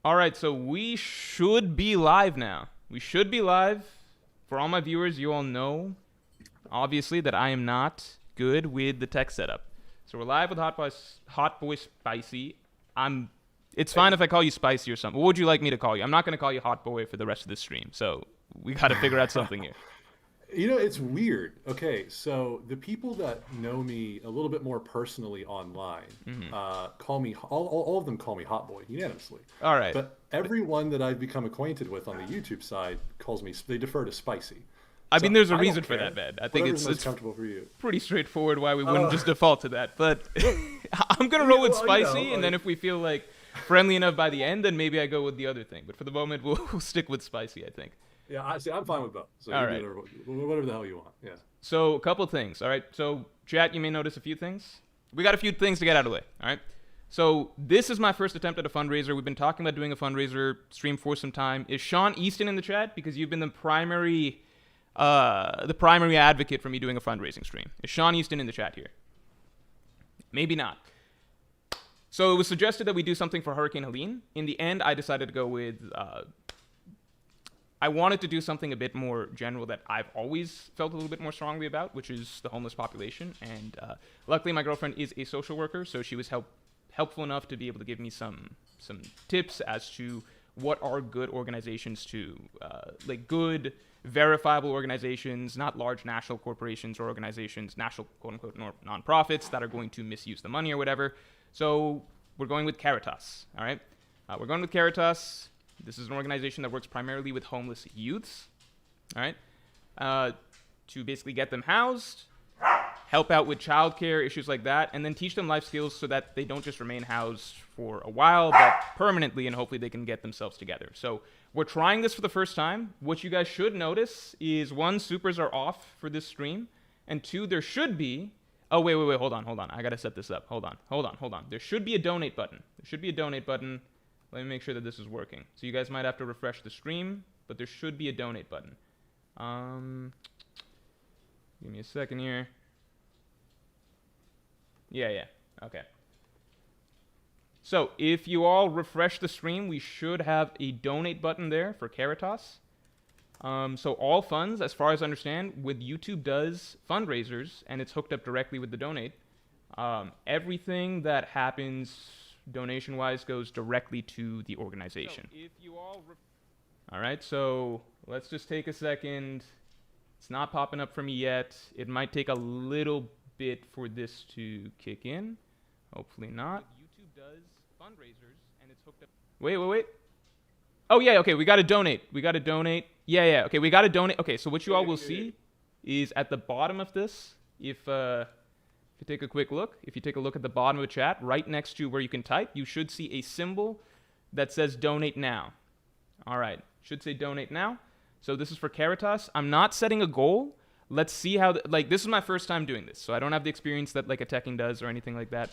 All right, so we should be live now. We should be live. For all my viewers, you all know, obviously, that I am not good with the tech setup. So we're live with Hot Boy Spicy. It's fine if I call you Spicy or something. What would you like me to call you? I'm not going to call you Hot Boy for the rest of this stream. So we got to figure out something here. You know, it's weird. Okay, so the people that know me a little bit more personally online call me, all of them call me Hot Boy unanimously. All right. But everyone that I've become acquainted with on the YouTube side calls me, they defer to Spicy. I So mean, there's a I don't reason for care. that, man. I think Whatever's most it's comfortable for you. pretty straightforward why we wouldn't just default to that. But I'm going to roll with Well, you know, Spicy, and then if we feel like friendly enough by the end, then maybe I go with the other thing. But for the moment, we'll stick with Spicy, I think. Yeah, I'm fine with both. So All you right. do whatever the hell you want. Yeah. So a couple things, all right? So chat, you may notice a few things. We got a few things to get out of the way, all right? So this is my first attempt at a fundraiser. We've been talking about doing a fundraiser stream for some time. Is Sean Easton in the chat? Because you've been the primary advocate for me doing a fundraising stream. Is Sean Easton in the chat here? Maybe not. So it was suggested that we do something for Hurricane Helene. In the end, I decided to go with I wanted to do something a bit more general that I've always felt a little bit more strongly about, which is the homeless population. And luckily, my girlfriend is a social worker, so she was helpful enough to be able to give me some tips as to what are good organizations to, like good, verifiable organizations, not large national corporations or organizations, national quote-unquote nonprofits that are going to misuse the money or whatever. So we're going with Caritas, all right? We're going with Caritas. This is an organization that works primarily with homeless youths, all right, to basically get them housed, help out with childcare, issues like that, and then teach them life skills so that they don't just remain housed for a while, but permanently, and hopefully they can get themselves together. So we're trying this for the first time. What you guys should notice is, one, supers are off for this stream, and two, there should be, oh, wait, hold on. I got to set this up. Hold on. There should be a donate button. Let me make sure that this is working. So you guys might have to refresh the stream, but there should be a donate button. Give me a second here. Yeah. Okay. So if you all refresh the stream, we should have a donate button there for Caritas. So all funds, as far as I understand, with YouTube does fundraisers, and it's hooked up directly with the donate. Everything that happens donation-wise goes directly to the organization. So if you all right, so let's just take a second. It's not popping up for me yet. It might take a little bit for this to kick in. Hopefully not. YouTube does fundraisers, and it's hooked up. Wait. Oh, yeah, okay, we got to donate. Yeah, okay, we got to donate. Okay, so what you all will see is at the bottom of this, if you take a quick look, if you take a look at the bottom of the chat, right next to where you can type, you should see a symbol that says donate now. All right, should say donate now. So this is for Caritas. I'm not setting a goal. Let's see how, this is my first time doing this, so I don't have the experience that like a teching does or anything like that.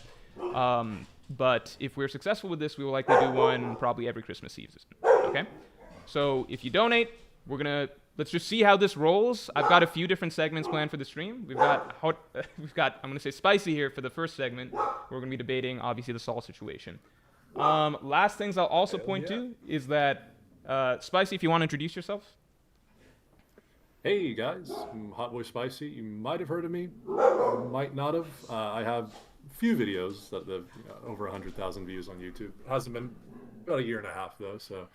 But if we're successful with this, we will likely do one probably every Christmas Eve, okay? So if you donate, let's just see how this rolls. I've got a few different segments planned for the stream. We've got, I'm going to say Spicy here for the first segment. We're going to be debating, obviously, the Saul situation. Last things I'll also point to is that, Spicy, if you want to introduce yourself. Hey guys, I'm Hot Boy Spicy. You might have heard of me, might not have. I have a few videos that have over 100,000 views on YouTube. It hasn't been about a year and a half though, so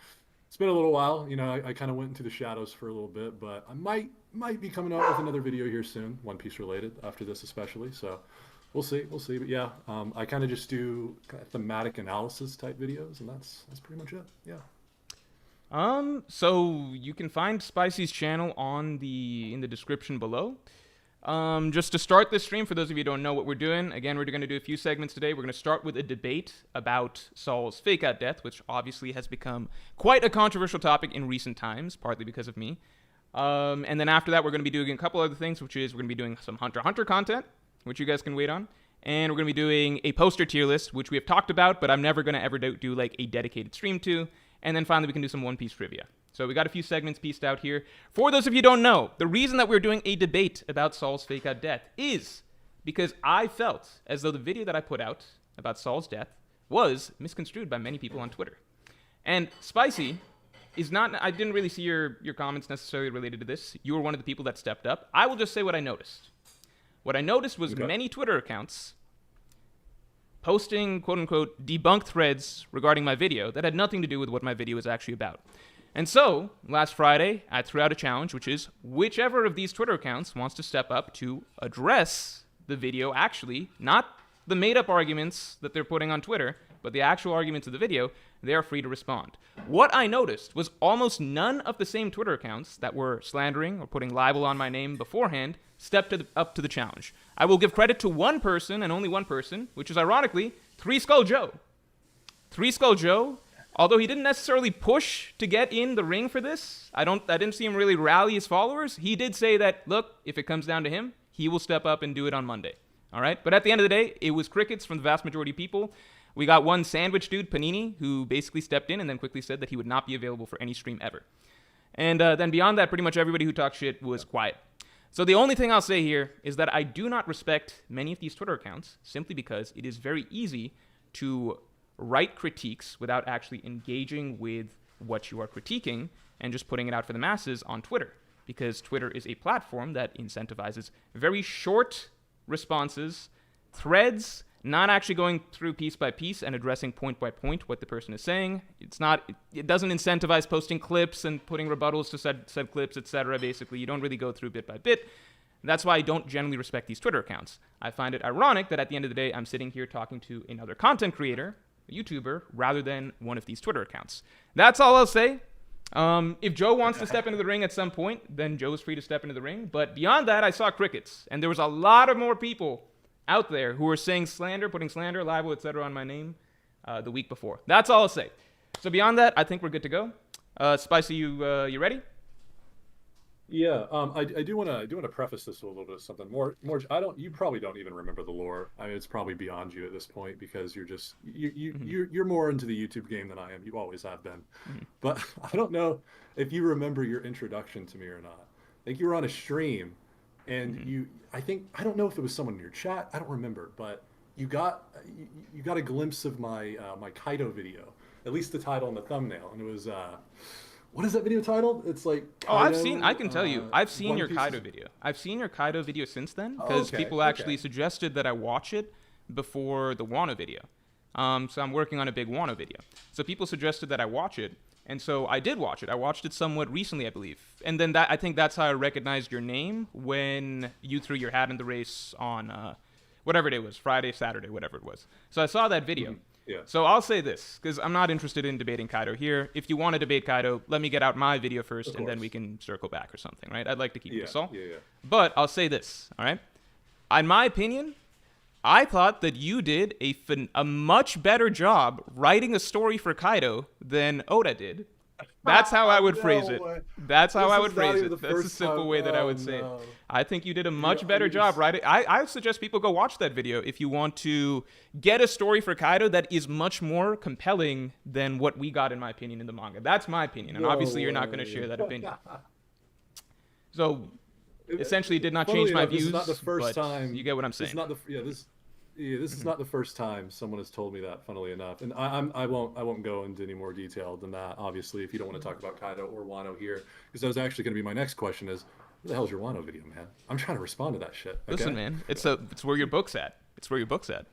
it's been a little while. You know, I kind of went into the shadows for a little bit, but I might be coming out with another video here soon, One Piece related, after this especially. So we'll see. But yeah, I kind of just do thematic analysis type videos, and that's pretty much it. Yeah. So you can find Spicy's channel in the description below. Just to start this stream, for those of you who don't know what we're doing, again, we're going to do a few segments today. We're going to start with a debate about Saul's fake-out death, which obviously has become quite a controversial topic in recent times, partly because of me. And then after that, we're going to be doing a couple other things, which is we're going to be doing some Hunter x Hunter content, which you guys can wait on. And we're going to be doing a poster tier list, which we have talked about, but I'm never going to ever do like a dedicated stream to. And then finally, we can do some One Piece trivia. So we got a few segments pieced out here. For those of you who don't know, the reason that we're doing a debate about Saul's fake-out death is because I felt as though the video that I put out about Saul's death was misconstrued by many people on Twitter. And Spicy is not. I didn't really see your comments necessarily related to this. You were one of the people that stepped up. I will just say what I noticed. What I noticed was many Twitter accounts posting quote-unquote debunked threads regarding my video that had nothing to do with what my video was actually about. And so, last Friday, I threw out a challenge, which is whichever of these Twitter accounts wants to step up to address the video actually, not the made-up arguments that they're putting on Twitter, but the actual arguments of the video, they are free to respond. What I noticed was almost none of the same Twitter accounts that were slandering or putting libel on my name beforehand stepped up to the challenge. I will give credit to one person and only one person, which is ironically Three Skull Joe. Three Skull Joe, although he didn't necessarily push to get in the ring for this, I didn't see him really rally his followers. He did say that, look, if it comes down to him, he will step up and do it on Monday. All right? But at the end of the day, it was crickets from the vast majority of people. We got one sandwich dude, Panini, who basically stepped in and then quickly said that he would not be available for any stream ever. And then beyond that, pretty much everybody who talked shit was quiet. So the only thing I'll say here is that I do not respect many of these Twitter accounts simply because it is very easy to write critiques without actually engaging with what you are critiquing and just putting it out for the masses on Twitter, because Twitter is a platform that incentivizes very short responses, threads, not actually going through piece by piece and addressing point by point what the person is saying. It doesn't incentivize posting clips and putting rebuttals to said clips, etc. Basically, you don't really go through bit by bit. That's why I don't generally respect these Twitter accounts. I find it ironic that at the end of the day, I'm sitting here talking to another content creator, a YouTuber, rather than one of these Twitter accounts. That's all I'll say. If Joe wants to step into the ring at some point, then Joe's free to step into the ring. But beyond that, I saw crickets. And there was a lot of more people out there who were saying slander, putting slander, libel, etc. on my name the week before. That's all I'll say. So beyond that, I think we're good to go. Spicy, you ready? Yeah, I do want to preface this with a little bit of something. Morj, you probably don't even remember the lore. I mean, it's probably beyond you at this point because you're more into the YouTube game than I am. You always have been. But I don't know if you remember your introduction to me or not. I think you were on a stream, and I don't know if it was someone in your chat. I don't remember, but you got a glimpse of my my Kaido video, at least the title and the thumbnail, and it was. What is that video titled? It's like Kaido, I can tell you, I've seen your Kaido video. I've seen your Kaido video since then because people actually suggested that I watch it before the Wano video. So I'm working on a big Wano video. So people suggested that I watch it, and so I did watch it. I watched it somewhat recently, I believe. And then I think that's how I recognized your name when you threw your hat in the race on whatever day it was, Friday, Saturday, whatever it was. So I saw that video. Yeah. So I'll say this, because I'm not interested in debating Kaido here. If you want to debate Kaido, let me get out my video first, and then we can circle back or something, right? I'd like to keep this all. Yeah. But I'll say this, all right? In my opinion, I thought that you did a much better job writing a story for Kaido than Oda did. That's how I would phrase it. That's how I would phrase it. That's a simple way that I would say it. I think you did a much better job writing. I suggest people go watch that video if you want to get a story for Kaido that is much more compelling than what we got, in my opinion, in the manga. That's my opinion, and obviously you're not going to share that opinion. So, essentially, it did not change my views, this is not the first but time, you get what I'm saying. This is not the first time someone has told me that, funnily enough, and I won't go into any more detail than that. Obviously, if you don't want to talk about Kaido or Wano here, because that was actually going to be my next question: is what the hell's your Wano video, man? I'm trying to respond to that shit. Okay? Listen, man, it's where your book's at. It's where your book's at.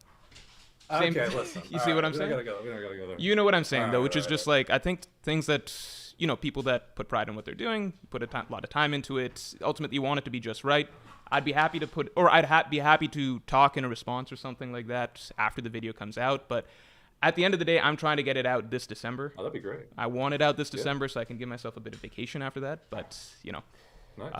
Okay, listen. You see what I'm saying? We don't gotta go there. You know what I'm saying, though, which is just like, I think things that, people that put pride in what they're doing, put a lot of time into it, ultimately want it to be just right. I'd be happy to be happy to talk in a response or something like that after the video comes out. But at the end of the day, I'm trying to get it out this December. Oh, that'd be great. I want it out this December so I can give myself a bit of vacation after that. But, nice.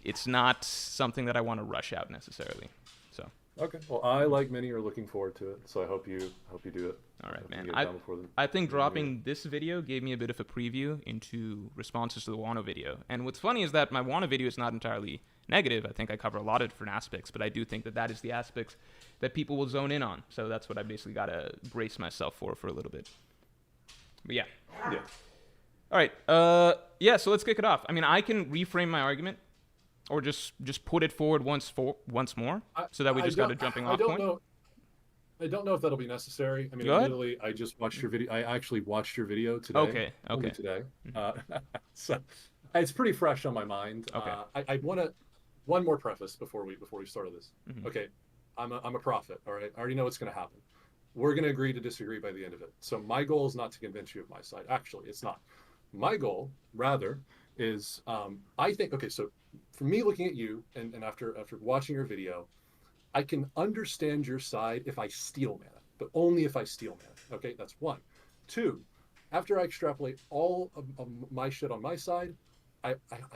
It's not something that I want to rush out necessarily. So. Okay. Well, I, like many, are looking forward to it. So I hope you do it. All right, man. I think dropping this video gave me a bit of a preview into responses to the Wano video. And what's funny is that my Wano video is not entirely negative. I think I cover a lot of different aspects, but I do think that is the aspects that people will zone in on. So that's what I basically got to brace myself for a little bit. But yeah. Yeah. All right. So let's kick it off. I mean, I can reframe my argument or just put it forward once more so that we just got a jumping off point. I don't know if that'll be necessary. I mean, Good. admittedly, I just watched your video. I actually watched your video today, Okay. only Okay. today. Mhm. Uh, so it's pretty fresh on my mind. Okay. I want to one more preface before we start this. Mhm. Okay, I'm a prophet. All right, I already know what's going to happen. We're going to agree to disagree by the end of it. So my goal is not to convince you of my side. Actually, it's not. My goal, rather, is I think. Okay, so for me, looking at you and after watching your video, I can understand your side if I steal mana, but only if I steal mana. Okay, that's one. Two, after I extrapolate all of my shit on my side, I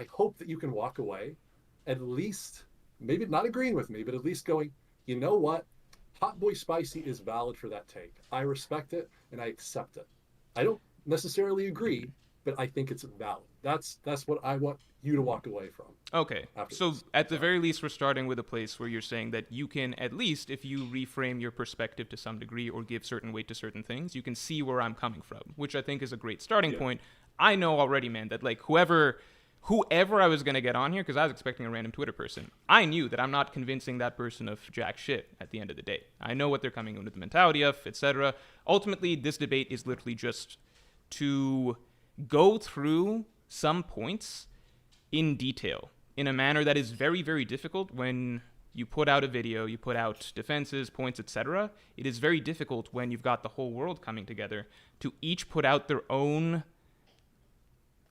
hope that you can walk away at least, maybe not agreeing with me, but at least going, you know what? Hot Boy Spicy is valid for that take. I respect it and I accept it. I don't necessarily agree, Mhm. but I think it's valid. That's what I want you to Mhm. walk away from Okay. after So this. at the So very least, we're starting with a place where you're saying that you can, at least if you reframe your perspective to some degree or give certain weight to certain things, you can see where I'm coming from, which I think is a great starting yeah, point. I know already, man, that like whoever I was gonna get on here, because I was expecting a random Twitter person, I knew that I'm not convincing that person of jack shit at the end of the day. I know what they're coming in with the mentality of, etc. Ultimately, this debate is literally just to go through some points in detail in a manner that is very, very difficult when you put out a video, you put out defenses, points, etc. It is very difficult when you've got the whole world coming together to each put out their own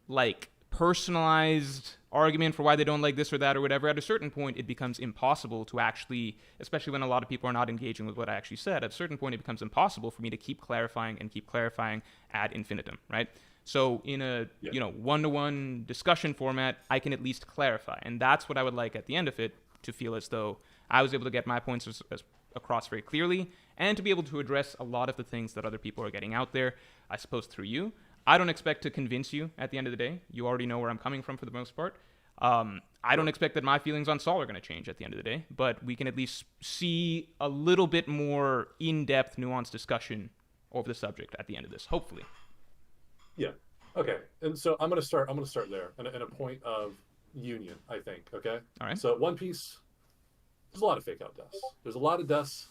like personalized argument for why they don't like this or that or whatever. At a certain point, it becomes impossible to actually, especially when a lot of people are not engaging with what I actually said, at a certain point, it becomes impossible for me to keep clarifying and keep clarifying ad infinitum, right? So in a yeah, one-to-one discussion format, I can at least clarify, and that's what I would like at the end of it to feel as though I was able to get my points across very clearly, and to be able to address a lot of the things that other people are getting out there. I suppose through you. I don't expect to convince you at the end of the day. You already know where I'm coming from for the most part. I don't sure. expect that my feelings on Saul are going to change at the end of the day, but we can at least see a little bit more in-depth, nuanced discussion over the subject at the end of this, hopefully. Yeah. Okay. And so I'm gonna start. I'm gonna start there, and a point of union. I think. Okay. All right. So One Piece, there's a lot of fake out deaths. There's a lot of deaths,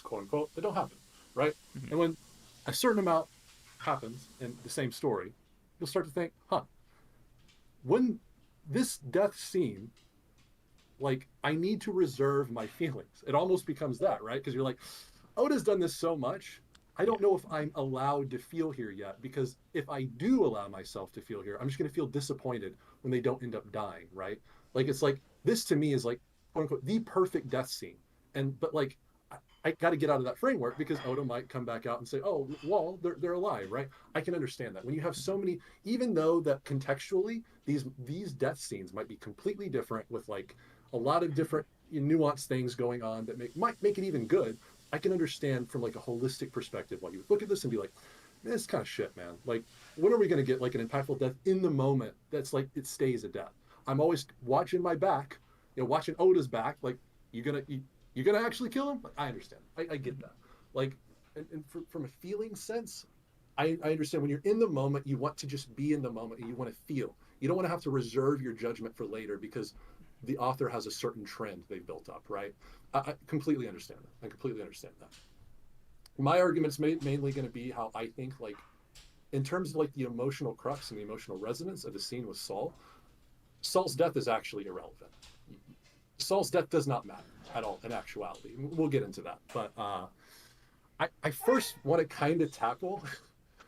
quote unquote, that don't happen, right? Mm-hmm. And when a certain amount happens in the same story, you'll start to think, huh, when this death scene, like I need to reserve my feelings. It almost becomes that, right? Because you're like, Oda's done this so much. I Yeah. don't know if I'm allowed to feel here yet, because if I do allow myself to feel here, I'm just going to feel disappointed when they don't end up dying, right? Like it's like this to me is like quote unquote the perfect death scene, and but like I got to get out of that framework because Oda might come back out and say, "Oh, well, they're alive," right? I can understand that when you have so many, even though that contextually these death scenes might be completely different with like a lot of different nuanced things going on that might make it even good. I can understand from like a holistic perspective why you would look at this and be like, man, "This kind of shit, man. Like, when are we going to get like an impactful death in the moment that's like it stays a death?" I'm always watching my back, watching Oda's back. Like, you're gonna actually kill him. Like, I understand. I get that. Like, and from a feeling sense, I understand when you're in the moment, you want to just be in the moment and you want to feel. You don't want to have to reserve your judgment for later because the author has a certain trend they've built up, right? I completely understand that. I completely understand that. My argument's mainly going to be how I think, like, in terms of like the emotional crux and the emotional resonance of the scene with Saul, Saul's death is actually irrelevant. Saul's death does not matter at all in actuality. We'll get into that. But I first want to kind of tackle.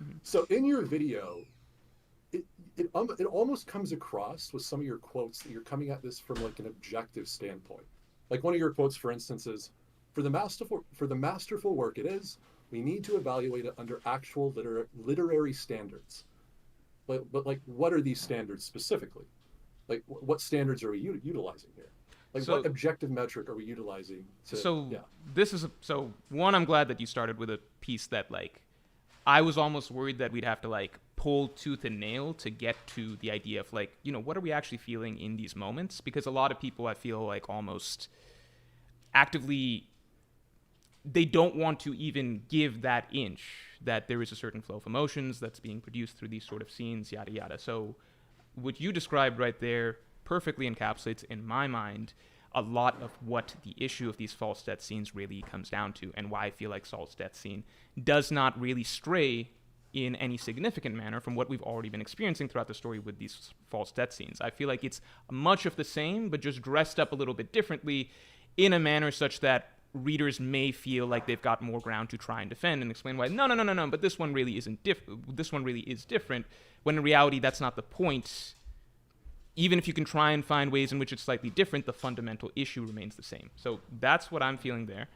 Mm-hmm. So in your video, it almost comes across with some of your quotes that you're coming at this from like an objective standpoint. Like one of your quotes, for instance, is for the masterful work it is, we need to evaluate it under actual literary standards. But like, what are these standards specifically? Like, what standards are we utilizing here? Like, what So objective metric are we utilizing to? so Yeah, this is so one. I'm glad that you started with a piece that like I was almost worried that we'd have to like pull tooth and nail to get to the idea of like what are we actually feeling in these moments, because a lot of people I feel like almost actively they don't want to even give that inch that there is a certain flow of emotions that's being produced through these sort of scenes, yada yada. So what you described right there perfectly encapsulates in my mind a lot of what the issue of these false death scenes really comes down to, and why I feel like Saul's death scene does not really stray in any significant manner from what we've already been experiencing throughout the story with these false death scenes. I feel like it's much of the same, but just dressed up a little bit differently in a manner such that readers may feel like they've got more ground to try and defend and explain why, no, but this one really isn't this one really is different, when in reality that's not the point. Even if you can try and find ways in which it's slightly different, the fundamental issue remains the same. So that's what I'm feeling there.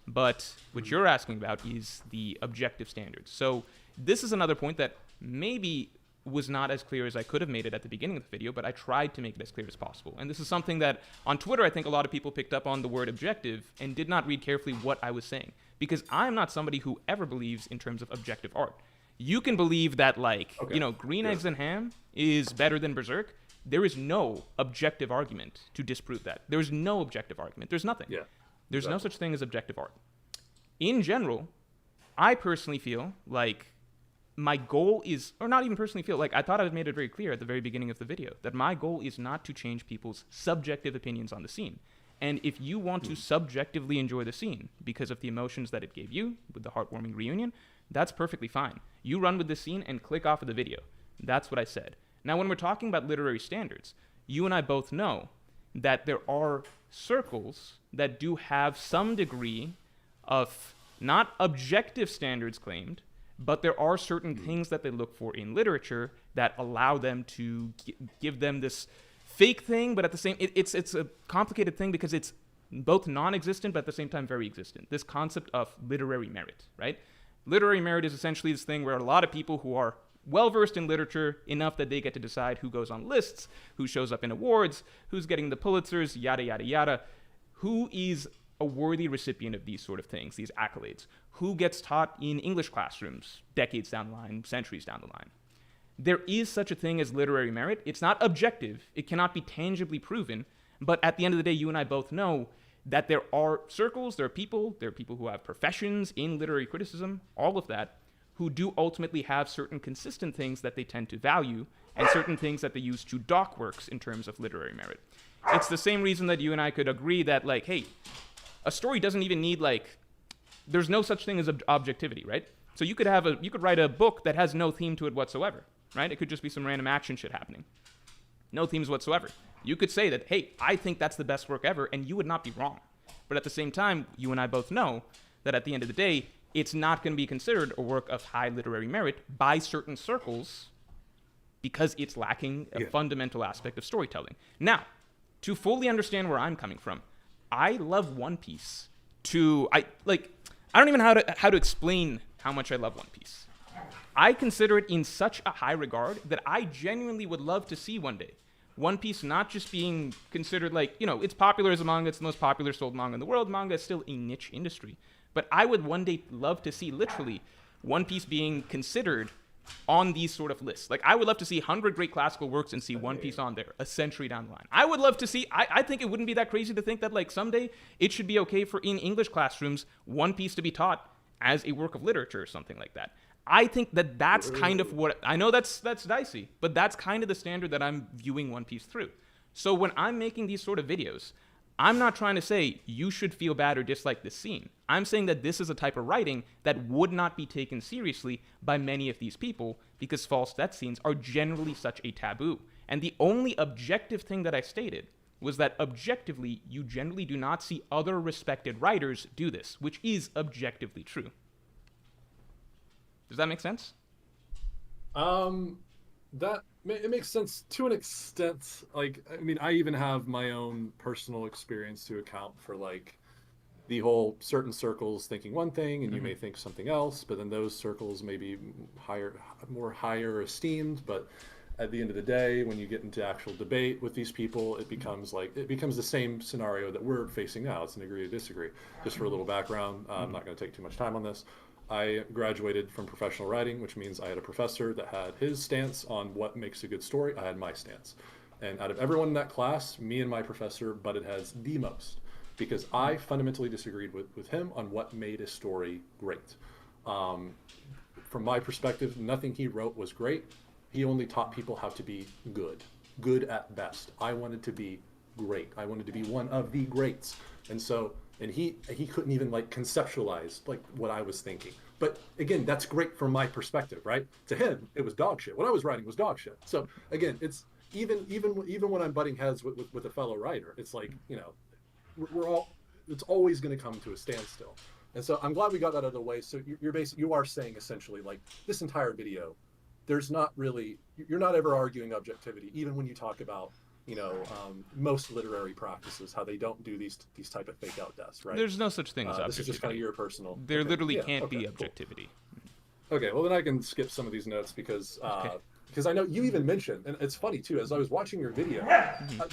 But what you're asking about is the objective standards. So this is another point that maybe was not as clear as I could have made it at the beginning of the video, but I tried to make it as clear as possible. And this is something that on Twitter, I think a lot of people picked up on the word objective and did not read carefully what I was saying. Because I'm not somebody who ever believes in terms of objective art. You can believe that, like, Green Eggs and Ham is better than Berserk. There is no objective argument to disprove that. There is no objective argument. There's nothing. Yeah, There's no such thing as objective art. In general, I personally feel like my goal is, or not even personally feel, like I thought I made it very clear at the very beginning of the video, that my goal is not to change people's subjective opinions on the scene. And if you want to subjectively enjoy the scene because of the emotions that it gave you with the heartwarming reunion, that's perfectly fine. You run with the scene and click off of the video. That's what I said. Now, when we're talking about literary standards, you and I both know that there are circles that do have some degree of not objective standards claimed, but there are certain things that they look for in literature that allow them to give them this fake thing, but at the same, it's a complicated thing because it's both non-existent, but at the same time very existent. This concept of literary merit, right? Literary merit is essentially this thing where a lot of people who are well-versed in literature enough that they get to decide who goes on lists, who shows up in awards, who's getting the Pulitzers, yada, yada, yada, who is a worthy recipient of these sort of things, these accolades, who gets taught in English classrooms decades down the line, centuries down the line. There is such a thing as literary merit. It's not objective. It cannot be tangibly proven. But at the end of the day, you and I both know that there are circles, there are people who have professions in literary criticism, all of that, who do ultimately have certain consistent things that they tend to value and certain things that they use to dock works in terms of literary merit. It's the same reason that you and I could agree that, like, hey, a story doesn't even need, like, there's no such thing as objectivity, right? So you could write a book that has no theme to it whatsoever, right? It could just be some random action shit happening. No themes whatsoever. You could say that, hey, I think that's the best work ever, and you would not be wrong. But at the same time, you and I both know that at the end of the day, it's not going to be considered a work of high literary merit by certain circles because it's lacking a fundamental aspect of storytelling. Now, to fully understand where I'm coming from, I love One Piece. I don't even know how to explain how much I love One Piece. I consider it in such a high regard that I genuinely would love to see one day One Piece not just being considered like, it's popular as a manga, it's the most popular sold manga in the world. Manga is still a niche industry. But I would one day love to see, literally, One Piece being considered on these sort of lists. Like, I would love to see 100 great classical works and see One Piece on there a century down the line. I would love to see, I think it wouldn't be that crazy to think that, like, someday it should be okay for, in English classrooms, One Piece to be taught as a work of literature or something like that. I think that that's kind of what, I know that's dicey, but that's kind of the standard that I'm viewing One Piece through. So when I'm making these sort of videos, I'm not trying to say you should feel bad or dislike this scene. I'm saying that this is a type of writing that would not be taken seriously by many of these people because false death scenes are generally such a taboo. And the only objective thing that I stated was that objectively, you generally do not see other respected writers do this, which is objectively true. Does that make sense? It makes sense to an extent. Like, I mean, I even have my own personal experience to account for, like, the whole certain circles thinking one thing and you may think something else, but then those circles may be higher esteemed. But at the end of the day, when you get into actual debate with these people, it becomes the same scenario that we're facing now. It's an agree to disagree. Just for a little background, I'm not going to take too much time on this. I graduated from professional writing, which means I had a professor that had his stance on what makes a good story. I had my stance. And out of everyone in that class, me and my professor butted heads the most because I fundamentally disagreed with him on what made a story great. From my perspective, nothing he wrote was great. He only taught people how to be good at best. I wanted to be great. I wanted to be one of the greats. And so, and he couldn't even like conceptualize like what I was thinking. But again, that's great from my perspective, right? To him, it was dog shit. What I was writing was dog shit. So again, it's even when I'm butting heads with a fellow writer, it's like, you know, we're all, it's always going to come to a standstill. And so I'm glad we got that out of the way. So you're basically, you are saying essentially like this entire video, there's not really, you're not ever arguing objectivity, even when you talk about, you know, most literary practices, how they don't do these type of fake out deaths, right? There's no such thing as objectivity. This is just kind of your personal. There okay. literally Yeah, can't okay, be cool. objectivity. Okay, well then I can skip some of these notes because I know you even mentioned, and it's funny too, as I was watching your video,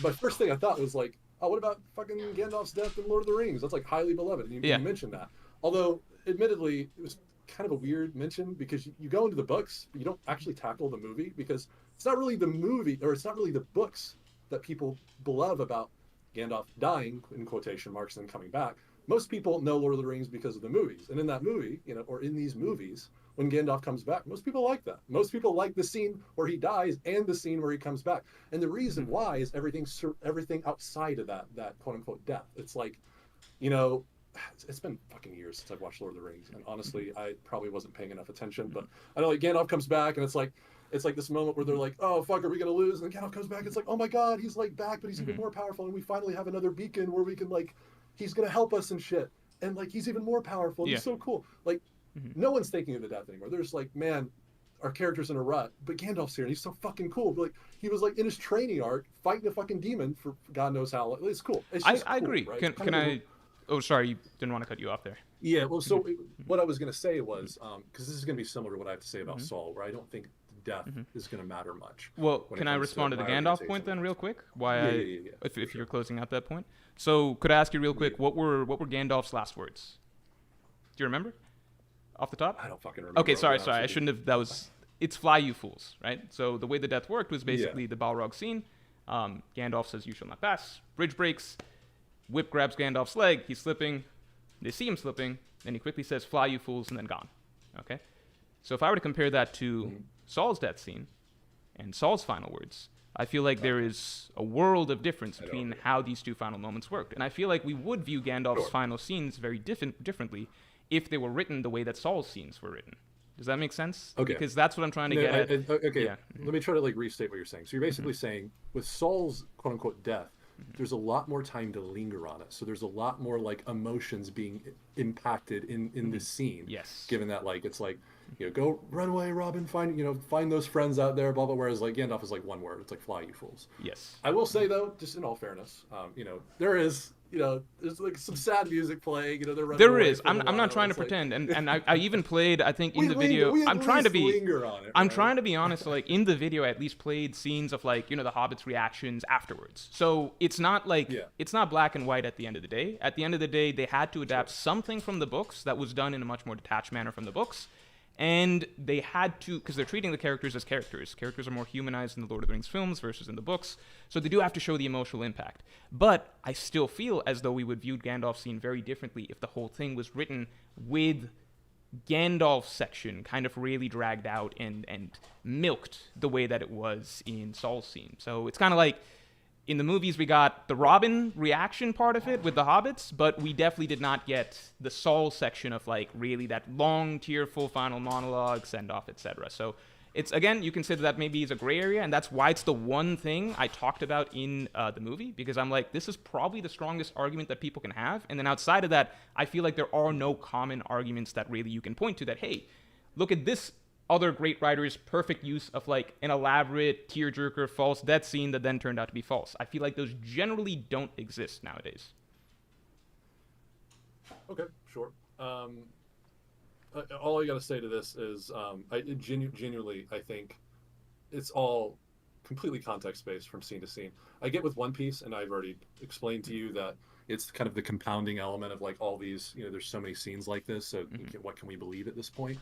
my first thing I thought was like, oh, what about fucking Gandalf's death in Lord of the Rings? That's like highly beloved, and you mentioned that. Although, admittedly, it was kind of a weird mention because you go into the books, but you don't actually tackle the movie because it's not really the movie, or it's not really the books that people love about Gandalf dying, in quotation marks, and then coming back. Most people know Lord of the Rings because of the movies. And in that movie, you know, or in these movies, when Gandalf comes back, most people like that. Most people like the scene where he dies and the scene where he comes back. And the reason why is everything outside of that quote unquote death. It's like, you know, it's been fucking years since I've watched Lord of the Rings, and honestly, I probably wasn't paying enough attention. But I know like Gandalf comes back, and it's like this moment where they're like, "Oh fuck, are we gonna lose?" And then Gandalf comes back. It's like, "Oh my god, he's like back, but he's even more powerful, and we finally have another beacon where we can like, he's gonna help us and shit, and like he's even more powerful. And he's so cool." Like, no one's thinking of the death anymore. They're just like, "Man, our character's in a rut, but Gandalf's here, and he's so fucking cool." But like, he was like in his training arc fighting a fucking demon for God knows how. It's cool. It's just I cool, agree. right? Can I? Oh, sorry, you didn't want to cut you off there. Yeah, well, so what I was going to say was, because this is going to be similar to what I have to say about Saul, where I don't think death is going to matter much. Well, can I respond to the Gandalf point then, real quick? If you're closing out that point. So, could I ask you real quick, what were Gandalf's last words? Do you remember? Off the top? I don't fucking remember. Okay, sorry. I shouldn't have. It's fly, you fools, right? So the way the death worked was basically the Balrog scene. Gandalf says, "You shall not pass." Bridge breaks. Whip grabs Gandalf's leg. He's slipping. They see him slipping. Then he quickly says, "Fly, you fools," and then gone. Okay? So if I were to compare that to Saul's death scene and Saul's final words, I feel like there is a world of difference between how these two final moments worked. And I feel like we would view Gandalf's final scenes very differently if they were written the way that Saul's scenes were written. Does that make sense? Okay. Because that's what I'm trying to get at. Okay, Yeah. Let me try to like restate what you're saying. So you're basically saying with Saul's quote unquote death, there's a lot more time to linger on it. So there's a lot more like emotions being impacted in this scene. Yes. Given that like it's like, you know, go run away, Robin, find those friends out there, blah blah. Whereas like Gandalf is like one word. It's like fly, you fools. Yes. I will say though, just in all fairness, you know, there's like some sad music playing. You know, they're running There away is. from I'm not trying to pretend, and I even played. I think in the video, I'm trying to be. Linger on it, I'm right? trying to be honest. Like in the video, I at least played scenes of like the Hobbit's reactions afterwards. So it's not like it's not black and white at the end of the day. At the end of the day, they had to adapt something from the books that was done in a much more detached manner from the books. And they had to, because they're treating the characters as characters. Characters are more humanized in the Lord of the Rings films versus in the books. So they do have to show the emotional impact. But I still feel as though we would view Gandalf's scene very differently if the whole thing was written with Gandalf's section kind of really dragged out and milked the way that it was in Saul's scene. So it's kind of like, in the movies, we got the Robin reaction part of it with the hobbits, but we definitely did not get the Saul section of like really that long, tearful final monologue, send off, etc. So it's, again, you consider that maybe is a gray area, and that's why it's the one thing I talked about in the movie, because I'm like, this is probably the strongest argument that people can have. And then outside of that, I feel like there are no common arguments that really you can point to that, hey, look at this other great writers' perfect use of like an elaborate tearjerker false death scene that then turned out to be false. I feel like those generally don't exist nowadays. Okay, sure. All I got to say to this is genuinely, I think it's all completely context-based from scene to scene. I get with One Piece, and I've already explained to you that it's kind of the compounding element of like all these, there's so many scenes like this, so what can we believe at this point?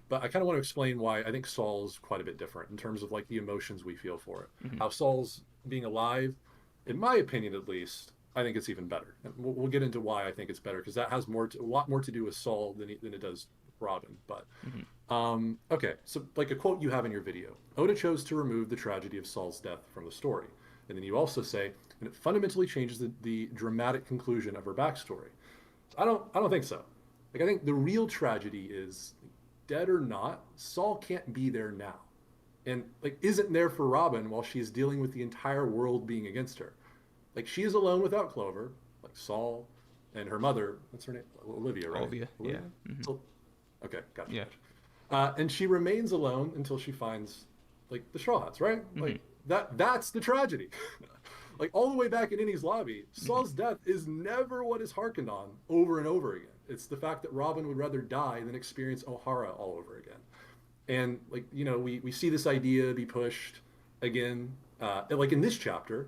But I kind of want to explain why I think Saul's quite a bit different in terms of like the emotions we feel for it. How Saul's being alive, in my opinion at least, I think it's even better. And we'll get into why I think it's better, because that has a lot more to do with Saul than it does Robin. But okay, so like a quote you have in your video: Oda chose to remove the tragedy of Saul's death from the story. And then you also say, and it fundamentally changes the dramatic conclusion of her backstory. I don't think so. Like, I think the real tragedy is, dead or not, Saul can't be there now, and like isn't there for Robin while she's dealing with the entire world being against her. Like, she is alone without Clover, like Saul and her mother. What's her name? Olivia, right? Olivia. Yeah. Mm-hmm. So, okay, gotcha. Yeah. And she remains alone until she finds like the Straw Hats, right? Mm-hmm. Like that's the tragedy. Like, all the way back in Innie's lobby, Saul's death is never what is harkened on over and over again. It's the fact that Robin would rather die than experience O'Hara all over again. And like, you know, we see this idea be pushed again, like in this chapter,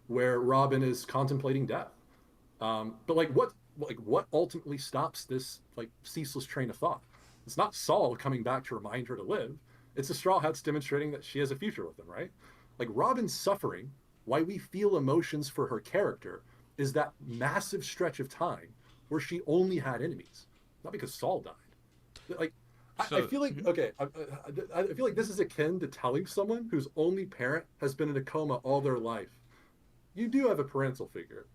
where Robin is contemplating death. But like what ultimately stops this like ceaseless train of thought? It's not Saul coming back to remind her to live. It's the Straw Hats demonstrating that she has a future with them, right? Like, Robin's suffering, why we feel emotions for her character, is that massive stretch of time where she only had enemies, not because Saul died. Like, I feel like, okay, I feel like this is akin to telling someone whose only parent has been in a coma all their life, you do have a parental figure.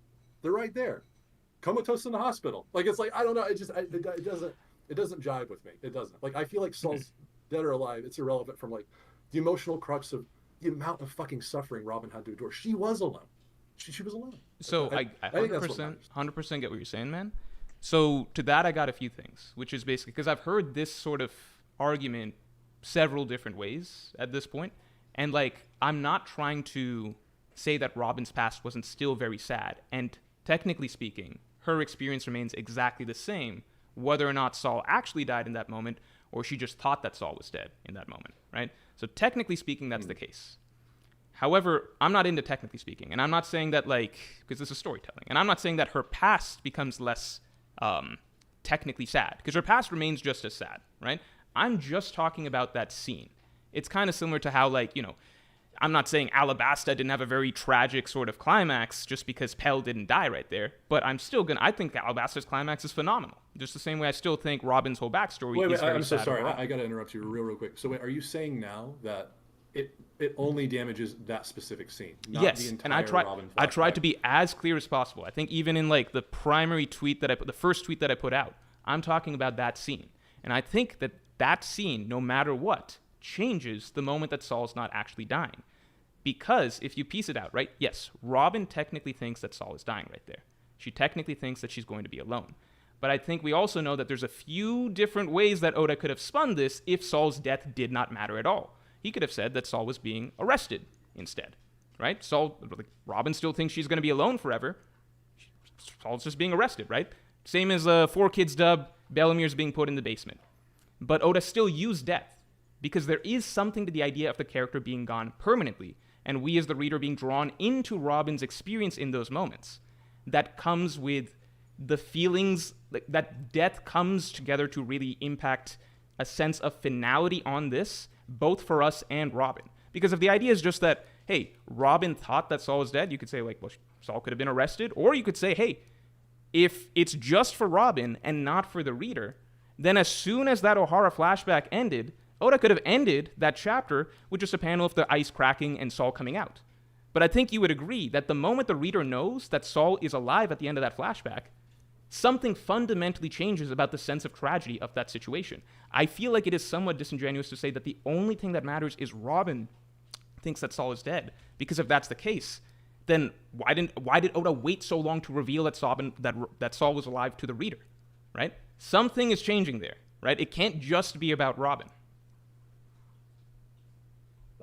They're right there, comatose in the hospital. Like, it's like, I don't know, it doesn't jive with me. It doesn't. Like, I feel like Saul's dead or alive, it's irrelevant from like the emotional crux of the amount of fucking suffering Robin had to endure. She was alone. She was alone. So I 100% get what you're saying, man. So to that, I got a few things, which is basically because I've heard this sort of argument several different ways at this point, and like, I'm not trying to say that Robin's past wasn't still very sad, and technically speaking, her experience remains exactly the same, whether or not Saul actually died in that moment, or she just thought that Saul was dead in that moment, right? So technically speaking, that's the case. However, I'm not into technically speaking, and I'm not saying that, like, because this is storytelling, and I'm not saying that her past becomes less technically sad, because her past remains just as sad, right? I'm just talking about that scene. It's kind of similar to how, like, you know, I'm not saying Alabasta didn't have a very tragic sort of climax just because Pell didn't die right there, but I think Alabasta's climax is phenomenal. Just the same way I still think Robin's whole backstory is very sad. I'm so sorry. I got to interrupt you real quick. So wait, are you saying now that it only damages that specific scene, not yes, the entire and I tried to be as clear as possible. I think even in like the primary tweet that the first tweet that I put out, I'm talking about that scene. And I think that scene, no matter what, changes the moment that Saul's not actually dying. Because if you piece it out, right, yes, Robin technically thinks that Saul is dying right there. She technically thinks that she's going to be alone. But I think we also know that there's a few different ways that Oda could have spun this if Saul's death did not matter at all. He could have said that Saul was being arrested instead, right? Robin still thinks she's going to be alone forever. Saul's just being arrested, right? Same as 4Kids dub, Bellemir's being put in the basement. But Oda still used death, because there is something to the idea of the character being gone permanently, and we as the reader being drawn into Robin's experience in those moments. That comes with the feelings, that death comes together to really impact a sense of finality on this, both for us and Robin. Because if the idea is just that, hey, Robin thought that Saul was dead, you could say, like, well, Saul could have been arrested. Or you could say, hey, if it's just for Robin and not for the reader, then as soon as that O'Hara flashback ended, Oda could have ended that chapter with just a panel of the ice cracking and Saul coming out. But I think you would agree that the moment the reader knows that Saul is alive at the end of that flashback, something fundamentally changes about the sense of tragedy of that situation. I feel like it is somewhat disingenuous to say that the only thing that matters is Robin thinks that Saul is dead. Because if that's the case, then why did Oda wait so long to reveal that Saul was alive to the reader, right? Something is changing there, right? It can't just be about Robin.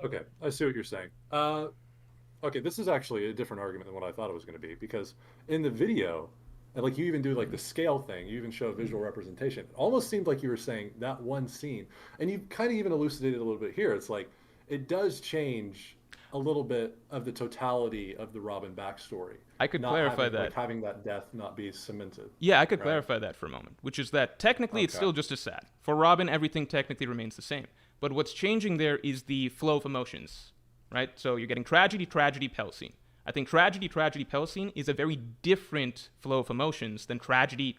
Okay, I see what you're saying. Okay, this is actually a different argument than what I thought it was going to be, because in the video, and like you even do like the scale thing, you even show a visual representation. It almost seemed like you were saying that one scene, and you kind of even elucidated a little bit here. It's like it does change a little bit of the totality of the Robin backstory. I could clarify that. Like having that death not be cemented. Yeah, I could clarify that for a moment, which is that technically it's still just as sad. For Robin, everything technically remains the same. But what's changing there is the flow of emotions, right? So you're getting tragedy, Pell scene. I think tragedy, Pell scene is a very different flow of emotions than tragedy,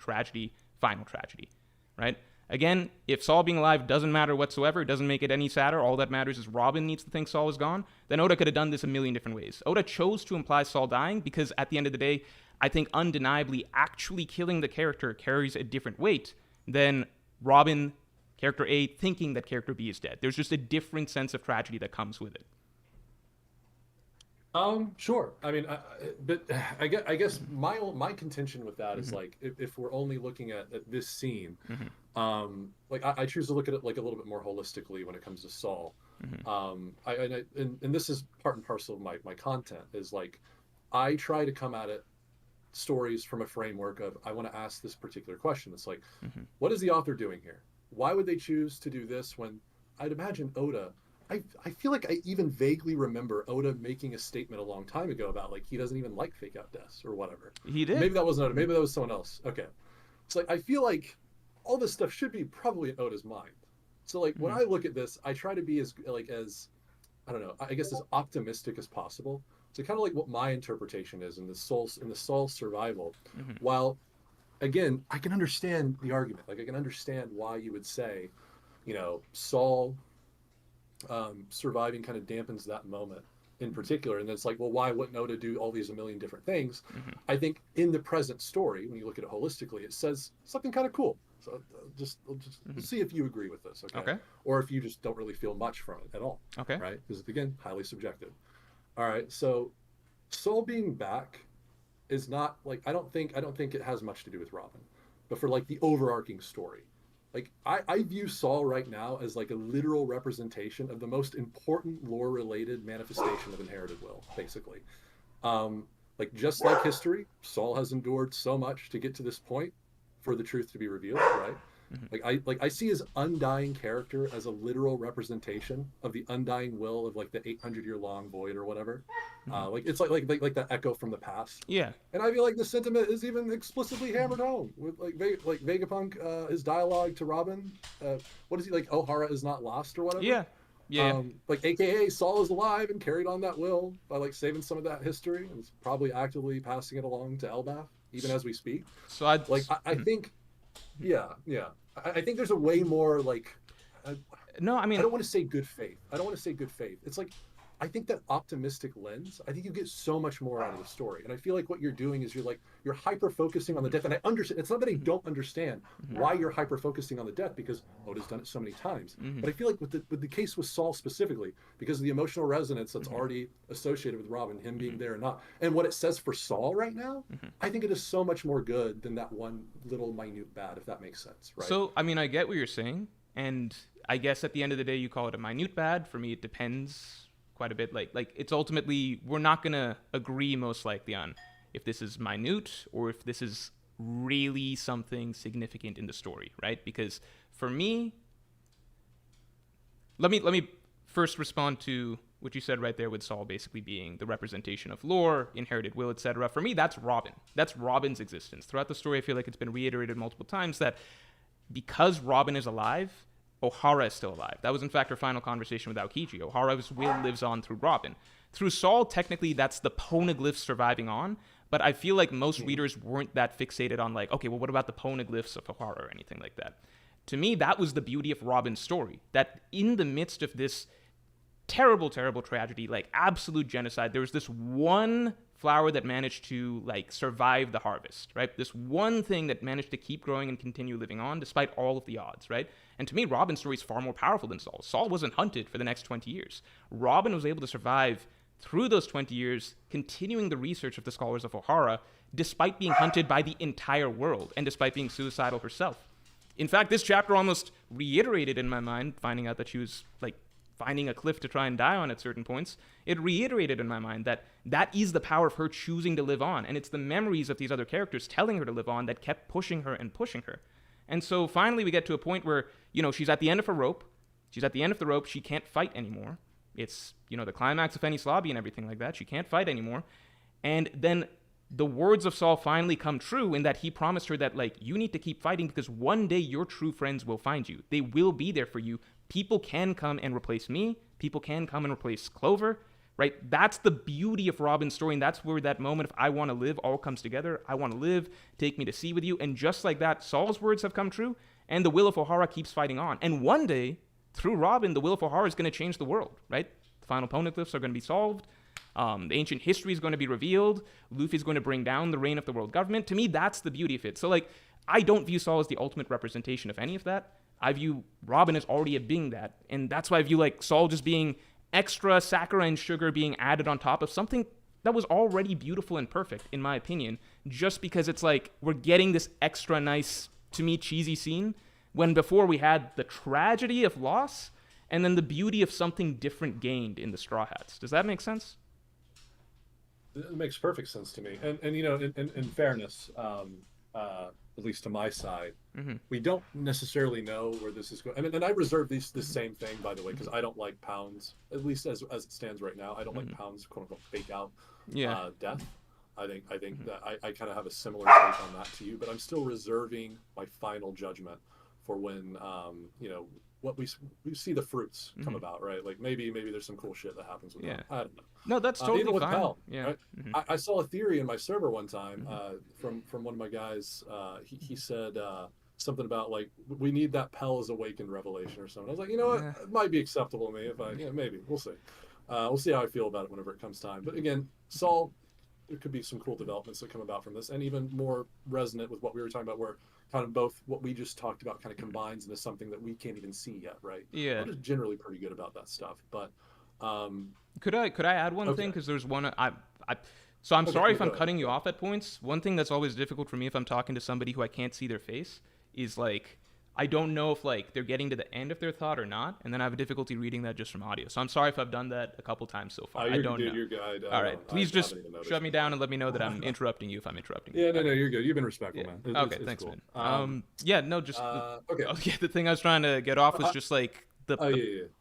final tragedy, right? Again, if Saul being alive doesn't matter whatsoever, it doesn't make it any sadder, all that matters is Robin needs to think Saul is gone, then Oda could have done this a million different ways. Oda chose to imply Saul dying because at the end of the day, I think undeniably actually killing the character carries a different weight than Robin, character A, thinking that character B is dead. There's just a different sense of tragedy that comes with it. Sure. I mean, but I guess my contention with that is like if we're only looking at this scene, like I choose to look at it like a little bit more holistically when it comes to Saul. And this is part and parcel of my content is like I try to come at it stories from a framework of I want to ask this particular question. It's like, what is the author doing here? Why would they choose to do this when I'd imagine Oda? I feel like I even vaguely remember Oda making a statement a long time ago about like he doesn't even like fake out deaths or whatever. He did. Maybe that wasn't Oda. Maybe that was someone else. Okay. It's like I feel like all this stuff should be probably in Oda's mind. So like when I look at this, I try to be as I don't know, I guess as optimistic as possible. So kind of like what my interpretation is in the Saul survival. While again, I can understand the argument. Like I can understand why you would say, you know, Saul surviving kind of dampens that moment in particular. And it's like, well, why wouldn't Oda do all these a million different things? I think in the present story, when you look at it holistically, it says something kind of cool. So just see if you agree with this, okay? Or if you just don't really feel much from it at all, okay? Right? Because again, highly subjective. All right, so Saul being back is not like I don't think it has much to do with Robin, but for like the overarching story. Like I view Saul right now as like a literal representation of the most important lore-related manifestation of inherited will, basically. Like just like history, Saul has endured so much to get to this point for the truth to be revealed, right? Like I see his undying character as a literal representation of the undying will of like the 800-year-long void or whatever. Like it's like that echo from the past. Yeah. And I feel like the sentiment is even explicitly hammered home with like Vegapunk, his dialogue to Robin. What is he like? O'Hara is not lost or whatever. Yeah. Yeah. Like AKA Saul is alive and carried on that will by like saving some of that history and is probably actively passing it along to Elbaf even as we speak. So I think, yeah. I think there's a way more like. No, I mean, I don't want to say good faith. It's like, I think that optimistic lens, I think you get so much more out of the story. And I feel like what you're doing is you're hyper focusing on the death. And I understand, it's not that I don't understand why you're hyper focusing on the death because Oda's done it so many times. But I feel like with the case with Saul specifically, because of the emotional resonance that's already associated with Robin, him being there or not, and what it says for Saul right now, I think it is so much more good than that one little minute bad, if that makes sense, right? So, I mean, I get what you're saying. And I guess at the end of the day, you call it a minute bad. For me, it depends quite a bit. Like it's ultimately, we're not going to agree most likely on if this is minute or if this is really something significant in the story, right? Because for me, let me first respond to what you said right there with Saul basically being the representation of lore, inherited will, etc. For me, that's Robin. That's Robin's existence. Throughout the story, I feel like it's been reiterated multiple times that because Robin is alive, O'Hara is still alive. That was, in fact, her final conversation with Aokiji. O'Hara's will lives on through Robin. Through Saul, technically, that's the poneglyphs surviving on, but I feel like most readers weren't that fixated on, like, okay, well, what about the poneglyphs of O'Hara or anything like that? To me, that was the beauty of Robin's story, that in the midst of this terrible, terrible tragedy, like absolute genocide, there was this one flower that managed to like survive the harvest, right? This one thing that managed to keep growing and continue living on despite all of the odds, right? And to me, Robin's story is far more powerful than Saul's. Saul wasn't hunted for the next 20 years. Robin was able to survive through those 20 years, continuing the research of the scholars of O'Hara, despite being hunted by the entire world and despite being suicidal herself. In fact, this chapter almost reiterated in my mind, finding out that she was like finding a cliff to try and die on at certain points, it reiterated in my mind that that is the power of her choosing to live on. And it's the memories of these other characters telling her to live on that kept pushing her and pushing her. And so finally we get to a point where, she's at the end of her rope. She's at the end of the rope. She can't fight anymore. It's, the climax of Enies Lobby and everything like that. She can't fight anymore. And then the words of Saul finally come true in that he promised her that, like, you need to keep fighting because one day your true friends will find you. They will be there for you. People can come and replace me. People can come and replace Clover, right? That's the beauty of Robin's story, and that's where that moment of I want to live all comes together. I want to live, take me to sea with you. And just like that, Saul's words have come true, And the Will of Ohara keeps fighting on. And one day, through Robin, the Will of Ohara is going to change the world, right? The final poneglyphs are going to be solved. The ancient history is going to be revealed. Luffy's going to bring down the reign of the world government. To me, that's the beauty of it. So, like, I don't view Saul as the ultimate representation of any of that. I view Robin as already being that. And that's why I view, like, Saul just being extra saccharine sugar being added on top of something that was already beautiful and perfect, in my opinion, just because it's like we're getting this extra nice, to me, cheesy scene when before we had the tragedy of loss and then the beauty of something different gained in the Straw Hats. Does that make sense? It makes perfect sense to me. And you know, in fairness, at least to my side, we don't necessarily know where this is going. And I reserve this same thing, by the way, because I don't like Pound's, at least as it stands right now. I don't like Pound's quote unquote fake out death. I think that I kind of have a similar take on that to you, but I'm still reserving my final judgment for when you know, what we see the fruits come about, right? Like maybe there's some cool shit that happens with that. I don't know. No, that's totally even with fine. Pell, Yeah. right? I saw a theory in my server one time from one of my guys. He said something about like we need that Pell is awakened revelation or something. I was like, you know what, it might be acceptable to me if maybe we'll see. We'll see how I feel about it whenever it comes time. But again, Saul, there could be some cool developments that come about from this, and even more resonant with what we were talking about, where kind of both what we just talked about kind of combines into something that we can't even see yet, right? Yeah. I'm just generally pretty good about that stuff, but could I add one thing? Because there's one so I'm sorry if I'm cutting you off at points. One thing that's always difficult for me if I'm talking to somebody who I can't see their face is like I don't know if like they're getting to the end of their thought or not, and then I have a difficulty reading that just from audio. So I'm sorry if I've done that a couple times so far. I don't know. You're good. All right, please just shut me down and let me know that I'm interrupting you if I'm interrupting you. Yeah, no, you're good. You've been respectful, man. Okay, thanks, cool. man. Yeah, no, just okay. The thing I was trying to get off was just like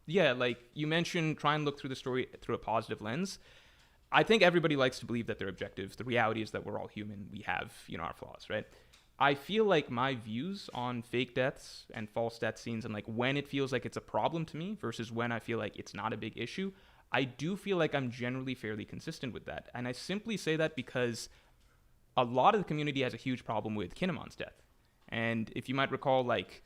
yeah, like you mentioned, try and look through the story through a positive lens. I think everybody likes to believe that they're objective. The reality is that we're all human. We have, our flaws, right? I feel like my views on fake deaths and false death scenes and like when it feels like it's a problem to me versus when I feel like it's not a big issue, I do feel like I'm generally fairly consistent with that. And I simply say that because a lot of the community has a huge problem with Kinemon's death. And if you might recall, like,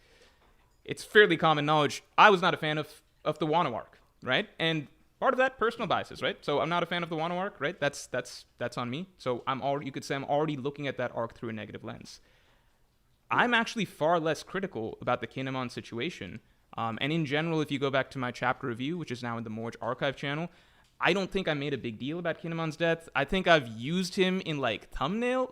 it's fairly common knowledge, I was not a fan of the Wano arc, right? And part of that, personal biases, right? So I'm not a fan of the Wano arc, right? That's on me. So you could say I'm already looking at that arc through a negative lens. I'm actually far less critical about the Kinemon situation. And in general, if you go back to my chapter review, which is now in the Morj archive channel, I don't think I made a big deal about Kinemon's death. I think I've used him in a thumbnail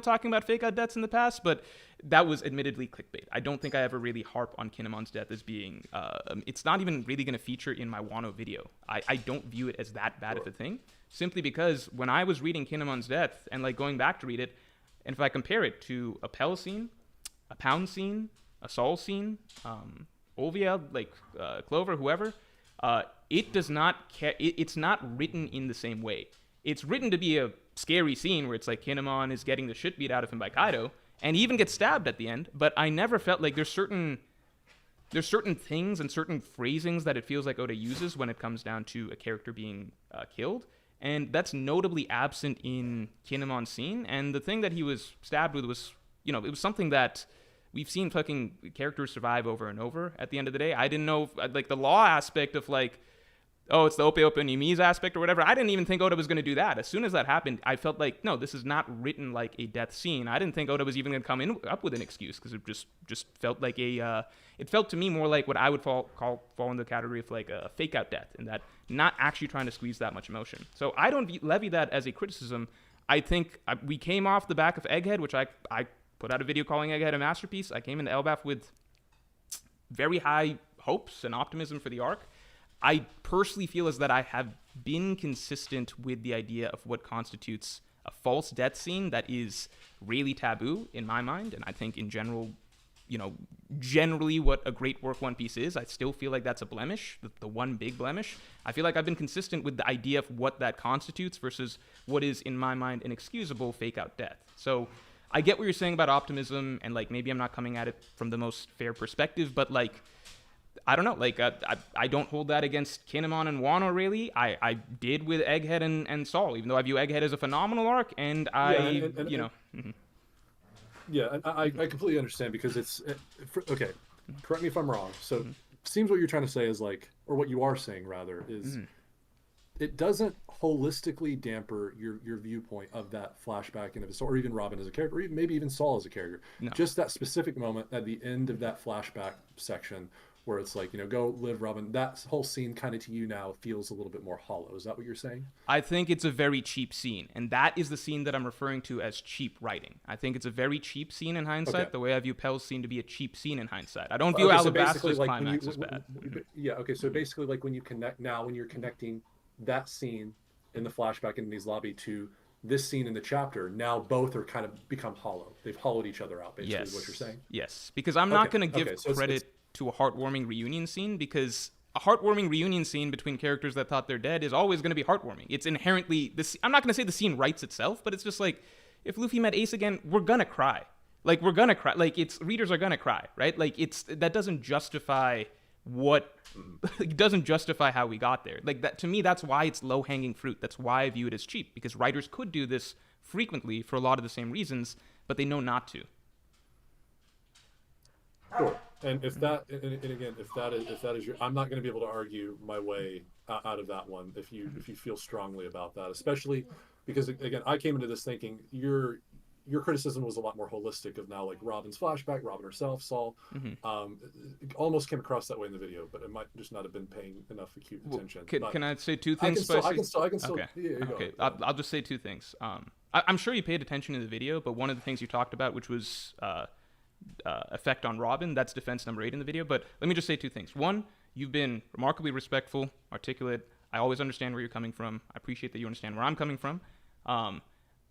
talking about fake out deaths in the past, but that was admittedly clickbait. I don't think I ever really harp on Kinemon's death as being, it's not even really going to feature in my Wano video. I don't view it as that bad of a thing, simply because when I was reading Kinemon's death and going back to read it, and if I compare it to a Pell scene, a Pound scene, a Saul scene, Ovia, Clover, whoever, it does not it's not written in the same way. It's written to be a scary scene where it's like Kinemon is getting the shit beat out of him by Kaido, and he even gets stabbed at the end, but I never felt like there's certain things and certain phrasings that it feels like Oda uses when it comes down to a character being killed, and that's notably absent in Kinemon's scene. And the thing that he was stabbed with was, it was something that we've seen fucking characters survive over and over at the end of the day. I didn't know, the law aspect of it's the Ope Ope Yumi's aspect or whatever. I didn't even think Oda was going to do that. As soon as that happened, I felt like, no, this is not written like a death scene. I didn't think Oda was even going to come up with an excuse, because it just felt like it felt to me more like what I would fall in the category of a fake out death, and that not actually trying to squeeze that much emotion. So I don't levy that as a criticism. I think we came off the back of Egghead, which I put out a video calling Egghead a masterpiece. I came into Elbaf with very high hopes and optimism for the arc. I personally feel as that I have been consistent with the idea of what constitutes a false death scene that is really taboo in my mind, and I think in general, generally what a great work One Piece is, I still feel like that's a blemish, the one big blemish. I feel like I've been consistent with the idea of what that constitutes versus what is, in my mind, an excusable fake-out death. So I get what you're saying about optimism, and maybe I'm not coming at it from the most fair perspective, but I don't know, I don't hold that against Kinemon and Wano, really. I did with Egghead and Saul, even though I view Egghead as a phenomenal arc, and Yeah, I completely understand because okay. Correct me if I'm wrong. So, seems what you're trying to say is like, or what you are saying rather, is Mhm. it doesn't holistically damper your viewpoint of that flashback and of or even Robin as a character, or even, maybe even Saul as a character. No. Just that specific moment at the end of that flashback section where it's like, go live, Robin. That whole scene kind of to you now feels a little bit more hollow. Is that what you're saying? I think it's a very cheap scene, and that is the scene that I'm referring to as cheap writing. I think it's a very cheap scene in Okay. hindsight, the way I view Pell's scene to be a cheap scene in hindsight. I don't view Okay, so basically, Alabaster's like climax as bad. yeah, okay, so basically, like when you connect now, when you're connecting that scene in the flashback in these lobby to this scene in the chapter, now both are kind of become hollow. They've hollowed each other out, basically, is what you're Yes, saying. yes, because I'm not Okay, going to give okay, so credit to a heartwarming reunion scene because a heartwarming reunion scene between characters that thought they're dead is always going to be heartwarming. It's inherently this. I'm not going to say the scene writes itself, but it's just like if Luffy met Ace again, we're gonna cry. Like we're gonna cry. Like it's readers are gonna cry, right? Like it's that doesn't justify what it doesn't justify how we got there. Like that to me, that's why it's low hanging fruit. That's why I view it as cheap because writers could do this frequently for a lot of the same reasons, but they know not to. sure. And and again, if that is your, I'm not going to be able to argue my way out of that one if you feel strongly about that, especially because again, I came into this thinking your criticism was a lot more holistic of now like Robin's flashback, Robin herself, Saul. Mm-hmm. It almost came across that way in the video, but it might just not have been paying enough acute Well, attention. can I say two I things, can still, Spicy? I can still. Okay. Yeah, go Okay. ahead. I'll just say two things. I'm sure you paid attention in the video, but one of the things you talked about, which was effect on Robin, that's defense number 8 in the video. But let me just say two things. One, you've been remarkably respectful, articulate. I always understand where you're coming from. I appreciate that you understand where I'm coming from.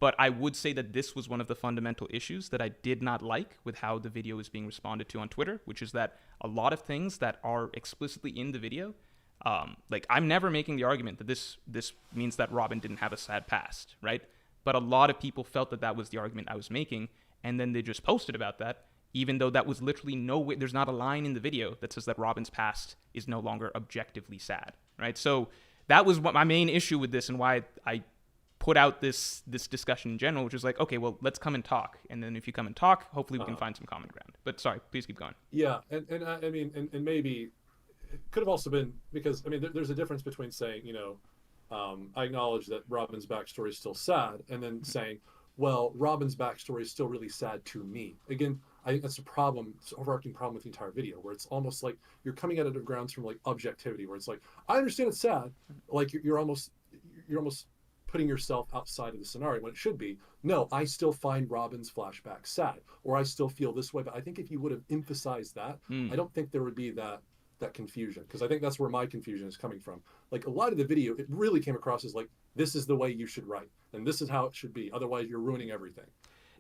But I would say that this was one of the fundamental issues that I did not like with how the video is being responded to on Twitter, which is that a lot of things that are explicitly in the video, like I'm never making the argument that this means that Robin didn't have a sad past, right? But a lot of people felt that that was the argument I was making, and then they just posted about that, even though that was literally no way. There's not a line in the video that says that Robin's past is no longer objectively sad, right? So that was what my main issue with this, and why I put out this discussion in general, which is like, okay, well, let's come and talk, and then if you come and talk, hopefully we can find some common ground. But sorry, please keep going. Yeah, and I mean, and maybe it could have also been because I mean, there's a difference between saying, I acknowledge that Robin's backstory is still sad, and then saying, well, Robin's backstory is still really sad to me. Again, I think that's a problem, it's an overarching problem with the entire video, where it's almost like you're coming at it of grounds from like objectivity, where it's like, I understand it's sad, like you're almost putting yourself outside of the scenario when it should be, no, I still find Robin's flashback sad, or I still feel this way. But I think if you would have emphasized that, I don't think there would be that confusion, because I think that's where my confusion is coming from. Like a lot of the video, it really came across as like, this is the way you should write, and this is how it should be. Otherwise, you're ruining everything.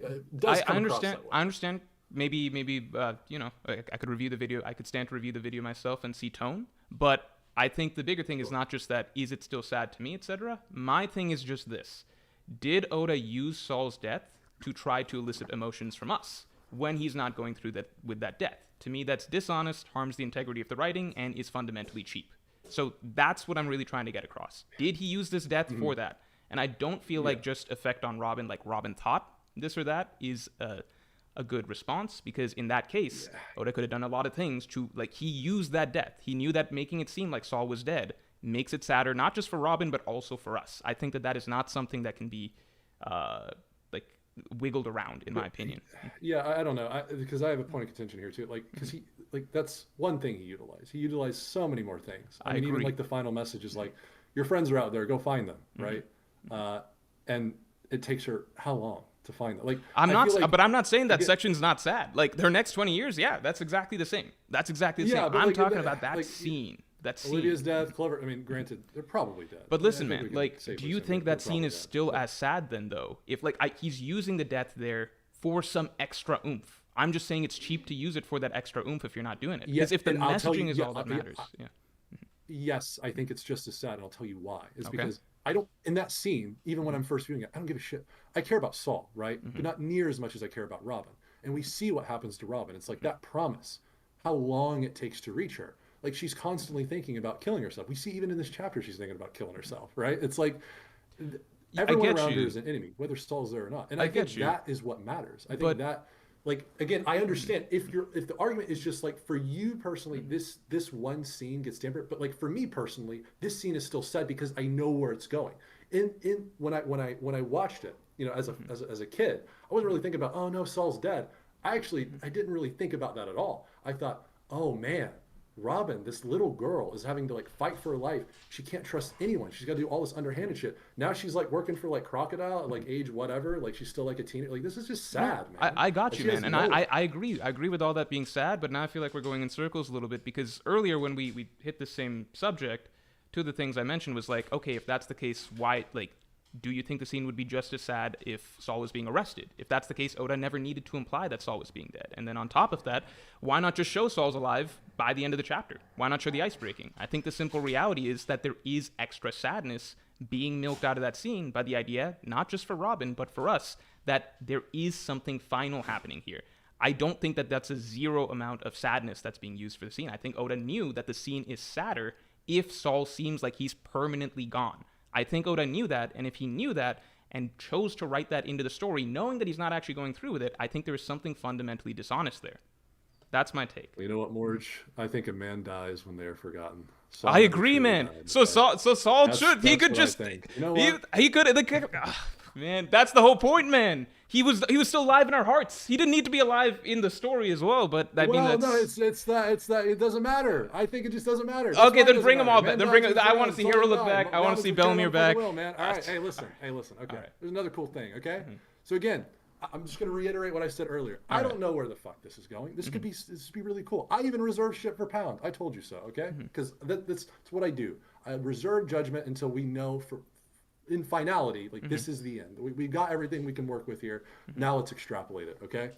It does come across that way. I understand. Maybe I could review the video. I could stand to review the video myself and see tone, but I think the bigger thing is not just that, is it still sad to me, etc. My thing is just this. Did Oda use Saul's death to try to elicit emotions from us when he's not going through that with that death? To me, that's dishonest, harms the integrity of the writing, and is fundamentally cheap. So that's what I'm really trying to get across. Did he use this death for that? And I don't feel like just effect on Robin, like Robin thought this or that, is a good response, because in that case, Oda could have done a lot of things to, like, he used that death. He knew that making it seem like Saul was dead makes it sadder, not just for Robin, but also for us. I think that is not something that can be, like, wiggled around, in my opinion. Yeah, I don't know, because I have a point of contention here too. Like, because he, like, that's one thing he utilized. He utilized so many more things. I mean, agree. even like the final message is like, your friends are out there, go find them, right? And it takes her how long to find them? Like, but I'm not saying that section's not sad. Like, their next 20 years, yeah, that's exactly the same. That's exactly the same. but I'm like, talking about that like, scene. That scene. Olivia's death, Clover. I mean, granted, they're probably dead. But listen, I think man, we like, can safely do you say think they're that scene probably is dead. still as sad then, though? If, like, he's using the death there for some extra oomph. I'm just saying it's cheap to use it for that extra oomph if you're not doing it. Because if the and I'll tell messaging you- is yeah, all that yeah, matters. Yeah. Yes, I think it's just as sad, and I'll tell you why. It's Okay. because I don't, in that scene, even when I'm first viewing it, I don't give a shit. I care about Saul, right? But not near as much as I care about Robin. And we see what happens to Robin. It's like that promise, how long it takes to reach her. Like, she's constantly thinking about killing herself. We see even in this chapter, she's thinking about killing herself, right? It's like everyone get around you. her is an enemy, whether Saul's there or not. And I get think you. that is what matters. I think But- that like again, I understand if the argument is just like for you personally, this one scene gets dampened, but like for me personally, this scene is still sad because I know where it's going. In when I watched it, you know, as a kid, I wasn't really thinking about, oh no, Saul's dead. I didn't really think about that at all. I thought, oh man, Robin, this little girl, is having to like fight for her life. She can't trust anyone. She's got to do all this underhanded shit. Now she's like working for like Crocodile at like age whatever. Like she's still like a teenager. Like this is just sad, man. I got Like, you, she has man, and no. I agree. I agree with all that being sad, but now I feel like we're going in circles a little bit because earlier when we hit the same subject, two of the things I mentioned was like, okay, if that's the case, why like do you think the scene would be just as sad if Saul was being arrested? If that's the case, Oda never needed to imply that Saul was being dead. And then on top of that, why not just show Saul's alive by the end of the chapter? Why not show the ice breaking? I think the simple reality is that there is extra sadness being milked out of that scene by the idea, not just for Robin, but for us, that there is something final happening here. I don't think that that's a zero amount of sadness that's being used for the scene. I think Oda knew that the scene is sadder if Saul seems like he's permanently gone. I think Oda knew that, and if he knew that and chose to write that into the story, knowing that he's not actually going through with it, I think there is something fundamentally dishonest there. That's my take. You know what, Morj? I think a man dies when they are forgotten. Saul I never agree, truly man. died. So Saul should. He That's could what just. I think. You know He, what? he could. Man, that's the whole point, man. He was still alive in our hearts. He didn't need to be alive in the story as well. But I mean, Well, that's... no, it's that it doesn't matter. I think it just doesn't matter. That's Okay, why it then doesn't bring them matter. all back. Man Then bring. dies, I he's want to see dead, Hero Saul look died. back. I want to see Robin's Bellemere return back. for the will, man. All right, hey, listen. Okay, right. there's another cool thing. Okay, so again, I'm just gonna reiterate what I said earlier. I right. don't know where the fuck this is going. This could be really cool. I even reserve shit for Pound. I told you so. Okay, because that's what I do. I reserve judgment until we know in finality, like this is the end. We got everything we can work with here. Now let's extrapolate it, okay?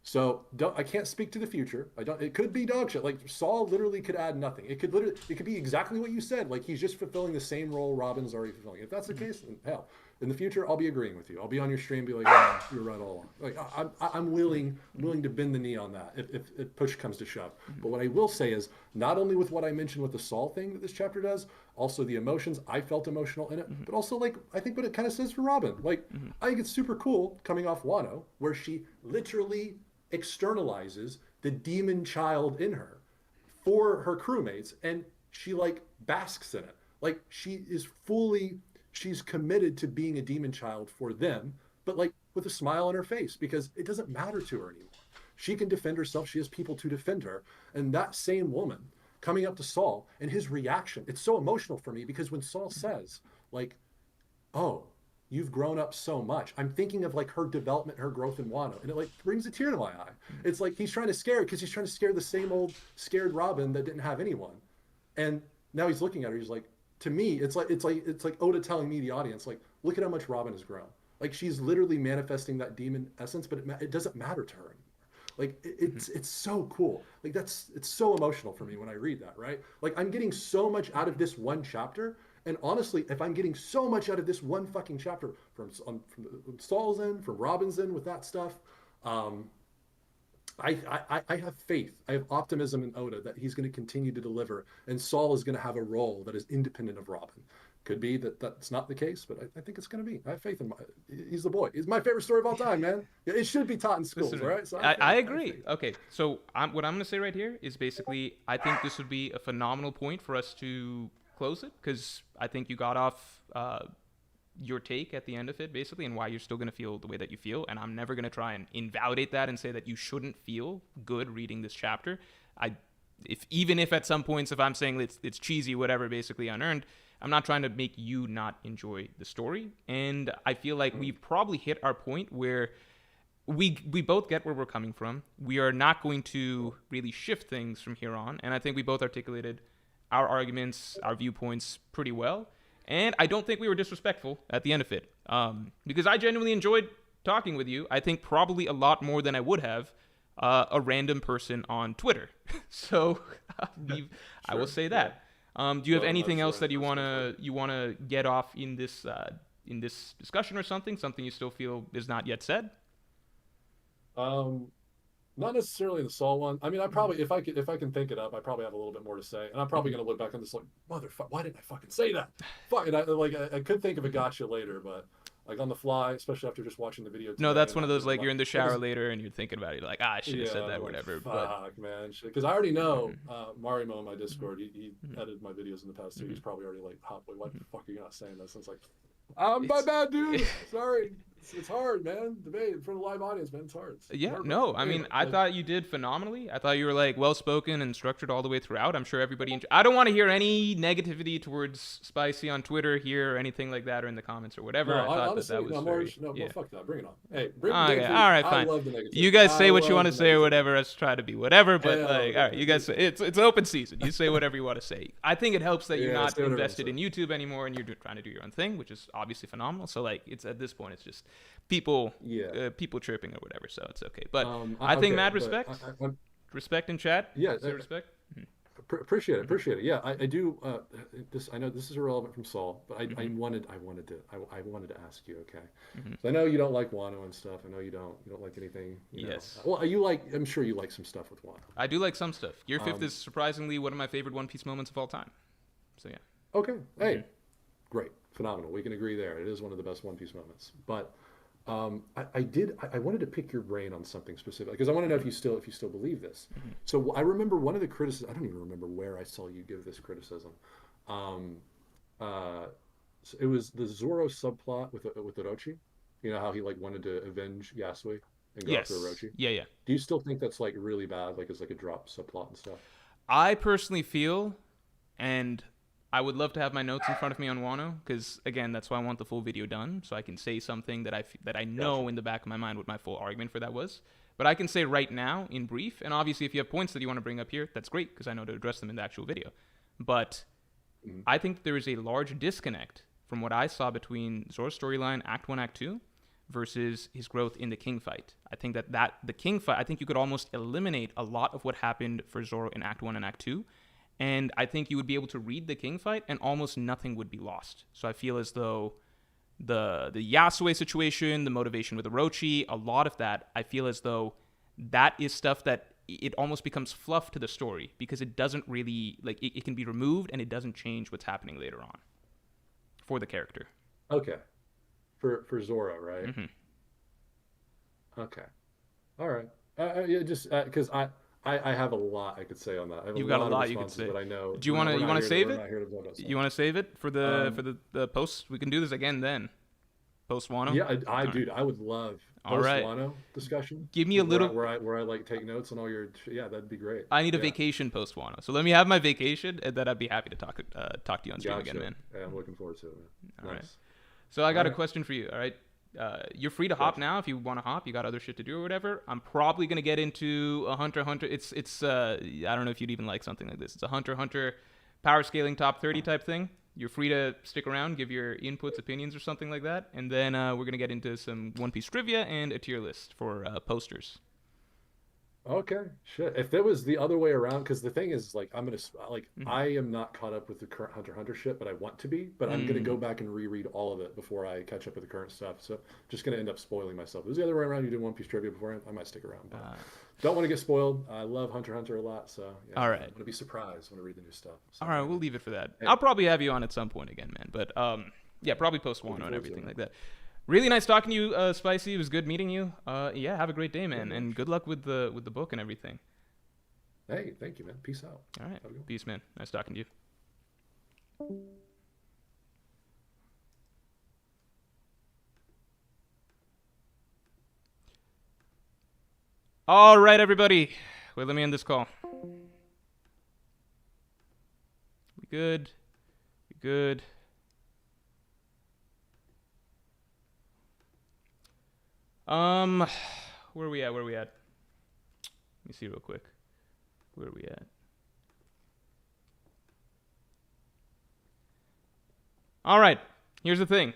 So I can't speak to the future. It could be dog shit. Like Saul literally could add nothing. It could be exactly what you said. Like he's just fulfilling the same role Robin's already fulfilling. If that's the case, then hell, in the future I'll be agreeing with you. I'll be on your stream, be like, yeah, you're right all along. Like I'm willing to bend the knee on that if push comes to shove. But what I will say is not only with what I mentioned with the Saul thing that this chapter does, also the emotions. I felt emotional in it, but also like I think what it kind of says for Robin. Like I think it's super cool coming off Wano, where she literally externalizes the demon child in her for her crewmates, and she like basks in it. Like she's committed to being a demon child for them, but like with a smile on her face because it doesn't matter to her anymore. She can defend herself. She has people to defend her. And that same woman coming up to Saul and his reaction, it's so emotional for me because when Saul says like, oh, you've grown up so much, I'm thinking of like her development, her growth in Wano, and it like brings a tear to my eye. It's like he's trying to scare her because he's trying to scare the same old scared Robin that didn't have anyone. And now he's looking at her, he's like, to me, it's like Oda telling me, the audience, like, look at how much Robin has grown. Like she's literally manifesting that demon essence, but it doesn't matter to her anymore. Like it's so cool. Like it's so emotional for me when I read that, right? Like I'm getting so much out of this one chapter. And honestly, if I'm getting so much out of this one fucking chapter from Saul's end, from Robin's end with that stuff, I have faith. I have optimism in Oda that he's going to continue to deliver, and Saul is going to have a role that is independent of Robin. Could be that that's not the case, but I think it's going to be. I have faith in he's the boy. He's my favorite story of all time, man. It should be taught in schools, Listen, right? So I agree. Okay, so what I'm going to say right here is basically I think this would be a phenomenal point for us to close it, because I think you got off your take at the end of it, basically, and why you're still going to feel the way that you feel. And I'm never going to try and invalidate that and say that you shouldn't feel good reading this chapter. Even if at some points, if I'm saying it's cheesy, whatever, basically unearned, I'm not trying to make you not enjoy the story. And I feel like we've probably hit our point where we both get where we're coming from. We are not going to really shift things from here on. And I think we both articulated our arguments, our viewpoints pretty well. And I don't think we were disrespectful at the end of it, because I genuinely enjoyed talking with you. I think probably a lot more than I would have a random person on Twitter. So I will say that. Do you have anything else that you wanna get off in this discussion or something you still feel is not yet said? Not necessarily the Saul one. I mean, I probably, if I can think it up, I probably have a little bit more to say, and I'm probably gonna look back on this like, motherfucker, why didn't I fucking say that? Fuck, and I could think of a gotcha later, but like on the fly, especially after just watching the video today. No, that's And one of not those, doing like, much. you're in the I shower just, later and you're thinking about it. You're like, I should have yeah, said that, like whatever. fuck, man, because I already know Mhm. Marimo in my Discord. He Mhm. edited my videos in the past too. He's Mhm. probably already like, "Hop, wait, what the Mhm. fuck are you not saying this?" And it's like, my It's bad, dude. Sorry, it's hard, man. Debate in front of a live audience, man. It's hard. It's Yeah, nerve-wracking. no, I mean, Anyway, I like, thought you did phenomenally. I thought you were like well spoken and structured all the way throughout. I'm sure everybody. I don't want to hear any negativity towards Spicy on Twitter here or anything like that or in the comments or whatever. no, I I thought that honestly, was no, very Morj, no, well, yeah. fuck that. Bring it on. Hey, bring the Okay, negativity. all right, I fine. love the You negativity. guys I say what you love want to the say or negativity. whatever. Let's try to be whatever. But Hell like, all right, yeah, you guys, dude. it's open season. You say whatever you want to say. I think it helps that you're Yeah, not say whatever you invested in want to YouTube anymore and you're trying to do your own thing, which is obviously phenomenal. So like, it's at this point, it's just people, Yeah. people chirping or whatever. So it's okay. But I, I think okay, mad but respect, I'm, respect in chat. yeah, Say respect. Mhm. appreciate it, appreciate it. Yeah, I do. This I know this is irrelevant from Saul, but I Mhm. wanted I wanted to ask you. Okay, Mhm. so I know you don't like Wano and stuff. I know you don't like anything. You know. Yes. Well, you like. I'm sure you like some stuff with Wano. I do like some stuff. Year Fifth Um, is surprisingly one of my favorite One Piece moments of all time. So yeah. okay. Mhm. Hey, great, phenomenal. We can agree there. It is one of the best One Piece moments. But I wanted to pick your brain on something specific because I want to know if you still believe this. Mhm. So I remember one of the criticisms. I don't even remember where I saw you give this criticism. Um, uh, so it was the Zoro subplot with Orochi. You know how he like wanted to avenge Yasui and go after Yes. Orochi. Yeah, yeah. Do you still think that's like really bad? Like it's like a drop subplot and stuff. I personally feel, and I would love to have my notes in front of me on Wano, because again, that's why I want the full video done, so I can say something that I Gotcha. know in the back of my mind what my full argument for that was. But I can say right now in brief, and obviously if you have points that you want to bring up here, that's great, because I know to address them in the actual video. But Mhm. I think there is a large disconnect from what I saw between Zoro's storyline, Act 1, Act 2, versus his growth in the King fight. I think that the King fight, I think you could almost eliminate a lot of what happened for Zoro in Act 1 and Act 2. And I think you would be able to read the King fight and almost nothing would be lost. So I feel as though the Yasue situation, the motivation with Orochi, a lot of that, I feel as though that is stuff that it almost becomes fluff to the story because it doesn't really, like, it can be removed and it doesn't change what's happening later on for the character. Okay. For Zoro, right? Hmm. Okay. All right. Yeah, just because I have a lot I could say on that. I have a You've got a lot of lot you could responses, say. but I know Do you want to save we're it? not here to talk about stuff. You want to save it for Um, the post? We can do this again then. Post Wano. yeah, All right. dude, I would love All post right. Wano discussion Give me a little. where I like take notes on all your yeah, that'd be great. I need a Yeah, vacation post Wano, so let me have my vacation, and then I'd be happy to talk to you on stream again, gotcha. man. Yeah, I'm looking forward to it, All man. right. Nice. So I All got a right. question for you. All right. You're free to hop Gotcha. now if you want to hop. You got other shit to do or whatever. I'm probably gonna get into a Hunter x Hunter. It's I don't know if you'd even like something like this. It's a Hunter x Hunter power scaling top 30 type thing. You're free to stick around, give your inputs, opinions, or something like that, and then we're gonna get into some One Piece trivia and a tier list for posters. Okay, shit. If it was the other way around, because the thing is, like, Mhm. I am not caught up with the current Hunter x Hunter shit, but I want to be. But I'm gonna Mm. go back and reread all of it before I catch up with the current stuff. So just gonna end up spoiling myself. If it was the other way around, you do One Piece trivia before I might stick around. But Uh, don't want to get spoiled. I love Hunter x Hunter a lot, so yeah, all I'm right. gonna be surprised when I read the new stuff. So All right, we'll leave it for that. hey, I'll probably have you on at some point again, man. But yeah, probably post looking Wano and forward to everything it. like that. Really nice talking to you, Spicy. It was good meeting you. Yeah, have a great day, man, Yeah, and man. good luck with the book and everything. Hey, thank you, man. Peace out. All right, Have a good one. peace, man. Nice talking to you. All right, everybody. Wait, let me end this call. We good? We good? Where are we at? Where are we at? Let me see real quick. Where are we at? All right. Here's the thing.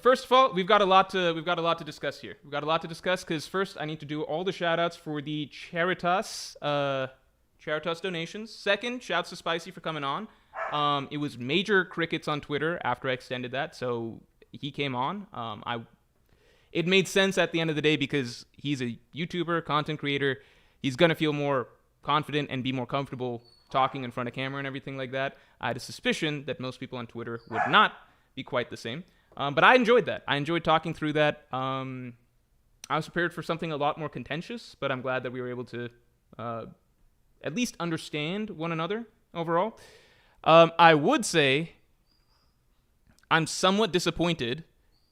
First of all, we've got a lot to discuss here. We've got a lot to discuss because first I need to do all the shoutouts for the Charitas donations. Second, shouts to Spicy for coming on. It was major crickets on Twitter after I extended that, so he came on. It made sense at the end of the day because he's a YouTuber, content creator. He's gonna feel more confident and be more comfortable talking in front of camera and everything like that. I had a suspicion that most people on Twitter would not be quite the same. But I enjoyed that. I enjoyed talking through that. I was prepared for something a lot more contentious, but I'm glad that we were able to at least understand one another overall. I would say I'm somewhat disappointed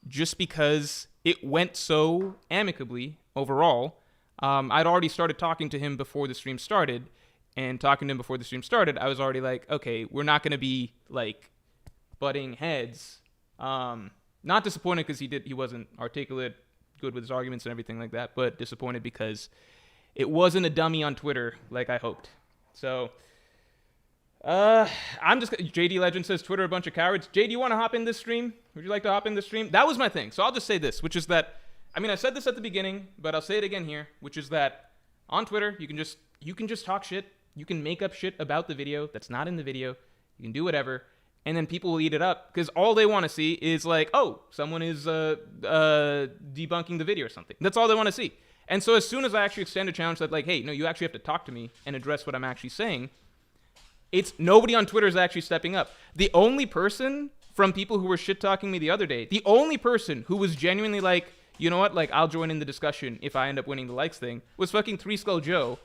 just because it went so amicably overall. I'd already started talking to him before the stream started, and talking to him before the stream started, I was already like, okay, we're not going to be like butting heads. Not disappointed because he wasn't articulate, good with his arguments and everything like that, but disappointed because it wasn't a dummy on Twitter like I hoped. So, JD Legend says Twitter a bunch of cowards. Jay, do you want to hop in this stream? Would you like to hop in this stream? That was my thing. So I'll just say this, which is that, I mean, I said this at the beginning, but I'll say it again here, which is that on Twitter, you can just talk shit. You can make up shit about the video that's not in the video. You can do whatever. And then people will eat it up because all they want to see is like, oh, someone is debunking the video or something. That's all they want to see. And so as soon as I actually extend a challenge that like, hey, no, you actually have to talk to me and address what I'm actually saying, it's nobody on Twitter is actually stepping up. The only person from people who were shit-talking me the other day, the only person who was genuinely like, you know what, like, I'll join in the discussion if I end up winning the likes thing, was fucking Three Skull Joe.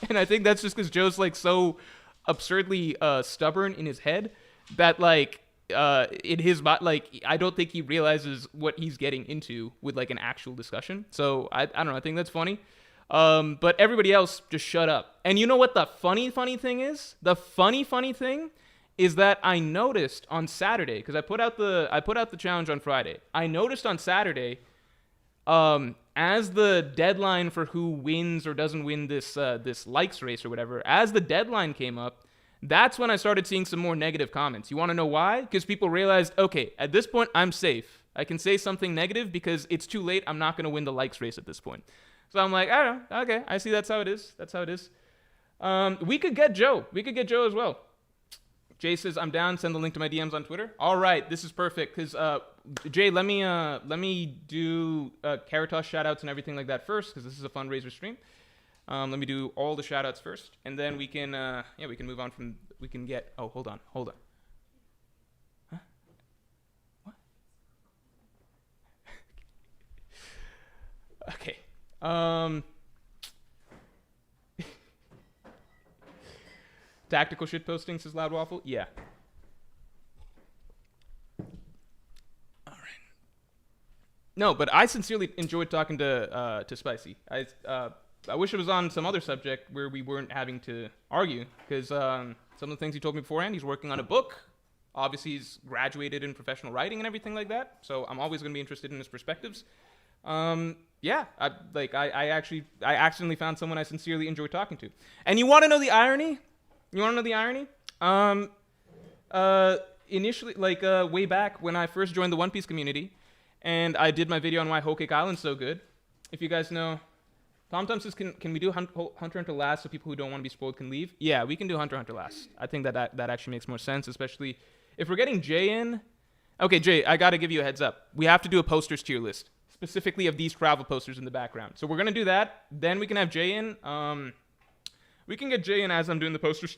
And I think that's just because Joe's like so absurdly stubborn in his head that like in his like I don't think he realizes what he's getting into with like an actual discussion. So I don't know, I think that's funny. But everybody else just shut up. And you know what the funny thing is? The funny thing is that I noticed on Saturday, because I put out the challenge on Friday. I noticed on Saturday, as the deadline for who wins or doesn't win this likes race or whatever, as the deadline came up, that's when I started seeing some more negative comments. You want to know why? Because people realized, okay, at this point, I'm safe. I can say something negative because it's too late. I'm not going to win the likes race at this point. So I'm like, I don't know. Okay, I see that's how it is. That's how it is. We could get Joe. We could get Joe as well. Jay says, I'm down. Send the link to my DMs on Twitter. All right, this is perfect. Because, Jay, let me do Caritas shoutouts and everything like that first, because this is a fundraiser stream. Let me do all the shoutouts first, and then we can move on from, we can get, oh, hold on. Huh? What? Okay. Tactical shit posting, says Loud Waffle. Yeah. All right. No, but I sincerely enjoyed talking to Spicy. I wish it was on some other subject where we weren't having to argue, because some of the things he told me beforehand, he's working on a book. Obviously, he's graduated in professional writing and everything like that, so I'm always going to be interested in his perspectives. Yeah, I accidentally found someone I sincerely enjoy talking to. And you want to know the irony? Initially, way back when I first joined the One Piece community, and I did my video on why Whole Cake Island's so good. If you guys know, Tom says, can we do Hunter x Hunter last so people who don't want to be spoiled can leave? Yeah, we can do Hunter x Hunter last. I think that actually makes more sense, especially if we're getting Jay in. Okay, Jay, I got to give you a heads up. We have to do a posters tier list, specifically of these travel posters in the background. So we're going to do that. Then we can have Jay in. We can get Jay in as I'm doing the posters.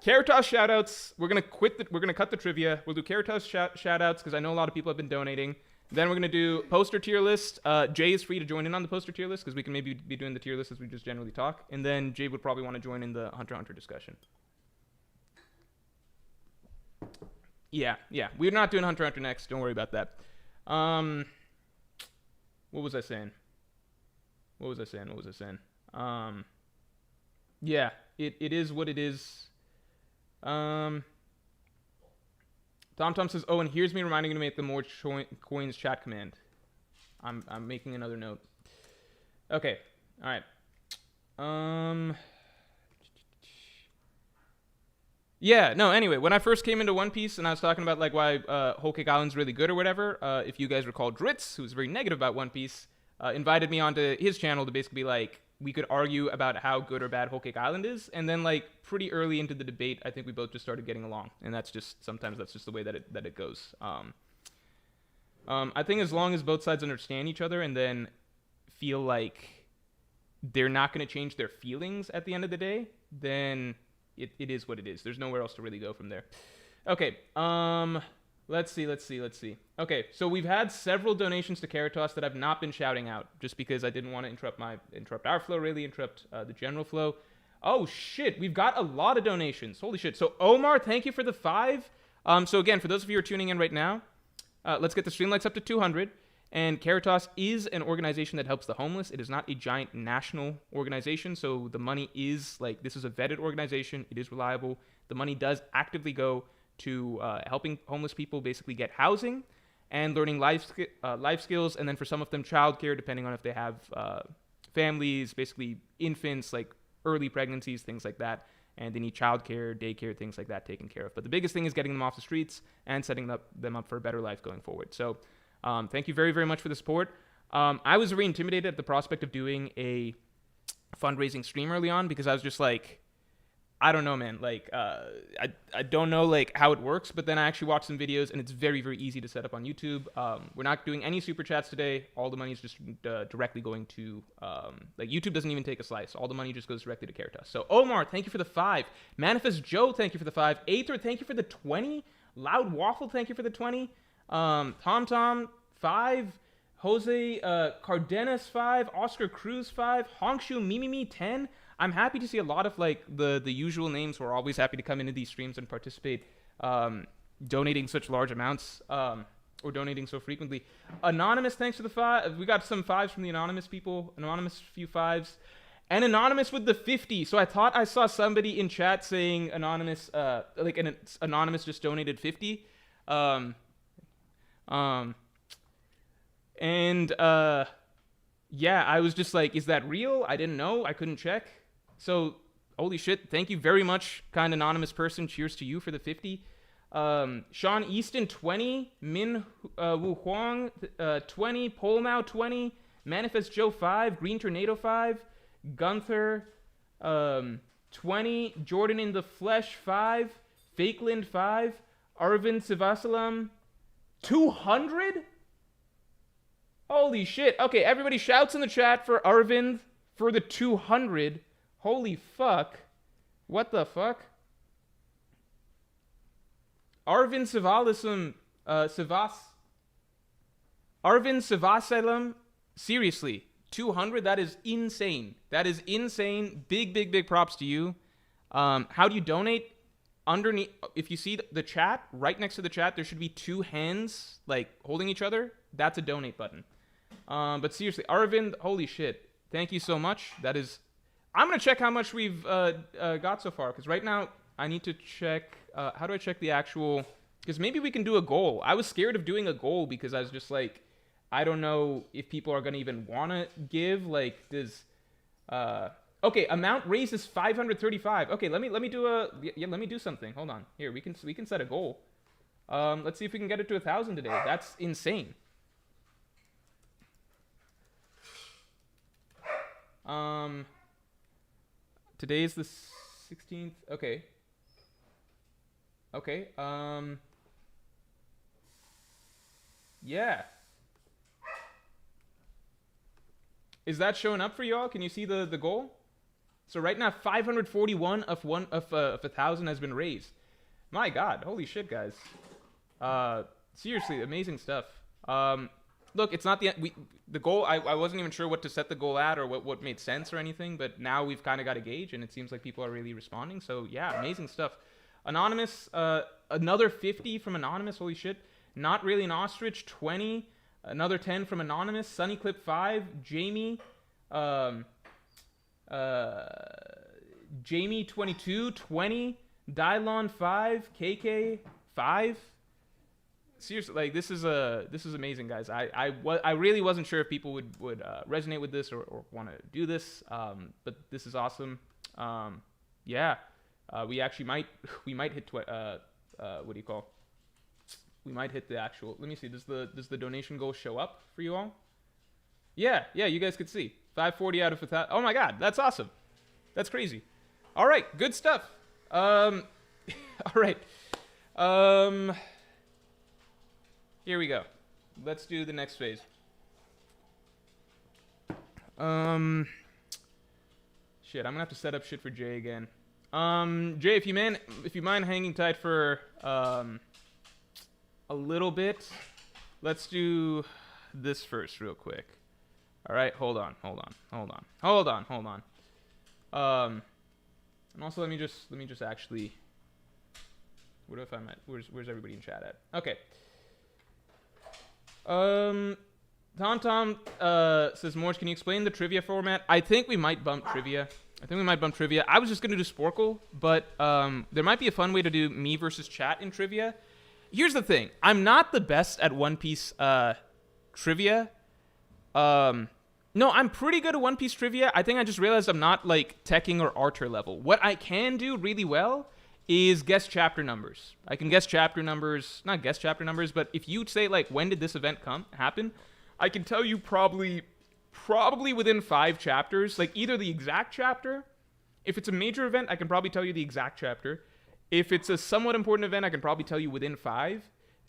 Caritas shoutouts. We're going to cut the trivia. We'll do Caritas shoutouts because I know a lot of people have been donating. Then we're going to do poster tier list. Jay is free to join in on the poster tier list because we can maybe be doing the tier list as we just generally talk. And then Jay would probably want to join in the Hunter x Hunter discussion. Yeah. We're not doing Hunter x Hunter next. Don't worry about that. What was I saying? Yeah, it is what it is. Tom says, oh, and here's me reminding you to make the Morj coins chat command. I'm making another note. Okay, all right. Yeah, no, anyway, when I first came into One Piece and I was talking about like why Whole Cake Island's really good or whatever, if you guys recall, Dritz, who's very negative about One Piece, invited me onto his channel to basically be like, we could argue about how good or bad Whole Cake Island is, and then like pretty early into the debate, I think we both just started getting along, and sometimes that's just the way that it goes. I think as long as both sides understand each other and then feel like they're not going to change their feelings at the end of the day, then it is what it is. There's nowhere else to really go from there. Okay. Let's see. Okay, so we've had several donations to Caritas that I've not been shouting out, just because I didn't want to interrupt our flow, really interrupt the general flow. Oh shit, we've got a lot of donations. Holy shit. So Omar, thank you for the 5. So again, for those of you who are tuning in right now, let's get the stream likes up to 200. And Caritas is an organization that helps the homeless. It is not a giant national organization, so the money is like, this is a vetted organization. It is reliable. The money does actively go to helping homeless people basically get housing and learning life skills, and then for some of them childcare, depending on if they have families, basically infants, like early pregnancies, things like that, and they need childcare, daycare, things like that taken care of. But the biggest thing is getting them off the streets and setting them up for a better life going forward. So thank you very, very much for the support. I was very intimidated at the prospect of doing a fundraising stream early on, because I was just like, I don't know, man. Like, I don't know, like, how it works. But then I actually watched some videos, and it's very, very easy to set up on YouTube. We're not doing any super chats today. All the money is just directly going to, like, YouTube doesn't even take a slice. All the money just goes directly to Caritas. So, Omar, thank you for the 5. Manifest Joe, thank you for the 5. Aether, thank you for the 20. Loud Waffle, thank you for the 20. Tom, 5. Jose Cardenas, 5. Oscar Cruz, 5. Hongshu Mimimi, 10. I'm happy to see a lot of like the usual names who are always happy to come into these streams and participate, donating such large amounts, or donating so frequently. Anonymous, thanks for the 5. We got some 5s from the anonymous people. Anonymous, few 5s. And Anonymous with the 50. So I thought I saw somebody in chat saying Anonymous, Anonymous just donated 50. Yeah, I was just like, is that real? I didn't know. I couldn't check. So, holy shit. Thank you very much, kind anonymous person. Cheers to you for the 50. Sean Easton, 20. Min Wu Huang, 20. Polmao, 20. Manifest Joe, 5. Green Tornado, 5. Gunther, 20. Jordan in the Flesh, 5. Fakeland, 5. Arvind Sivasalam, 200? Holy shit. Okay, everybody shouts in the chat for Arvind for the 200. Holy fuck. What the fuck? Arvind Sivasalam, seriously, 200? That is insane. That is insane. Big props to you. How do you donate? Underneath, if you see the chat, right next to the chat, there should be 2 hands, like, holding each other. That's a donate button. But seriously, Arvind, holy shit. Thank you so much. That is... I'm going to check how much we've got so far, because right now I need to check... how do I check the actual... Because maybe we can do a goal. I was scared of doing a goal because I was just like, I don't know if people are going to even want to give. Like, does... okay, amount raised is 535. Okay, let me do something. Hold on. Here, we can set a goal. Let's see if we can get it to 1,000 today. That's insane. Today is the 16th. Okay. Yeah. Is that showing up for y'all? Can you see the goal? So right now, 541 of 1,000 has been raised. My God, holy shit, guys. Seriously, amazing stuff. Look, it's not the goal. I wasn't even sure what to set the goal at or what made sense or anything, but now we've kind of got a gauge, and it seems like people are really responding. So yeah, amazing stuff. Anonymous, another 50 from Anonymous. Holy shit. Not really an ostrich, 20. Another 10 from Anonymous. Sunny Clip 5. Jamie. Jamie 22, 20. Dylon 5. KK 5. Seriously, like, this is amazing, guys. I really wasn't sure if people would resonate with this or want to do this, but this is awesome. Yeah, we actually might hit what do you call? We might hit the actual. Let me see. Does the donation goal show up for you all? Yeah, you guys could see 540 out of 1,000. Oh my God, that's awesome. That's crazy. All right, good stuff. All right. Here we go. Let's do the next phase. Shit, I'm gonna have to set up shit for Jay again. Jay, if you mind hanging tight for a little bit, let's do this first real quick. All right, hold on. And also let me just actually. What if I'm at? Where's everybody in chat at? Okay. Tom says, Morj, can you explain the trivia format? I think we might bump trivia. I was just gonna do Sporkle, but there might be a fun way to do me versus chat in trivia. Here's the thing: I'm not the best at One Piece trivia. No, I'm pretty good at One Piece trivia. I think I just realized I'm not like Tekking or Arter level. What I can do really well is guess chapter numbers. I can guess chapter numbers, not guess chapter numbers, but if you say like when did this event happen, I can tell you probably within 5 chapters, like either the exact chapter. If it's a major event, I can probably tell you the exact chapter. If it's a somewhat important event, I can probably tell you within 5.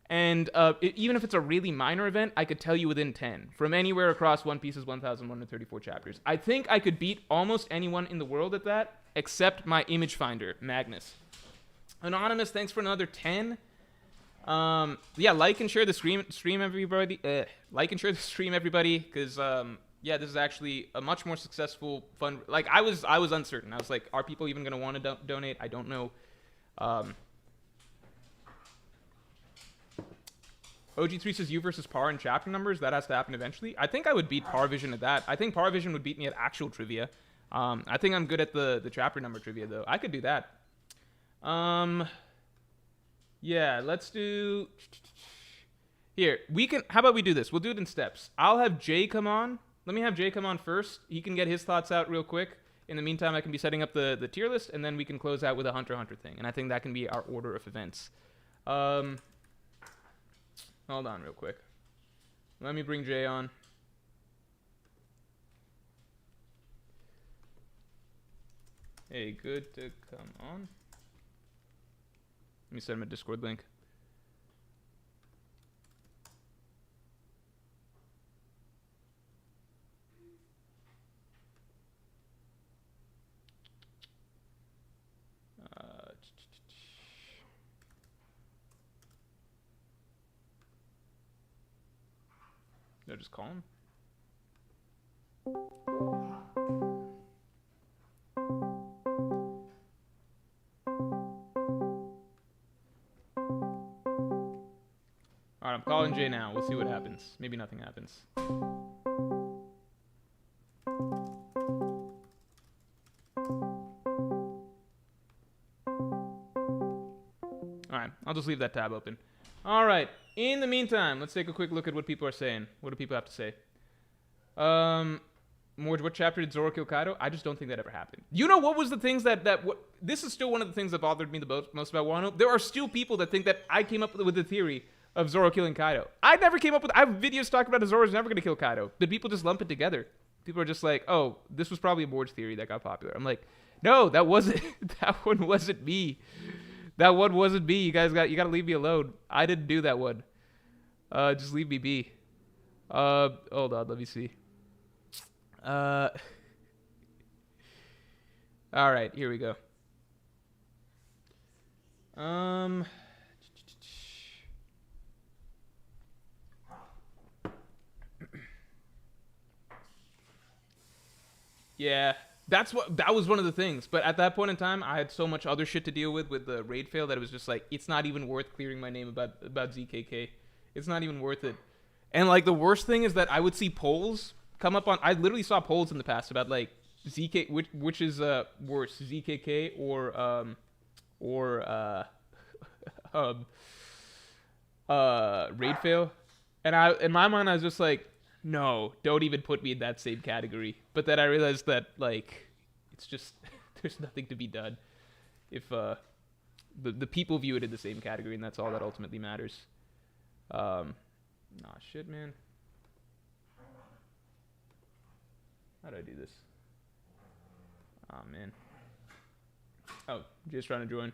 And even if it's a really minor event, I could tell you within 10 from anywhere across One Piece's 1,134 chapters. I think I could beat almost anyone in the world at that, except my image finder, Magnus. Anonymous, thanks for another 10. Yeah, like and share the stream everybody. Like and share the stream, everybody, because yeah, this is actually a much more successful fun. Like I was uncertain. I was like, are people even gonna want to donate? I don't know. OG3 says you versus Par in chapter numbers. That has to happen eventually. I think I would beat Parvision at that. I think Parvision would beat me at actual trivia. I think I'm good at the chapter number trivia though. I could do that. Yeah, let's do. Here, how about we do this? We'll do it in steps. I'll have Jay come on. Let me have Jay come on first. He can get his thoughts out real quick. In the meantime, I can be setting up the tier list, and then we can close out with a Hunter x Hunter thing. And I think that can be our order of events. Hold on real quick. Let me bring Jay on. Hey, good to come on. Let me send him a Discord link. No, just call him. Alright, I'm calling Jay now. We'll see what happens. Maybe nothing happens. Alright, I'll just leave that tab open. Alright, in the meantime, let's take a quick look at what people are saying. What do people have to say? Morj, what chapter did Zoro kill Kaido? I just don't think that ever happened. You know what was the things this is still one of the things that bothered me the most about Wano? There are still people that think that I came up with the theory of Zoro killing Kaido. I never came up with. I have videos talking about Zoro's never going to kill Kaido. Did people just lump it together? People are just like, oh, this was probably a Morj theory that got popular. I'm like, no, that wasn't. That one wasn't me. That one wasn't me. You guys got to leave me alone. I didn't do that one. Just leave me be. Hold on, let me see. All right, here we go. Yeah, that was one of the things. But at that point in time, I had so much other shit to deal with the raid fail that it was just like, it's not even worth clearing my name about ZKK. It's not even worth it. And like the worst thing is that I would see polls come up on. I literally saw polls in the past about like ZK, which is worse, ZKK or raid fail. And in my mind I was just like, no, don't even put me in that same category. But then I realized that like it's just there's nothing to be done if the people view it in the same category, and that's all that ultimately matters. Nah, shit, man. How do I do this? Oh, man. Oh, just trying to join.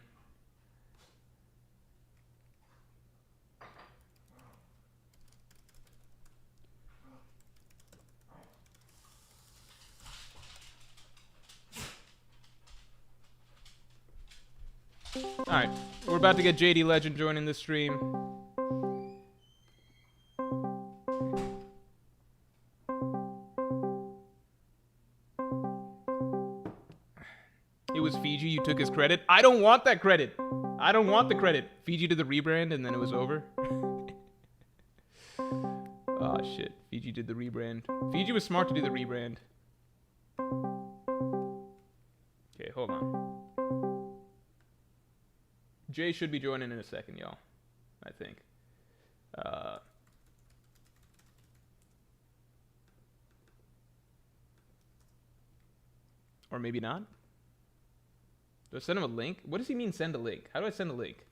Alright, we're about to get JD Legend joining the stream. It was Fiji, you took his credit. I don't want that credit. I don't want the credit. Fiji did the rebrand and then it was over. Oh shit, Fiji did the rebrand. Fiji was smart to do the rebrand. Okay, hold on. Jay should be joining in a second, y'all. I think. Or maybe not. Do I send him a link? What does he mean send a link? How do I send a link?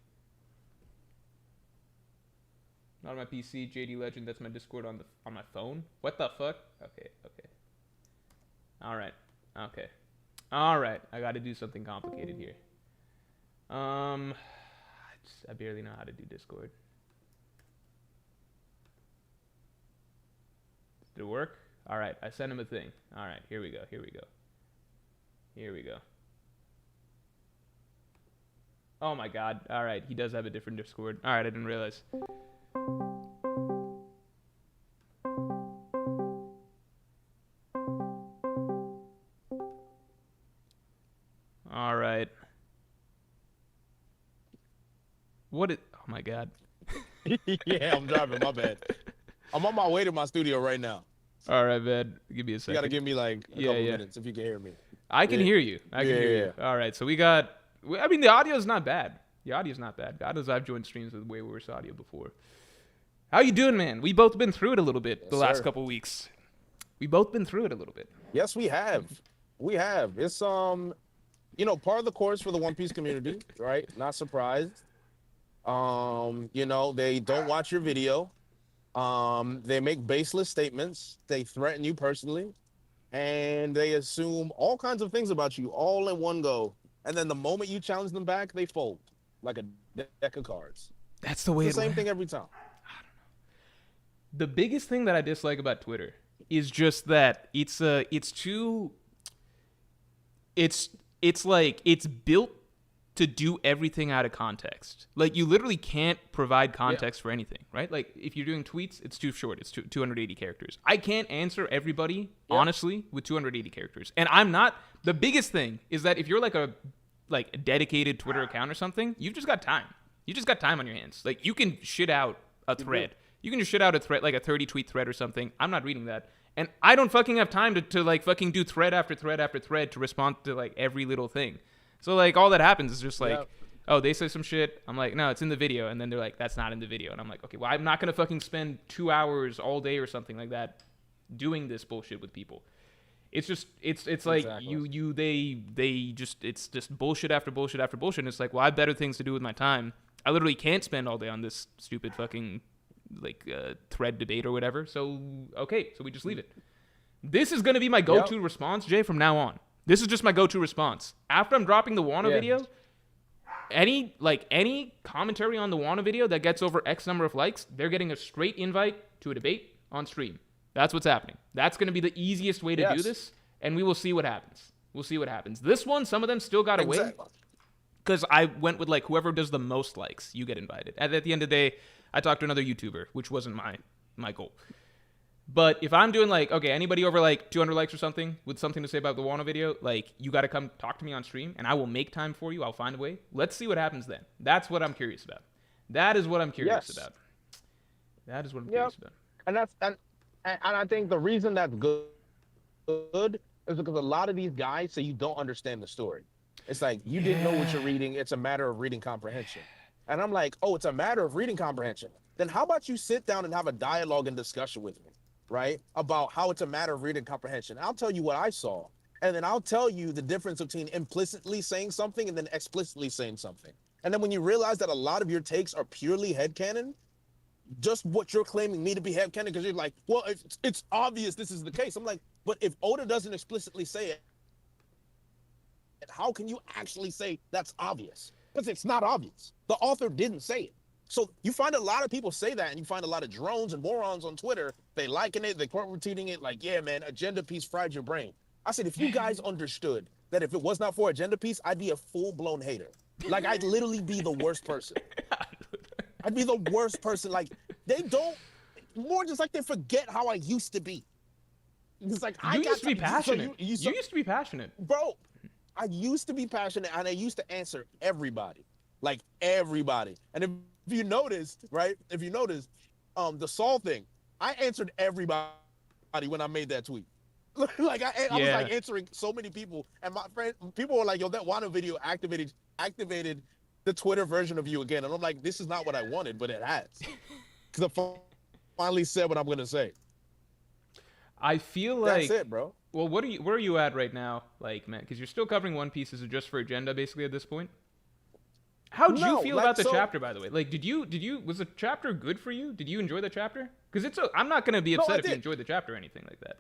Not on my PC, JD Legend, that's my Discord on my phone? What the fuck? Okay. Alright. Okay. Alright. I gotta do something complicated here. I barely know how to do Discord. Did it work? Alright, I sent him a thing. Alright, here we go. Oh my god. Alright, he does have a different Discord. Alright, I didn't realize. Alright. Oh my god. Yeah, I'm driving, my bad. I'm on my way to my studio right now. Alright, man. Give me a second. You gotta give me like a couple minutes if you can hear me. I can hear you. I can hear you. Alright, so we got... I mean, the audio's not bad. God knows I've joined streams with way worse audio before. How you doing, man? We both been through it a little bit the last couple weeks. We both been through it a little bit. Yes, we have. It's part of the course for the One Piece community, right? Not surprised. They don't watch your video. They make baseless statements. They threaten you personally, and they assume all kinds of things about you all in one go. And then the moment you challenge them back, they fold like a deck of cards. That's the way it's the same thing every time. I don't know. The biggest thing that I dislike about Twitter is just that it's built to do everything out of context. Like, you literally can't provide context for anything, right? Like, if you're doing tweets, it's too short. It's 280 characters. I can't answer everybody, honestly, with 280 characters. And I'm not... The biggest thing is that if you're like a dedicated Twitter account or something, you've just got time. You just got time on your hands. Like, you can shit out a thread. You can just shit out a thread, like a 30-tweet thread or something. I'm not reading that. And I don't fucking have time to like fucking do thread after thread after thread to respond to like every little thing. So like all that happens is just like, oh, they say some shit. I'm like, no, it's in the video. And then they're like, that's not in the video. And I'm like, okay, well, I'm not going to fucking spend 2 hours all day or something like that doing this bullshit with people. It's just, it's like it's just bullshit after bullshit after bullshit. And it's like, well, I have better things to do with my time. I literally can't spend all day on this stupid fucking thread debate or whatever. So, okay, so we just leave it. This is going to be my go-to response, Jay, from now on. This is just my go-to response. After I'm dropping the Wano video, any commentary on the Wano video that gets over X number of likes, they're getting a straight invite to a debate on stream. That's what's happening. That's going to be the easiest way to do this, and we will see what happens. This one, some of them still got away, because I went with like whoever does the most likes, you get invited. At the end of the day, I talked to another YouTuber, which wasn't my goal. But if I'm doing like, okay, anybody over like 200 likes or something with something to say about the Wano video, like, you got to come talk to me on stream and I will make time for you. I'll find a way. Let's see what happens then. That's what I'm curious about. That is what I'm curious about. And I think the reason that's good is because a lot of these guys say you don't understand the story. It's like, you didn't know what you're reading. It's a matter of reading comprehension. And I'm like, oh, it's a matter of reading comprehension. Then how about you sit down and have a dialogue and discussion with me, right? About how it's a matter of reading comprehension. I'll tell you what I saw. And then I'll tell you the difference between implicitly saying something and then explicitly saying something. And then when you realize that a lot of your takes are purely headcanon, just what you're claiming me to be headcanon, because you're like, well, it's obvious this is the case. I'm like, but if Oda doesn't explicitly say it, how can you actually say that's obvious? Because it's not obvious. The author didn't say it. So you find a lot of people say that, and you find a lot of drones and morons on Twitter. They liking it, they quote retweeting it, like, yeah, man, agenda piece fried your brain. I said, if you guys understood that if it was not for agenda piece, I'd be a full-blown hater. Like I'd literally be the worst person. I'd be the worst person. Like they don't more just like they forget how I used to be. It's like You used to be passionate. You You used to be passionate. bro. I used to be passionate and I used to answer everybody. Like everybody. And if you noticed, right? If you noticed, the Saul thing, I answered everybody when I made that tweet. Like I was like answering so many people, and my friend, people were like, "Yo, that Wano video activated the Twitter version of you again." And I'm like, "This is not what I wanted, but it has." Because I finally said what I'm gonna say. I feel like That's it, bro. Well, where are you at right now, like, man? Because you're still covering One Piece as a just for agenda, basically at this point. How'd you feel about the chapter, by the way? Like, was the chapter good for you? Did you enjoy the chapter? Because I'm not gonna be upset if you enjoyed the chapter or anything like that.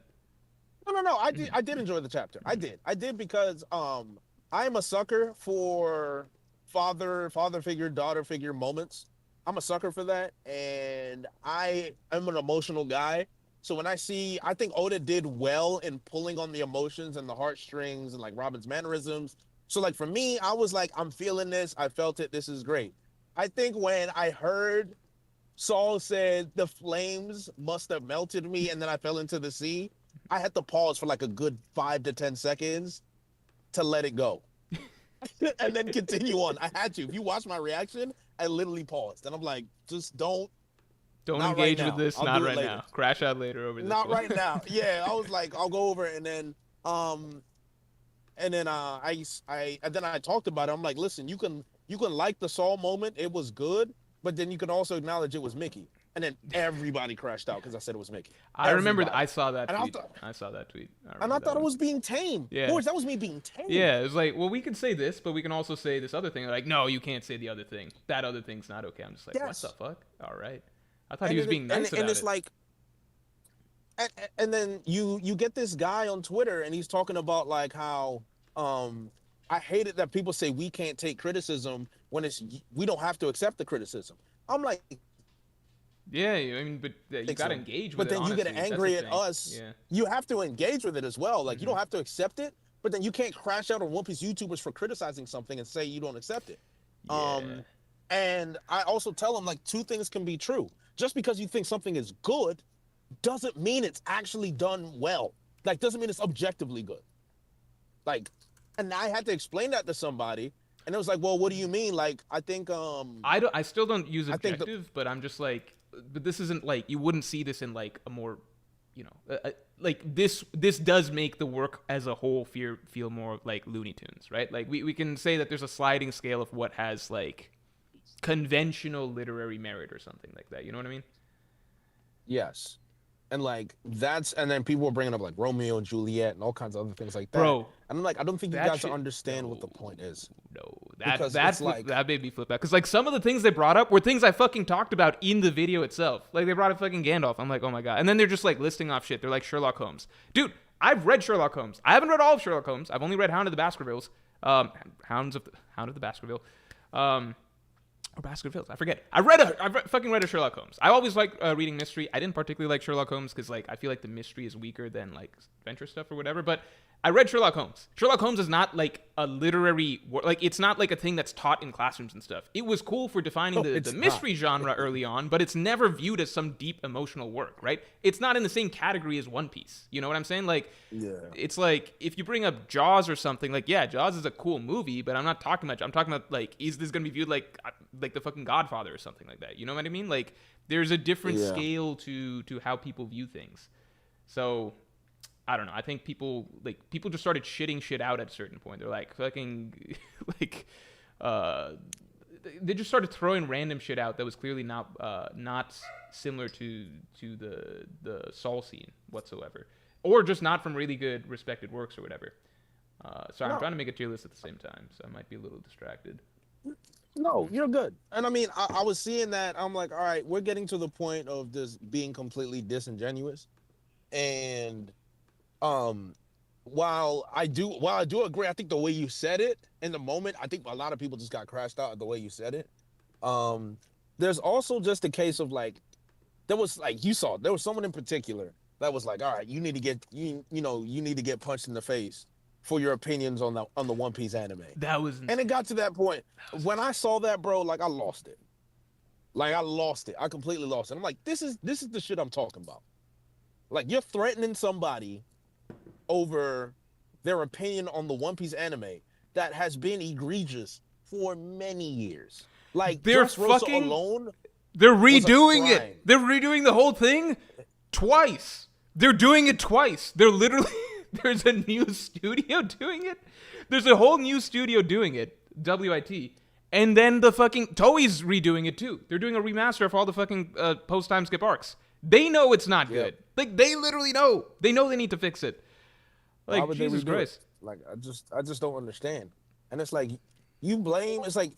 No. I did enjoy the chapter. I did because I am a sucker for father figure, daughter figure moments. I'm a sucker for that, and I am an emotional guy. So when I think Oda did well in pulling on the emotions and the heartstrings and like Robin's mannerisms. So like for me, I was like, I'm feeling this. I felt it. This is great. I think when I heard Saul said the flames must have melted me and then I fell into the sea, I had to pause for like a good 5 to 10 seconds to let it go. And then continue on. I had to. If you watch my reaction, I literally paused. And I'm like, just don't engage with this. Not right now. Crash out later over this. Not right now. Yeah, I was like, I'll go over it, and then I talked about it. I'm like, listen, you can like the Saul moment. It was good, but then you can also acknowledge it was Mickey. And then everybody crashed out because I said it was Mickey. I remember I saw that tweet. I saw that tweet. And I thought it was being tame. Yeah. Morj, that was me being tame. Yeah, it was like, well, we can say this, but we can also say this other thing. They're like, no, you can't say the other thing. That other thing's not okay. I'm just like, what the fuck? All right. I thought he was being nice about it. And it's like, and then you get this guy on Twitter and he's talking about like how I hate it that people say we can't take criticism when we don't have to accept the criticism. I'm like, yeah, I mean, but you gotta engage with it. But then you get angry at us. Yeah. You have to engage with it as well. Like you don't have to accept it, but then you can't crash out on One Piece YouTubers for criticizing something and say you don't accept it. Yeah. And I also tell them like two things can be true. Just because you think something is good doesn't mean it's actually done well. Like doesn't mean it's objectively good. Like, and I had to explain that to somebody, and it was like, well, what do you mean? Like, I think I still don't use objective, but I'm just like, but this isn't like you wouldn't see this in like a more, like this does make the work as a whole feel more like Looney Tunes, right? Like we can say that there's a sliding scale of what has like conventional literary merit or something like that. You know what I mean? Yes. And like and then people were bringing up like Romeo and Juliet and all kinds of other things like that. Bro, and I'm like, I don't think you guys understand what the point is. No, that made me flip out because like some of the things they brought up were things I fucking talked about in the video itself. Like they brought up fucking Gandalf. I'm like, oh my god. And then they're just like listing off shit. They're like Sherlock Holmes, dude. I've read Sherlock Holmes. I haven't read all of Sherlock Holmes. I've only read Hound of the Baskervilles. Hound of the Baskerville. Or Baskervilles, I forget. I fucking read a Sherlock Holmes. I always like reading mystery. I didn't particularly like Sherlock Holmes because like I feel like the mystery is weaker than like adventure stuff or whatever. But I read Sherlock Holmes. Sherlock Holmes is not like a literary like it's not like a thing that's taught in classrooms and stuff. It was cool for defining the mystery genre early on, but it's never viewed as some deep emotional work, right? It's not in the same category as One Piece. You know what I'm saying? Like, it's like if you bring up Jaws or something, like yeah, Jaws is a cool movie, but I'm not talking about. I'm talking about like is this gonna be viewed like the fucking Godfather or something like that? You know what I mean? Like there's a different scale to how people view things. So I don't know. I think people just started shitting shit out at a certain point. They're like fucking like they just started throwing random shit out that was clearly not similar to the Saul scene whatsoever, or just not from really good respected works or whatever. Sorry, I'm trying to make a tier list at the same time, so I might be a little distracted. No, you're good. And I mean, I was seeing that. I'm like, all right, we're getting to the point of this being completely disingenuous. And while I do agree, I think the way you said it in the moment, I think a lot of people just got crashed out at the way you said it. There's also just a case of like, there was someone in particular that was like, all right, you need to get punched in the face for your opinions on the One Piece anime. That was And it got to that point. When I saw that, bro, like I lost it. Like I lost it. I completely lost it. I'm like, this is the shit I'm talking about. Like you're threatening somebody over their opinion on the One Piece anime that has been egregious for many years. Like they're Dressrosa fucking alone. They're redoing crime. it. They're redoing the whole thing twice. They're doing it twice. They're literally there's a new studio doing it. There's a whole new studio doing it. WIT. And then the fucking Toei's redoing it too. They're doing a remaster of all the fucking post time skip arcs. They know it's not good. Like they literally know. They know they need to fix it. Like Why would Jesus they redo Christ. it? Like I just don't understand. And it's like you blame. It's like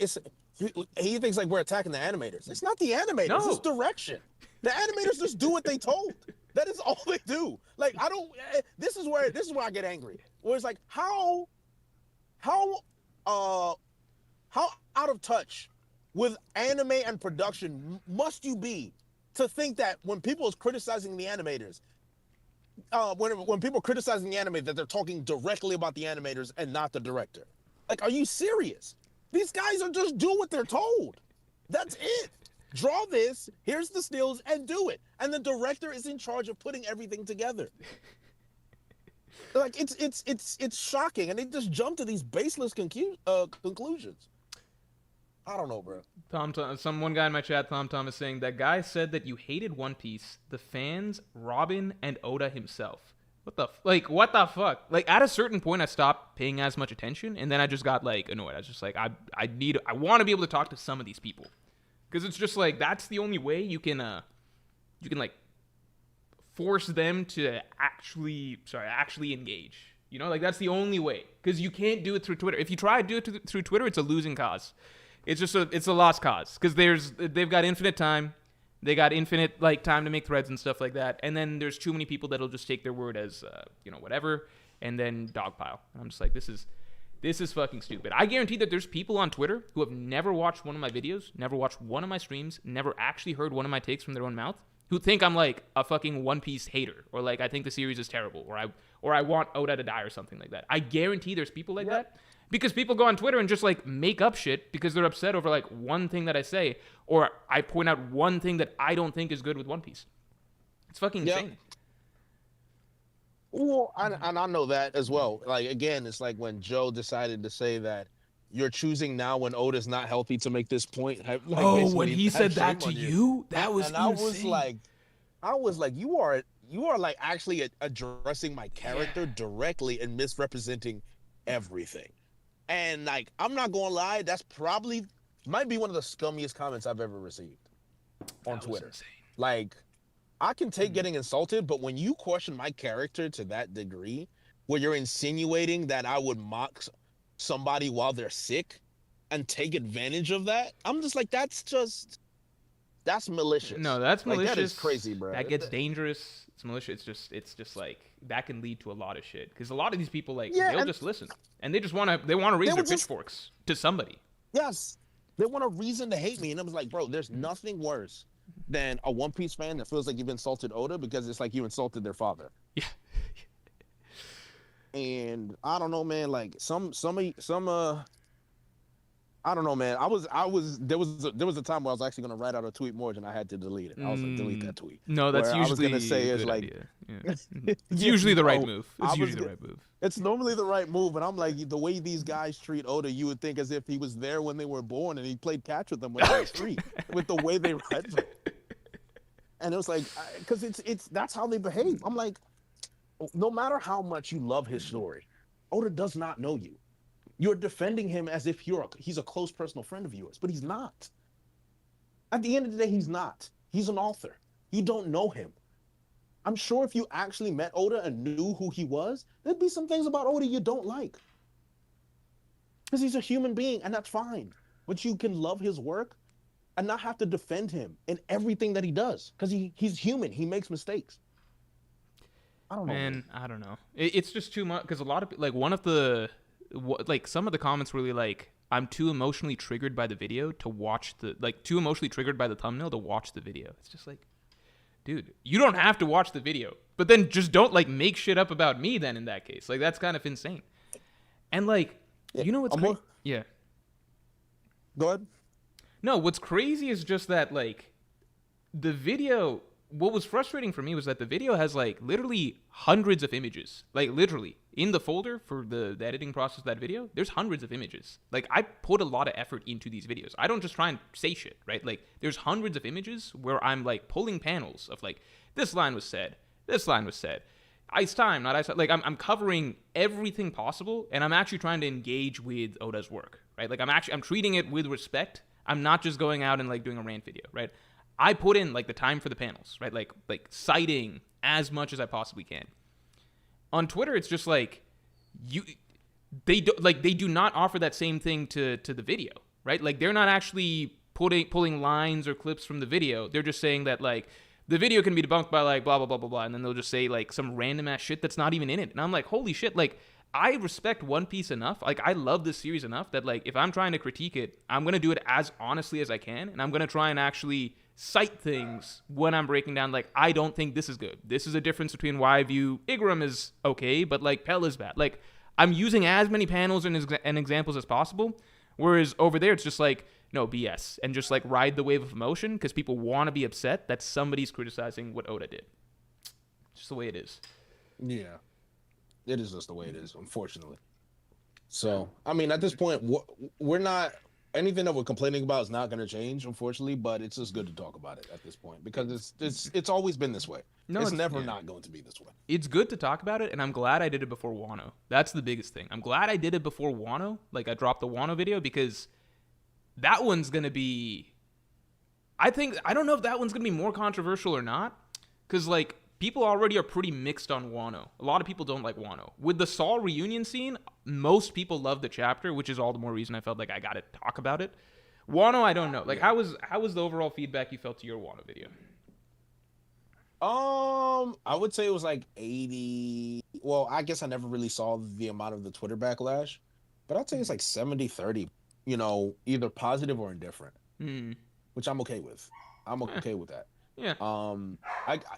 he thinks like we're attacking the animators. It's not the animators. No. It's direction. The animators just do what they told. That is all they do. Like I don't. This is where I get angry. Where it's like how out of touch with anime and production must you be to think that when people is criticizing the animators, when people are criticizing the anime, that they're talking directly about the animators and not the director? Like, are you serious? These guys are just doing what they're told. That's it. Draw this, here's the stills, and do it. And the director is in charge of putting everything together. Like it's shocking, and they just jump to these baseless conclusions. I don't know, bro. One guy in my chat, Tom is saying that guy said that you hated One Piece, the fans, Robin, and Oda himself. What the fuck? Like at a certain point, I stopped paying as much attention, and then I just got like annoyed. I was just like, I want to be able to talk to some of these people, because it's just like that's the only way you can like force them to actually engage. You know, like that's the only way, because you can't do it through Twitter. If you try to do it through Twitter, it's a losing cause. It's a lost cause, because they've got infinite time. They got infinite like time to make threads and stuff like that. And then there's too many people that'll just take their word as whatever, and then dogpile. And I'm just like, this is fucking stupid. I guarantee that there's people on Twitter who have never watched one of my videos, never watched one of my streams, never actually heard one of my takes from their own mouth, who think I'm like a fucking One Piece hater, or like I think the series is terrible, or I want Oda to die or something like that. I guarantee there's people like that. Because people go on Twitter and just like make up shit because they're upset over like one thing that I say, or I point out one thing that I don't think is good with One Piece. It's fucking insane. Well, and I know that as well. Like again, it's like when Joe decided to say that you're choosing now when Oda's not healthy to make this point. Like, when he said that to you, that was insane. I was like, you are like actually addressing my character directly and misrepresenting everything. And like, I'm not gonna lie, that's might be one of the scummiest comments I've ever received on Twitter. Like, I can take getting insulted, but when you question my character to that degree, where you're insinuating that I would mock somebody while they're sick and take advantage of that, I'm just like, that's malicious. No, that's malicious. That is crazy, bro. That gets dangerous. It's malicious. It's just like that can lead to a lot of shit, because a lot of these people they'll just listen, and they want to raise their pitchforks to somebody. Yes, they want a reason to hate me, and I was like, bro, there's nothing worse than a One Piece fan that feels like you've insulted Oda, because it's like you insulted their father. Yeah. And I don't know, man. Like some I don't know, man. There was a time where I was actually gonna write out a tweet, Morj, and I had to delete it. I was like, delete that tweet. No, that's usually I was gonna say is like, it's usually the right move. It's usually the right move. It's normally the right move, and I'm like, the way these guys treat Oda, you would think as if he was there when they were born and he played catch with them when they were street, with the way they read them. And it was like, because that's how they behave. I'm like, no matter how much you love his story, Oda does not know you. You're defending him as if he's a close personal friend of yours, but he's not. At the end of the day, he's not. He's an author. You don't know him. I'm sure if you actually met Oda and knew who he was, there'd be some things about Oda you don't like. Because he's a human being, and that's fine. But you can love his work and not have to defend him in everything that he does. Because he's human. He makes mistakes. I don't know. Man, I don't know. It's just too much, because a lot of, like, some of the comments were really like, I'm too emotionally triggered by the video to watch too emotionally triggered by the thumbnail to watch the video. It's just like, dude, you don't have to watch the video, but then just don't like make shit up about me then in that case. Like, that's kind of insane. And like, Yeah, you know what's I'm crazy? more- Yeah. Go ahead. No, what's crazy is just that like the video, what was frustrating for me was that the video has like literally hundreds of images. Like literally in the folder for the editing process of that video, there's hundreds of images. Like I put a lot of effort into these videos. I don't just try and say shit, right? Like there's hundreds of images where I'm like pulling panels of like this line was said, this line was said. Ice time, not ice time. Like I'm covering everything possible, and I'm actually trying to engage with Oda's work, right? Like I'm treating it with respect. I'm not just going out and like doing a rant video, right? I put in like the time for the panels, right? Like citing as much as I possibly can. On Twitter, it's just like they do not offer that same thing to the video, right? Like they're not actually pulling lines or clips from the video. They're just saying that like the video can be debunked by like blah blah blah blah blah, and then they'll just say like some random ass shit that's not even in it. And I'm like, holy shit, like I respect One Piece enough. Like I love this series enough that like if I'm trying to critique it, I'm gonna do it as honestly as I can, and I'm gonna try and actually cite things when I'm breaking down. Like I don't think this is good. This is a difference between why I view Igaram as okay, but like Pell is bad. Like I'm using as many panels and examples as possible. Whereas over there, it's just like, no, BS. And just like ride the wave of emotion because people want to be upset that somebody's criticizing what Oda did. Just the way it is. Yeah, it is just the way it is, unfortunately. So, I mean, at this point, we're not, anything that we're complaining about is not going to change, unfortunately, but it's just good to talk about it at this point because it's always been this way. No, it's it's never yeah. not going to be this way. It's good to talk about it, and I'm glad I did it before Wano. That's the biggest thing. I'm glad I did it before Wano. Like, I dropped the Wano video because that one's going to be... I don't know if that one's going to be more controversial or not, because, like, people already are pretty mixed on Wano. A lot of people don't like Wano. With the Saul reunion scene, most people love the chapter, which is all the more reason I felt like I got to talk about it. Wano, I don't know. Like, how was the overall feedback you felt to your Wano video? I would say it was like 80. Well, I guess I never really saw the amount of the Twitter backlash, but I'd say it's like 70-30, either positive or indifferent, which I'm okay with. I'm okay with that. Yeah.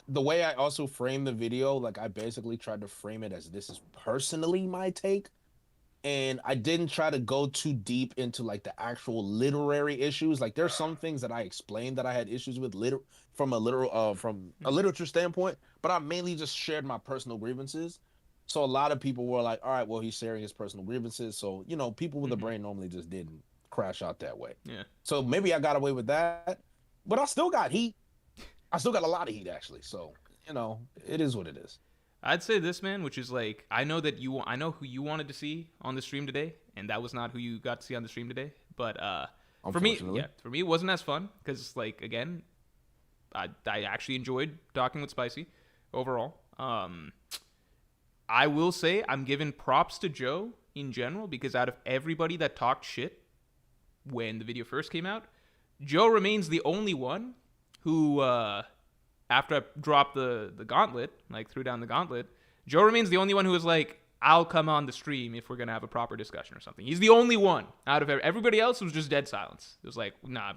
The way I also framed the video, like I basically tried to frame it as this is personally my take. And I didn't try to go too deep into like the actual literary issues. Like there's some things that I explained that I had issues with from a literature standpoint, but I mainly just shared my personal grievances. So a lot of people were like, all right, well, he's sharing his personal grievances. So, people with a brain normally just didn't crash out that way. Yeah. So maybe I got away with that, but I still got heat. I still got a lot of heat actually. So, it is what it is. I'd say this, man, which is like, I know who you wanted to see on the stream today, and that was not who you got to see on the stream today. But for me, it wasn't as fun because, like, again, I actually enjoyed talking with Spicy overall. I will say I'm giving props to Joe in general because out of everybody that talked shit when the video first came out, Joe remains the only one who. After I dropped the gauntlet, like threw down the gauntlet, Joe remains the only one who was like, I'll come on the stream if we're going to have a proper discussion or something. He's the only one out of everybody else was just dead silence. It was like, nah,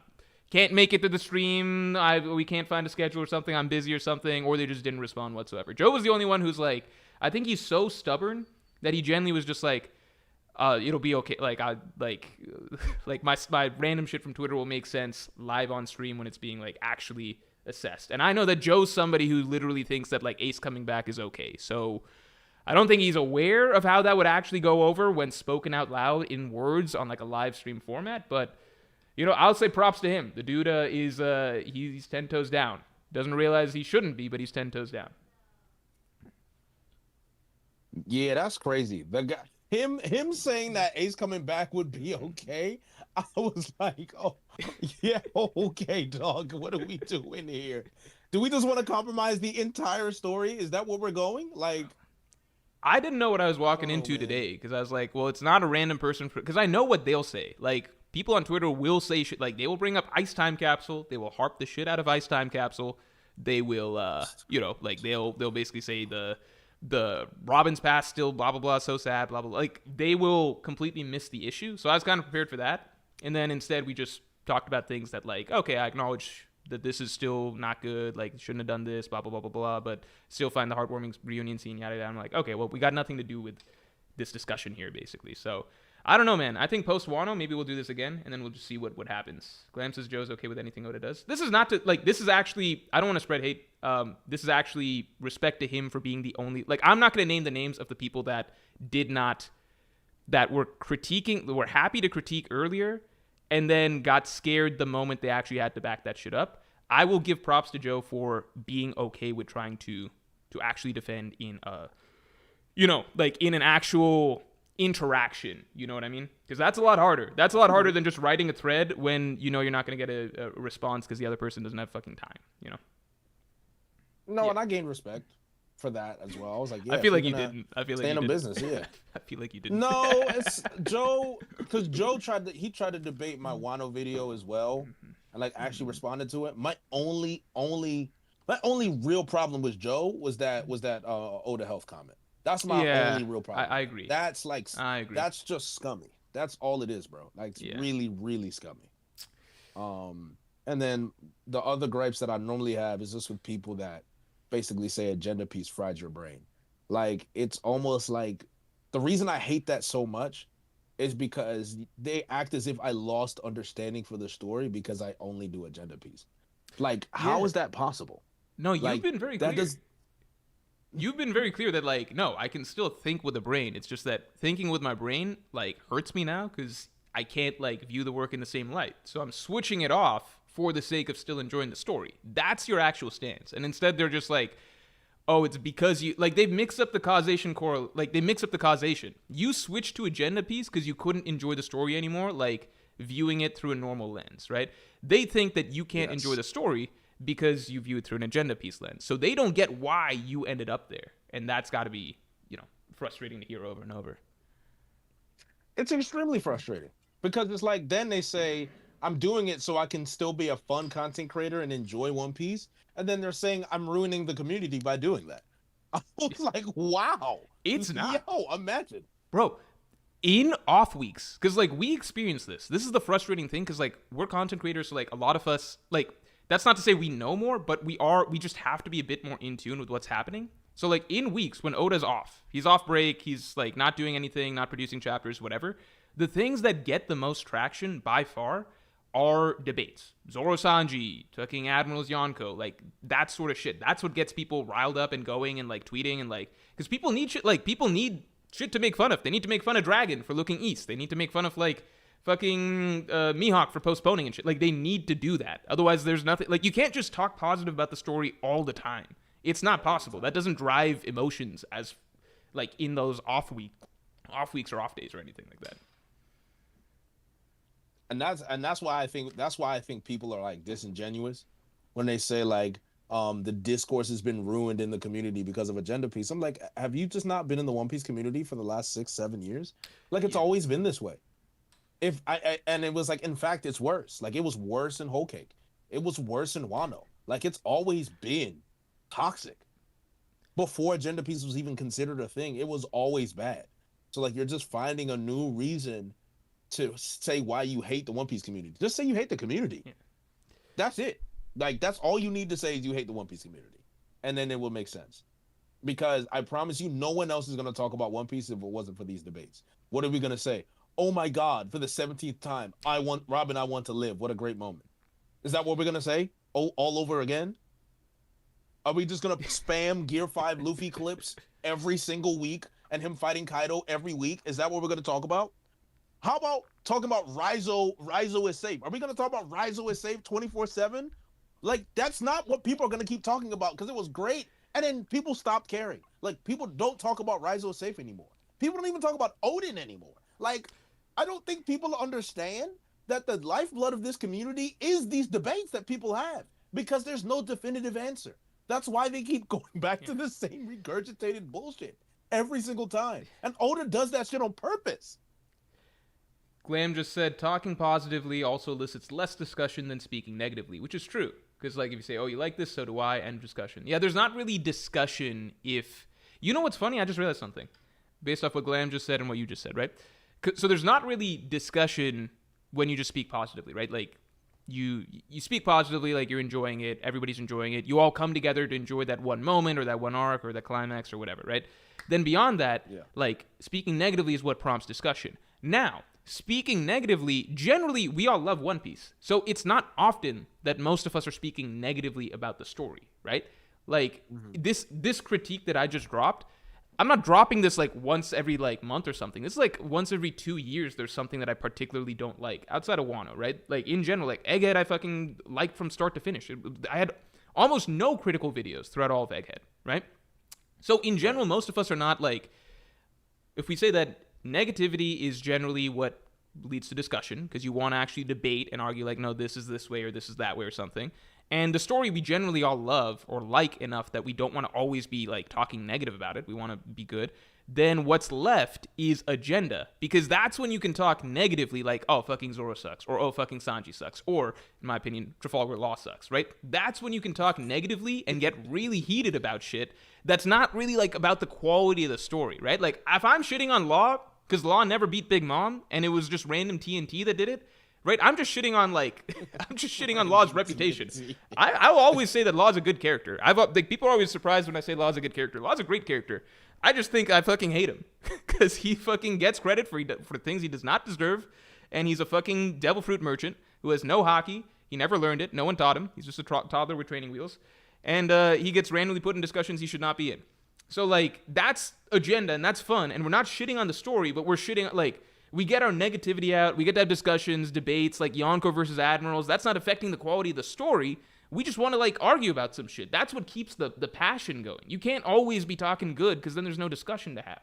can't make it to the stream. We can't find a schedule or something. I'm busy or something. Or they just didn't respond whatsoever. Joe was the only one who's like, I think he's so stubborn that he genuinely was just like, it'll be okay. Like my random shit from Twitter will make sense live on stream when it's being like actually assessed. And I know that Joe's somebody who literally thinks that like Ace coming back is okay. So I don't think he's aware of how that would actually go over when spoken out loud in words on like a live stream format. But I'll say props to him. The dude he's 10 toes down. Doesn't realize he shouldn't be, but he's 10 toes down. Yeah, that's crazy. The guy, him saying that Ace coming back would be okay. I was like, oh, yeah, okay, dog. What are we doing here? Do we just want to compromise the entire story? Is that where we're going? Like, I didn't know what I was walking into today because I was like, well, it's not a random person. Because I know what they'll say. Like, people on Twitter will say shit. Like, they will bring up Ice Time Capsule. They will harp the shit out of Ice Time Capsule. They will, like, they'll basically say the Robin's past still blah, blah, blah, so sad, blah, blah, blah. Like, they will completely miss the issue. So I was kind of prepared for that. And then instead we just talked about things that like, okay, I acknowledge that this is still not good. Like, shouldn't have done this, blah, blah, blah, blah, blah. But still find the heartwarming reunion scene, yada, yada. I'm like, okay, well, we got nothing to do with this discussion here, basically. So I don't know, man. I think post Wano, maybe we'll do this again, and then we'll just see what happens. Glam says Joe's okay with anything Oda does. This is not to, like, this is actually, I don't want to spread hate. This is actually respect to him for being the only, like, I'm not going to name the names of the people that were critiquing, were happy to critique earlier, and then got scared the moment they actually had to back that shit up. I will give props to Joe for being okay with trying to actually defend in like in an actual interaction. You know what I mean? Because that's a lot harder. That's a lot harder than just writing a thread when you're not going to get a response because the other person doesn't have fucking time. No, and I gained respect for that as well. I was like, yeah, I feel like you didn't. I feel like stay you in didn't. business, yeah. I feel like you didn't. No, it's Joe, because Joe tried to debate my Wano video as well, and like actually responded to it. My only real problem with Joe was that Oda Health comment. That's my only real problem. I agree. That's like, I agree. That's just scummy. That's all it is, bro. Like, it's really, really scummy. And then the other gripes that I normally have is just with people that basically say agenda piece fried your brain. Like, it's almost like the reason I hate that so much is because they act as if I lost understanding for the story because I only do agenda piece. Like, how is that possible? No, you've like, been very clear. You've been very clear that, like, no, I can still think with the brain. It's just that thinking with my brain, like, hurts me now because I can't, like, view the work in the same light. So I'm switching it off for the sake of still enjoying the story. That's your actual stance. And instead they're just like, oh, it's because you, like, they've mixed up the causation they mix up the causation. You switched to agenda piece because you couldn't enjoy the story anymore, like, viewing it through a normal lens, right? They think that you can't enjoy the story because you view it through an agenda piece lens. So they don't get why you ended up there. And that's got to be, frustrating to hear over and over. It's extremely frustrating because it's like, then they say, I'm doing it so I can still be a fun content creator and enjoy One Piece. And then they're saying I'm ruining the community by doing that. I was like, wow. It's not. Yo, imagine. Bro, in off weeks, because, like, we experience this. This is the frustrating thing because, like, we're content creators, so, like, a lot of us, like, that's not to say we know more, but we just have to be a bit more in tune with what's happening. So, like, in weeks when Oda's off, he's off break, he's, like, not doing anything, not producing chapters, whatever, the things that get the most traction by far are debates. Zoro Sanji, fucking Admiral's Yonko, like, that sort of shit. That's what gets people riled up and going and, like, tweeting and, like, because people need shit to make fun of. They need to make fun of Dragon for looking east. They need to make fun of, like, fucking Mihawk for postponing and shit. Like, they need to do that. Otherwise, there's nothing. Like, you can't just talk positive about the story all the time. It's not possible. That doesn't drive emotions as, like, in those off weeks or off days or anything like that. And that's why I think people are, like, disingenuous when they say, like, the discourse has been ruined in the community because of agenda piece. I'm like, have you just not been in the One Piece community for the last 6-7 years? Like, it's always been this way. And it was like, in fact, it's worse. Like, it was worse in Whole Cake. It was worse in Wano. Like, it's always been toxic. Before agenda piece was even considered a thing, it was always bad. So, like, you're just finding a new reason to say why you hate the One Piece community. Just say you hate the community. Yeah. That's it. Like, that's all you need to say is you hate the One Piece community. And then it will make sense. Because I promise you, no one else is going to talk about One Piece if it wasn't for these debates. What are we going to say? Oh my God, for the 17th time, I want to live. What a great moment. Is that what we're going to say? Oh, all over again? Are we just going to spam Gear 5 Luffy clips every single week and him fighting Kaido every week? Is that what we're going to talk about? How about talking about Raizo is safe? Are we going to talk about Raizo is safe 24/7? Like, that's not what people are going to keep talking about because it was great. And then people stopped caring. Like, people don't talk about Raizo is safe anymore. People don't even talk about Odin anymore. Like, I don't think people understand that the lifeblood of this community is these debates that people have because there's no definitive answer. That's why they keep going back to the same regurgitated bullshit every single time. And Oda does that shit on purpose. Glam just said, talking positively also elicits less discussion than speaking negatively, which is true. Because, like, if you say, oh, you like this, so do I, end discussion. Yeah, there's not really discussion if... You know what's funny? I just realized something. Based off what Glam just said and what you just said, right? So there's not really discussion when you just speak positively, right? Like, you speak positively, like, you're enjoying it, everybody's enjoying it. You all come together to enjoy that one moment or that one arc or that climax or whatever, right? Then beyond that, Yeah. like, speaking negatively is what prompts discussion. Now, speaking negatively, generally, we all love One Piece. So it's not often that most of us are speaking negatively about the story, right? Like, this critique that I just dropped, I'm not dropping this, like, once every, like, month or something. This is, like, once every 2 years there's something that I particularly don't like, outside of Wano, right? Like, in general, like, Egghead I fucking liked from start to finish. I had almost no critical videos throughout all of Egghead, right? So, in general, most of us are not, like, if we say that negativity is generally what leads to discussion, because you want to actually debate and argue, like, no, this is this way or this is that way or something. And the story we generally all love or like enough that we don't want to always be, like, talking negative about it. We want to be good. Then what's left is agenda, because that's when you can talk negatively, like, oh, fucking Zoro sucks, or oh, fucking Sanji sucks, or, in my opinion, Trafalgar Law sucks, right? That's when you can talk negatively and get really heated about shit that's not really, like, about the quality of the story, right? Like, if I'm shitting on Law because Law never beat Big Mom and it was just random TNT that did it, right? I'm just shitting on, like, I'm just shitting on Law's reputation. I will always say that Law's a good character. Like, people are always surprised when I say Law's a good character. Law's a great character. I just think I fucking hate him because he fucking gets credit for things he does not deserve, and he's a fucking devil fruit merchant who has no hockey. He never learned it. No one taught him. He's just a toddler with training wheels, and he gets randomly put in discussions he should not be in. So, like, that's agenda and that's fun, and we're not shitting on the story, but we're shitting, like, we get our negativity out. We get to have discussions, debates, like Yonko versus Admirals. That's not affecting the quality of the story. We just want to, like, argue about some shit. That's what keeps the passion going. You can't always be talking good because then there's no discussion to have.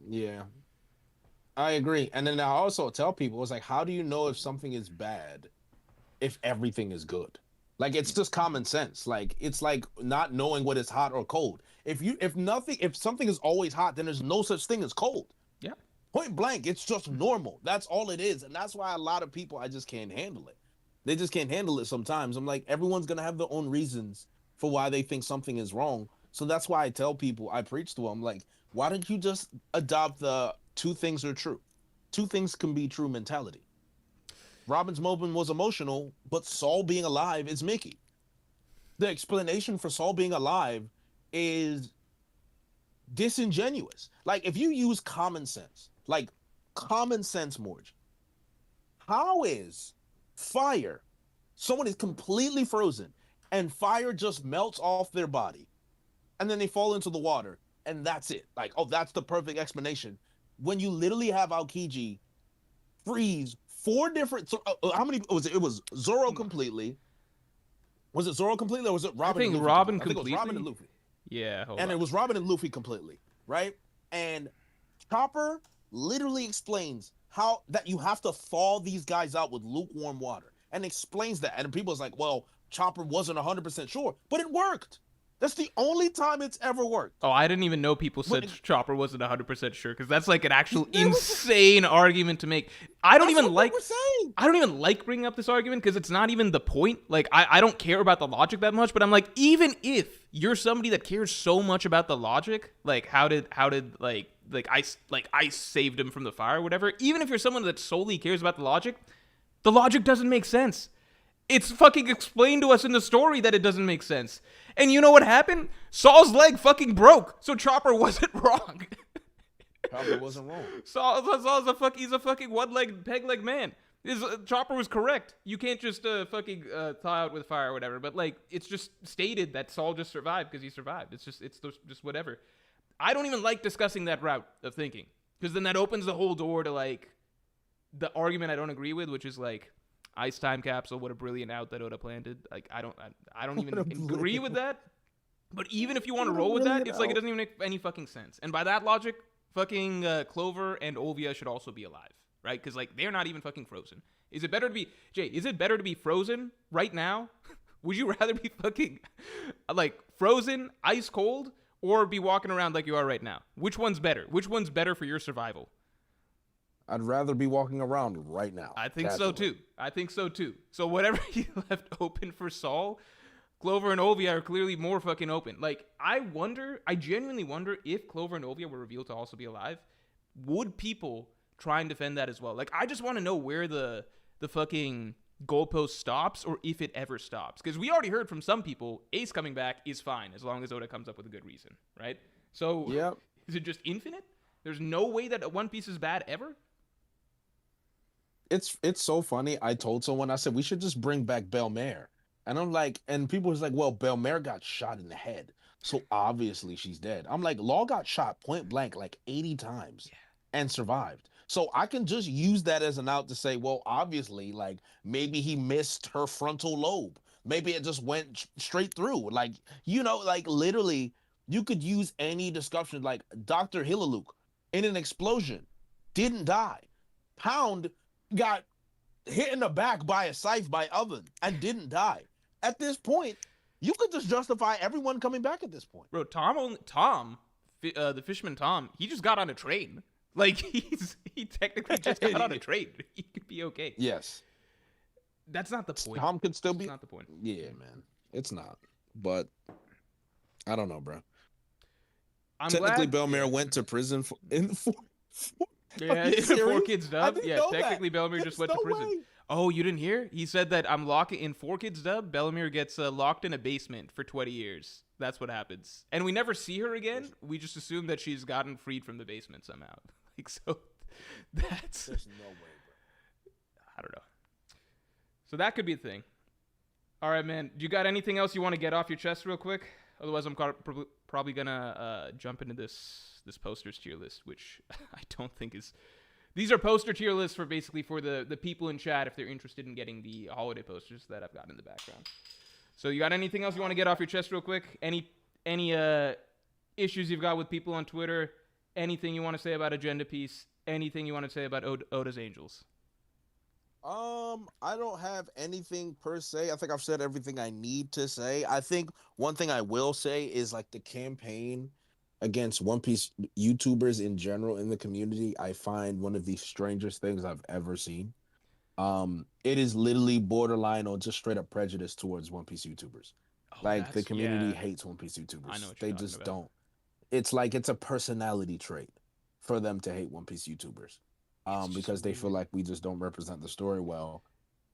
Yeah, I agree. And then I also tell people, it's like, how do you know if something is bad if everything is good? Like, it's just common sense. Like, it's like not knowing what is hot or cold. If something is always hot, then there's no such thing as cold. Yeah. Point blank, it's just normal. That's all it is. And that's why a lot of people, I just can't handle it. They just can't handle it sometimes. I'm like, everyone's going to have their own reasons for why they think something is wrong. So that's why I tell people, I preach to them, like, why don't you just adopt the two things are true? Two things can be true mentality. Robin's moment was emotional, but Saul being alive is Mickey. The explanation for Saul being alive is disingenuous. Like, if you use common sense, Morj, how is fire, someone is completely frozen and fire just melts off their body and then they fall into the water and that's it? Like, oh, that's the perfect explanation. When you literally have Aokiji freeze 4 different, how many was it? It was Zoro completely. Was it Zoro completely or was it Robin? I think and Luffy Robin completely? I think it was Robin and completely. Luffy. Yeah, And it was Robin and Luffy completely, right? And Chopper literally explains how that you have to thaw these guys out with lukewarm water and explains that. And people's like, well, Chopper wasn't 100% sure, but it worked. That's the only time it's ever worked. Oh, I didn't even know people said Chopper wasn't 100% sure, because that's like an actual insane argument to make. I don't even like bringing up this argument because it's not even the point. Like, I don't care about the logic that much, but I'm like, even if you're somebody that cares so much about the logic, like how did I saved him from the fire or whatever, even if you're someone that solely cares about the logic doesn't make sense. It's fucking explained to us in the story that it doesn't make sense. And you know what happened? Saul's leg fucking broke, so Chopper wasn't wrong. Chopper wasn't wrong. Saul's he's a fucking one-legged, peg-leg man. Chopper was correct. You can't just fucking thaw out with fire or whatever. But, like, it's just stated that Saul just survived because he survived. It's just whatever. I don't even like discussing that route of thinking, because then that opens the whole door to, like, the argument I don't agree with, which is, like, Ice Time Capsule, what a brilliant out that Oda planted. Like, I don't even agree with that. But even if you want to roll with that, it's like it doesn't even make any fucking sense. And by that logic, fucking Clover and Olvia should also be alive, right? Because, like, they're not even fucking frozen. Is it better to be frozen right now? Would you rather be fucking, like, frozen, ice cold, or be walking around like you are right now? Which one's better? Which one's better for your survival? I'd rather be walking around right now. I think so too. So whatever he left open for Saul, Clover and Olvia are clearly more fucking open. Like, I genuinely wonder if Clover and Olvia were revealed to also be alive, would people try and defend that as well? Like, I just want to know where the fucking goalpost stops, or if it ever stops. Because we already heard from some people, Ace coming back is fine as long as Oda comes up with a good reason, right? So Yep. is it just infinite? There's no way that One Piece is bad ever? It's so funny. I told someone, I said we should just bring back Belmare. And I'm like, and people was like, well, Belmare got shot in the head. So obviously she's dead. I'm like, Law got shot point blank like 80 times and survived. So I can just use that as an out to say, well, obviously, like maybe he missed her frontal lobe. Maybe it just went straight through. Like, like literally, you could use any discussion like Dr. Hillaluk in an explosion, didn't die. Pound got hit in the back by a scythe by Oven and didn't die. At this point, you could just justify everyone coming back at this point. Bro, the fisherman Tom, he just got on a train. Like he technically just got on a train. He could be okay. Yes. That's not the point. Tom could still be. That's not the point. Yeah, man. It's not. But I don't know, bro. Technically, Belmare went to prison Yeah, Four Kids dub. Yeah, technically Bellamere just went to prison. Way. Oh, you didn't hear? He said that I'm locking in Four Kids dub. Bellamere gets locked in a basement for 20 years. That's what happens, and we never see her again. We just assume that she's gotten freed from the basement somehow. Like so, that's. There's no way, bro. I don't know. So that could be a thing. All right, man. Do you got anything else you want to get off your chest real quick? Otherwise, I'm probably gonna jump into this posters tier list, which I don't think is. These are poster tier lists for basically for the people in chat if they're interested in getting the holiday posters that I've got in the background. So you got anything else you want to get off your chest real quick? Any issues you've got with people on Twitter? Anything you want to say about Agenda Piece? Anything you want to say about Oda's Angels? I don't have anything per se. I think I've said everything I need to say. I think one thing I will say is like the campaign against One Piece YouTubers in general in the community, I find one of the strangest things I've ever seen. It is literally borderline on just straight up prejudice towards One Piece YouTubers. Like the community hates One Piece YouTubers. I know what they you're just about. don't. It's like it's a personality trait for them to hate One Piece YouTubers. Because they feel like we just don't represent the story well.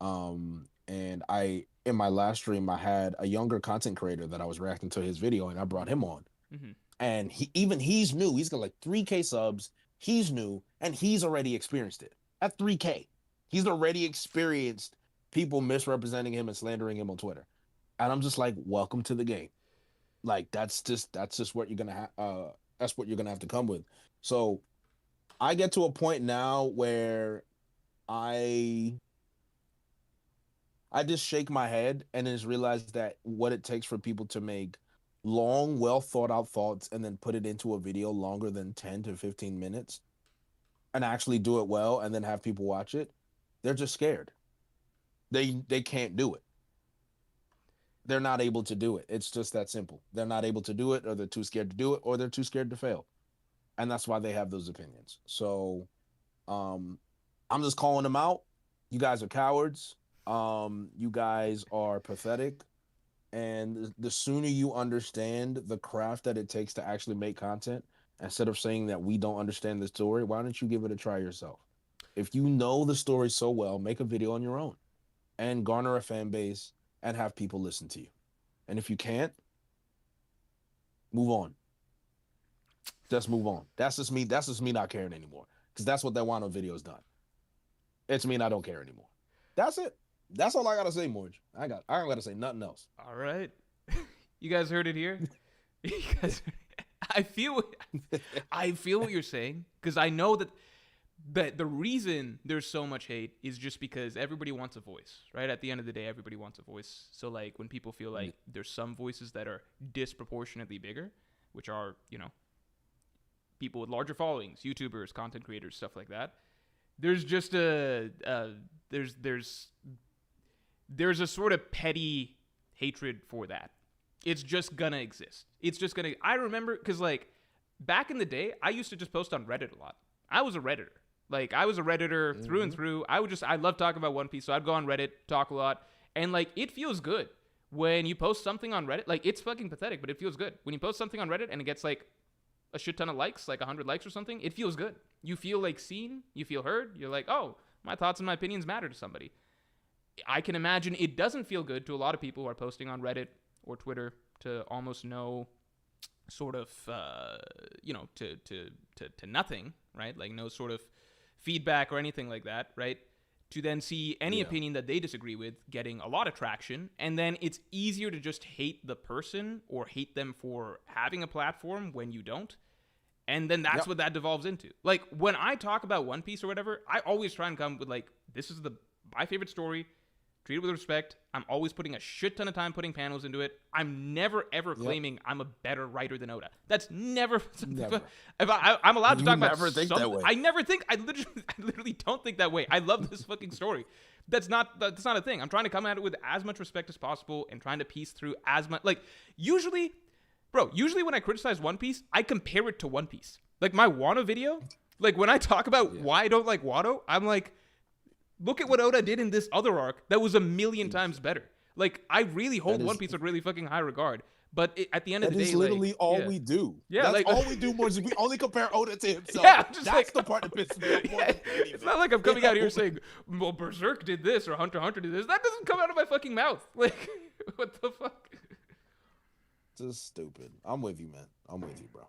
And in my last stream, I had a younger content creator that I was reacting to his video, and I brought him on. Mm-hmm. And he's new. He's got like 3K subs. He's new, and he's already experienced it at 3K. He's already experienced people misrepresenting him and slandering him on Twitter. And I'm just like, welcome to the game. Like that's just what you're gonna have. That's what you're gonna have to come with. So I get to a point now where I just shake my head and just realize that what it takes for people to make long, well thought out thoughts and then put it into a video longer than 10 to 15 minutes and actually do it well and then have people watch it, they're just scared. They can't do it. They're not able to do it. It's just that simple. They're not able to do it, or they're too scared to do it, or they're too scared to fail. And that's why they have those opinions. So I'm just calling them out. You guys are cowards. You guys are pathetic. And the sooner you understand the craft that it takes to actually make content, instead of saying that we don't understand the story, why don't you give it a try yourself? If you know the story so well, make a video on your own and garner a fan base and have people listen to you. And if you can't, move on. Just move on. That's just me not caring anymore. Because that's what that Wano video's done. It's me and I don't care anymore. That's it. That's all I gotta say, Morj. I gotta say nothing else. All right. You guys heard it here. I feel what you're saying, because I know that the reason there's so much hate is just because everybody wants a voice, right? At the end of the day, everybody wants a voice. So like when people feel like there's some voices that are disproportionately bigger, which are, people with larger followings, YouTubers, content creators, stuff like that. There's just there's a sort of petty hatred for that. It's just gonna exist. I remember, because like back in the day, I used to just post on Reddit a lot. I was a Redditor. Like I was a Redditor through and through. I love talking about One Piece, so I'd go on Reddit, talk a lot. And like it feels good when you post something on Reddit. Like it's fucking pathetic, but it feels good. When you post something on Reddit and it gets like a shit ton of likes, like 100 likes or something, it feels good. You feel like seen, you feel heard. You're like, oh, my thoughts and my opinions matter to somebody. I can imagine it doesn't feel good to a lot of people who are posting on Reddit or Twitter to almost no sort of to nothing, right? Like no sort of feedback or anything like that, right? To then see any opinion that they disagree with getting a lot of traction, and then it's easier to just hate the person or hate them for having a platform when you don't. And then that's what that devolves into. Like, when I talk about One Piece or whatever, I always try and come with, like, this is my favorite story. Treat it with respect. I'm always putting a shit ton of time putting panels into it. I'm never, ever claiming I'm a better writer than Oda. That's never. Never. If I'm allowed to talk about never think that way. I never think. I literally don't think that way. I love this fucking story. That's not a thing. I'm trying to come at it with as much respect as possible and trying to piece through as much. Like, usually when I criticize One Piece, I compare it to One Piece. Like, my Wano video, like, when I talk about why I don't like Wano, I'm like, look at what Oda did in this other arc that was a million times better. Like, I really hold One Piece in really fucking high regard. But at the end of the day, that is literally all we do. Yeah, that's like, all we do. More is we only compare Oda to himself. Yeah, that's the part that pisses me off more than anything. It's not like I'm coming out here saying, well, Berserk did this or Hunter x Hunter did this. That doesn't come out of my fucking mouth. Like, what the fuck? Just stupid. I'm with you, man. I'm with you, bro.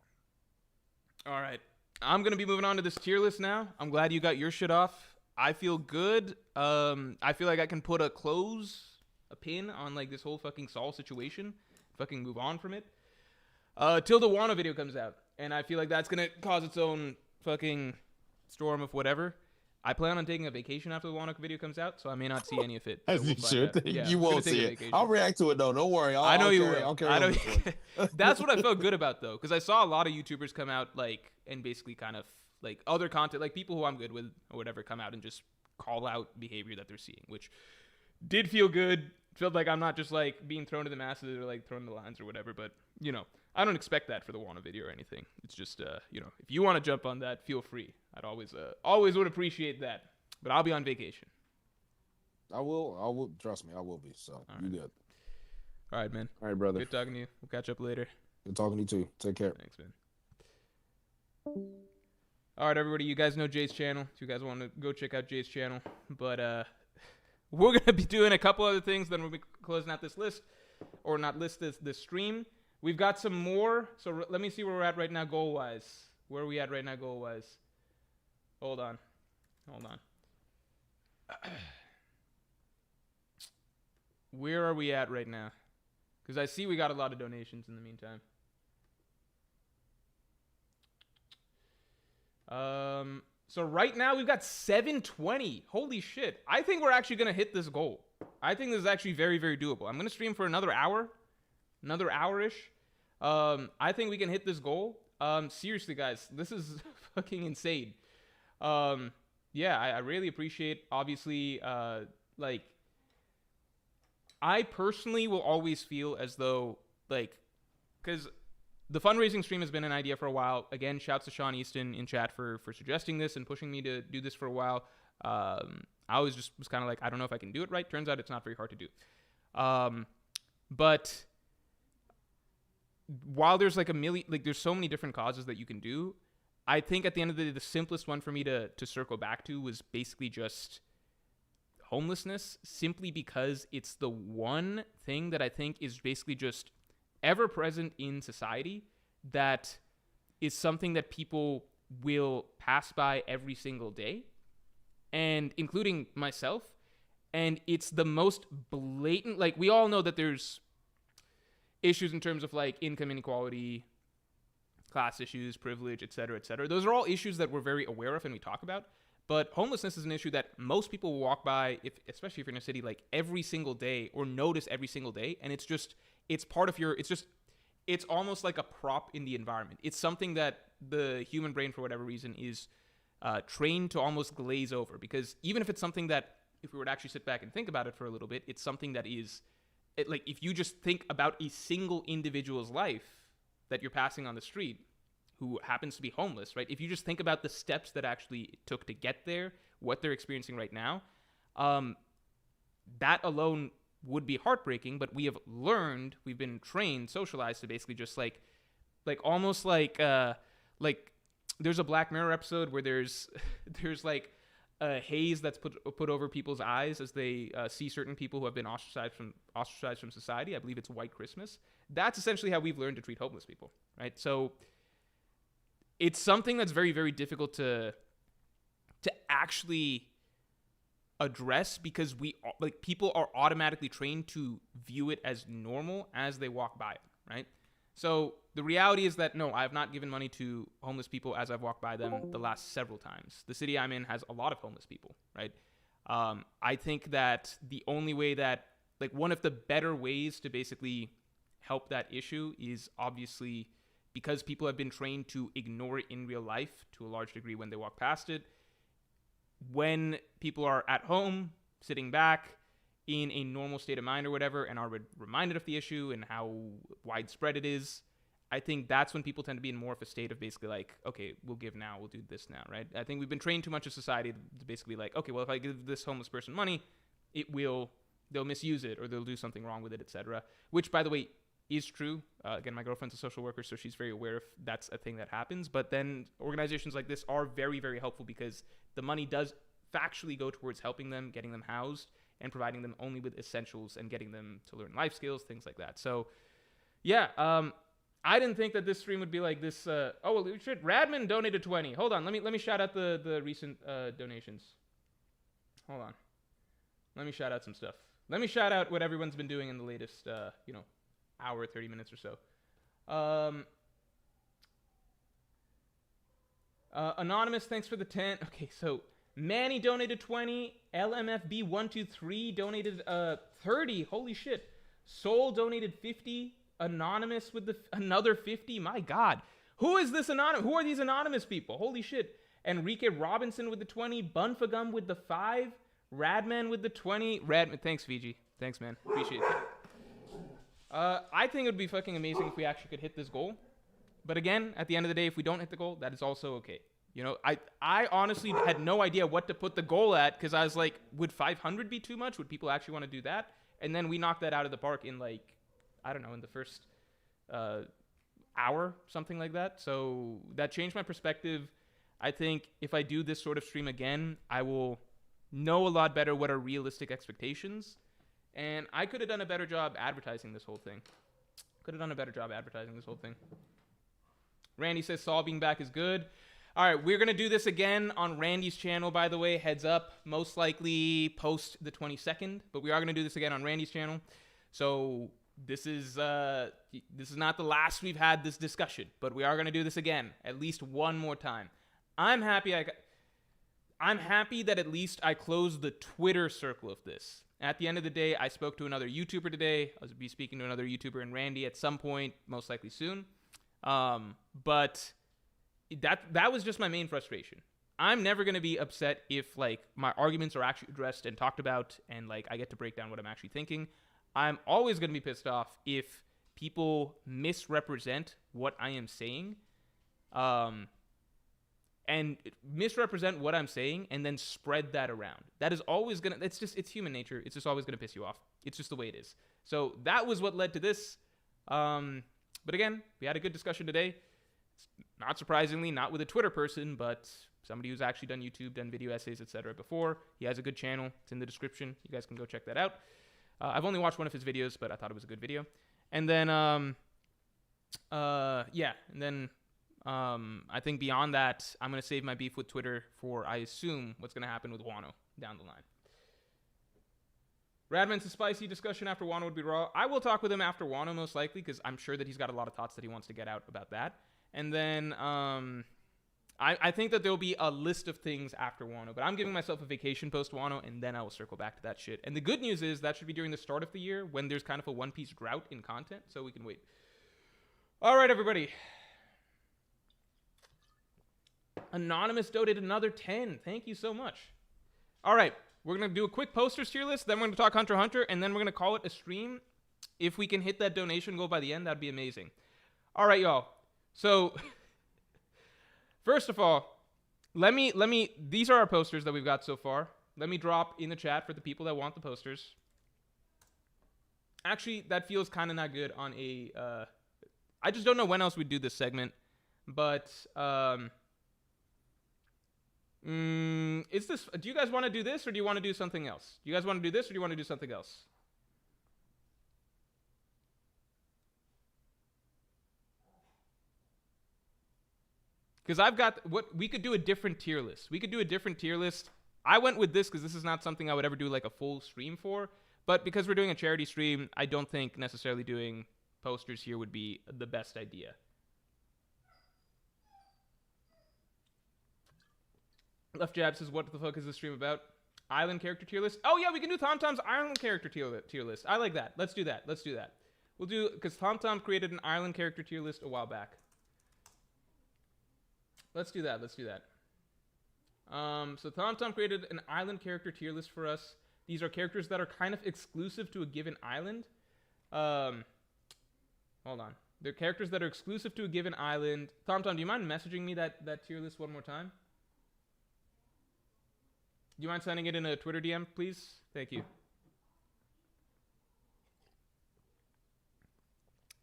All right. I'm going to be moving on to this tier list now. I'm glad you got your shit off. I feel good. I feel like I can put a pin on, like, this whole fucking Saul situation. Fucking move on from it. Till the Wano video comes out. And I feel like that's going to cause its own fucking storm of whatever. I plan on taking a vacation after the Wano video comes out, so I may not see any of it. As you should. Yeah, you won't see it. I'll react to it, though. Don't worry. I know you will. I'll carry on this one. That's what I felt good about, though, because I saw a lot of YouTubers come out, like, and basically kind of, like, other content, like people who I'm good with or whatever, come out and just call out behavior that they're seeing, which did feel good. Felt like I'm not just, like, being thrown to the masses or, like, thrown to the lines or whatever, but, you know, I don't expect that for the Wano video or anything. It's just, you know, if you want to jump on that, feel free. I'd always would appreciate that. But I'll be on vacation. I will. Trust me, I will be. So, you good. All right, man. All right, brother. Good talking to you. We'll catch up later. Good talking to you, too. Take care. Thanks, man. All right, everybody. You guys know Jay's channel. If you guys want to go check out Jay's channel. But we're going to be doing a couple other things. Then we'll be closing out this list. Or not list, this stream. We've got some more. So let me see where we're at right now goal-wise. Where are we at right now goal-wise? Hold on. Where are we at right now? Because I see we got a lot of donations in the meantime. So right now we've got 720. Holy shit. I think we're actually going to hit this goal. I think this is actually very, very doable. I'm going to stream for another hour. Another hour-ish. I think we can hit this goal. Seriously, guys. This is fucking insane. Yeah, I really appreciate, obviously, like, I personally will always feel as though, like, because the fundraising stream has been an idea for a while. Again, shouts to Sean Easton in chat for suggesting this and pushing me to do this for a while. I always just was kind of like, I don't know if I can do it right. Turns out it's not very hard to do. But while there's like there's so many different causes that you can do, I think at the end of the day, the simplest one for me to circle back to was basically just homelessness, simply because it's the one thing that I think is basically just ever present in society that is something that people will pass by every single day, and including myself. And it's the most blatant, like, we all know that there's issues in terms of, like, income inequality, class issues, privilege, et cetera, et cetera. Those are all issues that we're very aware of and we talk about. But homelessness is an issue that most people will walk by, especially if you're in a city, like, every single day, or notice every single day. And it's part of it's almost like a prop in the environment. It's something that the human brain, for whatever reason, is trained to almost glaze over. Because even if it's something that, if we were to actually sit back and think about it for a little bit, it's something that is, like, if you just think about a single individual's life that you're passing on the street who happens to be homeless, right? If you just think about the steps that actually it took to get there, what they're experiencing right now, that alone would be heartbreaking. But we've been trained, socialized to basically just like almost like there's a Black Mirror episode where there's like haze that's put over people's eyes as they see certain people who have been ostracized from society. I believe it's White Christmas. That's essentially how we've learned to treat homeless people, right? So it's something that's very, very difficult to actually address because people are automatically trained to view it as normal as they walk by it, right? So the reality is that no, I have not given money to homeless people as I've walked by them the last several times. The city I'm in has a lot of homeless people, right? I think that the only way that, one of the better ways to basically help that issue is obviously because people have been trained to ignore it in real life to a large degree when they walk past it. When people are at home, sitting back, in a normal state of mind or whatever, and are reminded of the issue and how widespread it is, I think that's when people tend to be in more of a state of basically okay, we'll give now, we'll do this now, right? I think we've been trained too much as society to basically okay, well, if I give this homeless person money, they'll misuse it or they'll do something wrong with it, etc. Which, by the way, is true. Again, my girlfriend's a social worker, so she's very aware if that's a thing that happens. But then organizations like this are very, very helpful because the money does factually go towards helping them, getting them housed, and providing them only with essentials and getting them to learn life skills, things like that. So, yeah, I didn't think that this stream would be like this. Oh, well, shit, Radman donated 20. Hold on, let me shout out the recent donations. Hold on. Let me shout out some stuff. Let me shout out what everyone's been doing in the latest, hour, 30 minutes or so. Anonymous, thanks for the 10. Okay, so Manny donated 20. LMFB123 donated 30. Holy shit. Soul donated 50. Anonymous with another 50. My God. Who is this anonymous? Who are these anonymous people? Holy shit. Enrique Robinson with the 20. Bunfagum with the 5. Radman with the 20. Thanks, Fiji. Thanks, man. Appreciate it. I think it would be fucking amazing if we actually could hit this goal. But again, at the end of the day, if we don't hit the goal, that is also okay. I honestly had no idea what to put the goal at because I was like, would 500 be too much? Would people actually want to do that? And then we knocked that out of the park in I don't know, in the first hour, something like that. So that changed my perspective. I think if I do this sort of stream again, I will know a lot better what are realistic expectations. And I could have done a better job advertising this whole thing. Randy says Saul being back is good. All right, we're going to do this again on Randy's channel, by the way. Heads up, most likely post the 22nd. But we are going to do this again on Randy's channel. So this is not the last we've had this discussion. But we are going to do this again, at least one more time. I'm happy that at least I closed the Twitter circle of this. At the end of the day, I spoke to another YouTuber today. I'll be speaking to another YouTuber and Randy at some point, most likely soon. But that was just my main frustration. I'm never going to be upset if my arguments are actually addressed and talked about and I get to break down what I'm actually thinking. I'm always going to be pissed off if people misrepresent what I am saying. And misrepresent what I'm saying and then spread that around. That is always going to, it's human nature. It's just always going to piss you off. It's just the way it is. So that was what led to this. But again, we had a good discussion today. Not surprisingly, not with a Twitter person, but somebody who's actually done YouTube, done video essays, etc. before. He has a good channel. It's in the description. You guys can go check that out. I've only watched one of his videos, but I thought it was a good video. And then, I think beyond that, I'm going to save my beef with Twitter for, I assume, what's going to happen with Wano down the line. Radman's a spicy discussion after Wano would be raw. I will talk with him after Wano, most likely, because I'm sure that he's got a lot of thoughts that he wants to get out about that. And then I think that there'll be a list of things after Wano, but I'm giving myself a vacation post Wano, and then I will circle back to that shit. And the good news is that should be during the start of the year when there's kind of a One Piece drought in content, so we can wait. All right, everybody. Anonymous donated another 10. Thank you so much. All right, we're going to do a quick posters tier list, then we're going to talk Hunter x Hunter, and then we're going to call it a stream. If we can hit that donation goal by the end, that'd be amazing. All right, y'all. So, first of all, these are our posters that we've got so far. Let me drop in the chat for the people that want the posters. Actually, that feels kind of not good on a, I just don't know when else we'd do this segment, but, Is this? Do you guys want to do this or do you want to do something else? Do you guys want to do this or do you want to do something else? Because I've got what we could do a different tier list. We could do a different tier list. I went with this because this is not something I would ever do like a full stream for. But because we're doing a charity stream, I don't think necessarily doing posters here would be the best idea. Left Jab says, what the fuck is this stream about? Island character tier list? Oh yeah, we can do TomTom's island character tier list. I like that. Let's do that. Let's do that. We'll do, because TomTom created an island character tier list a while back. Let's do that. Let's do that. So TomTom created an island character tier list for us. These are characters that are kind of exclusive to a given island. Hold on. They're characters that are exclusive to a given island. TomTom, do you mind messaging me that tier list one more time? Do you mind sending it in a Twitter DM, please? Thank you.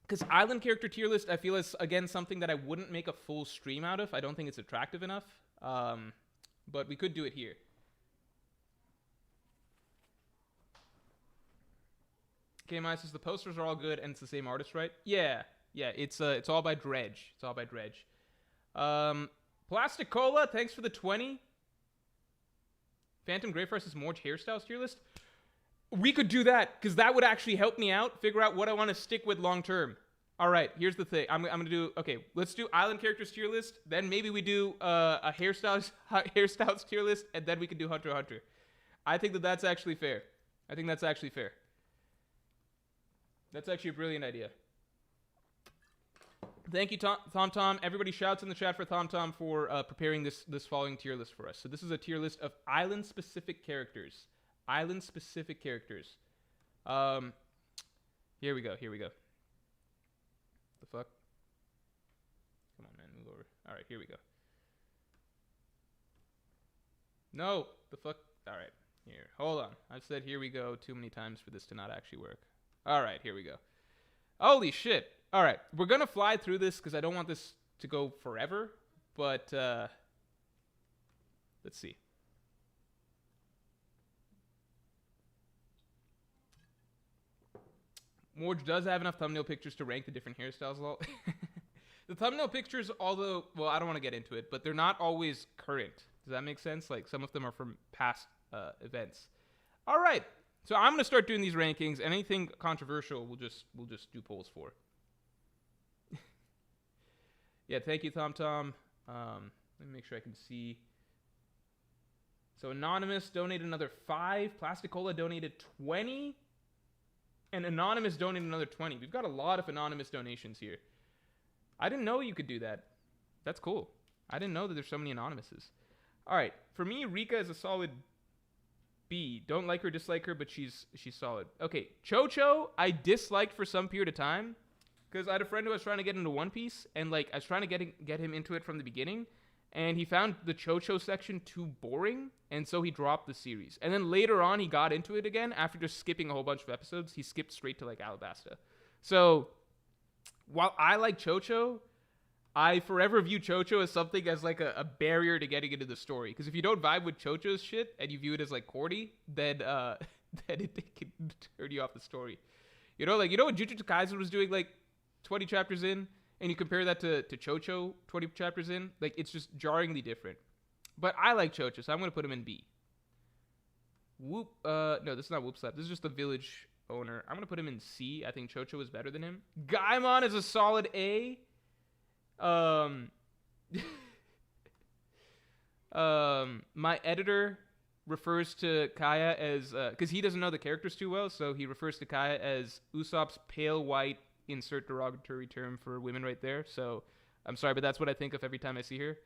Because island character tier list, I feel is, again, something that I wouldn't make a full stream out of. I don't think it's attractive enough. But we could do it here. KMI says the posters are all good and it's the same artist, right? Yeah. Yeah, it's all by Dredge. It's all by Dredge. Plastic Cola, thanks for the 20. Phantom Greyfire says Morj hairstyles tier list. We could do that, because that would actually help me out, figure out what I want to stick with long term. All right, here's the thing. I'm going to do, okay, let's do Island Characters tier list, then maybe we do a hairstyles tier list, and then we can do Hunter x Hunter. I think that's actually fair. I think that's actually fair. That's actually a brilliant idea. Thank you, TomTom. Everybody shouts in the chat for TomTom for preparing this following tier list for us. So this is a tier list of island-specific characters. Island-specific characters. Here we go. Here we go. The fuck? Come on, man. Move over. All right, here we go. No. The fuck? All right. Here. Hold on. I've said here we go too many times for this to not actually work. All right, here we go. Holy shit. All right, we're going to fly through this because I don't want this to go forever, but let's see. Morj does have enough thumbnail pictures to rank the different hairstyles. The thumbnail pictures, although, well, I don't want to get into it, but they're not always current. Does that make sense? Like, some of them are from past events. All right, so I'm going to start doing these rankings, and anything controversial we'll just do polls for. Yeah, thank you, TomTom. Let me make sure I can see. So Anonymous donated another 5. Plastic Cola donated 20. And Anonymous donated another 20. We've got a lot of anonymous donations here. I didn't know you could do that. That's cool. I didn't know that there's so many anonymouses. All right, for me, Rika is a solid B. Don't like her, dislike her, but she's solid. Okay, Chocho, I disliked for some period of time. Because I had a friend who was trying to get into One Piece, and like I was trying to get him into it from the beginning, and he found the Chocho section too boring, and so he dropped the series. And then later on, he got into it again after just skipping a whole bunch of episodes. He skipped straight to like Alabasta. So while I like Chocho, I forever view Chocho as something as like a barrier to getting into the story. Because if you don't vibe with Chocho's shit and you view it as like corny, then it can turn you off the story. You know what Jujutsu Kaisen was doing like 20 chapters in, and you compare that to Chocho 20 chapters in, like it's just jarringly different. But I like Chocho, so I'm gonna put him in B. Whoop, no, this is not Whoop Slap. This is just the village owner. I'm gonna put him in C. I think Chocho is better than him. Gaimon is a solid A. My editor refers to Kaya as, because he doesn't know the characters too well, so he refers to Kaya as Usopp's pale white, insert derogatory term for women right there. So I'm sorry, but that's what I think of every time I see her.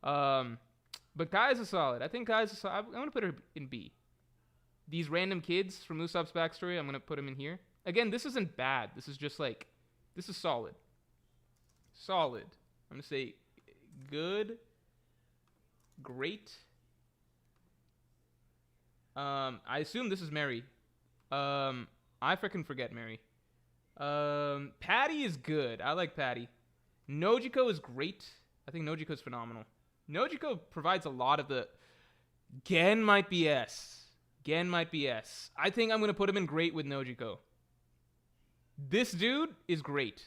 But Kaya's a solid. I think Kaya's a solid. I'm going to put her in B. These random kids from Usopp's backstory, I'm going to put them in here. Again, this isn't bad. This is just like, this is solid. Solid. I'm going to say good, great. I assume this is Mary. I freaking forget Mary. Patty is good. I like Patty. Nojiko is great. I think Nojiko is phenomenal. Nojiko provides a lot of the... Gen might be S. Gen might be S. I think I'm going to put him in great with Nojiko. This dude is great.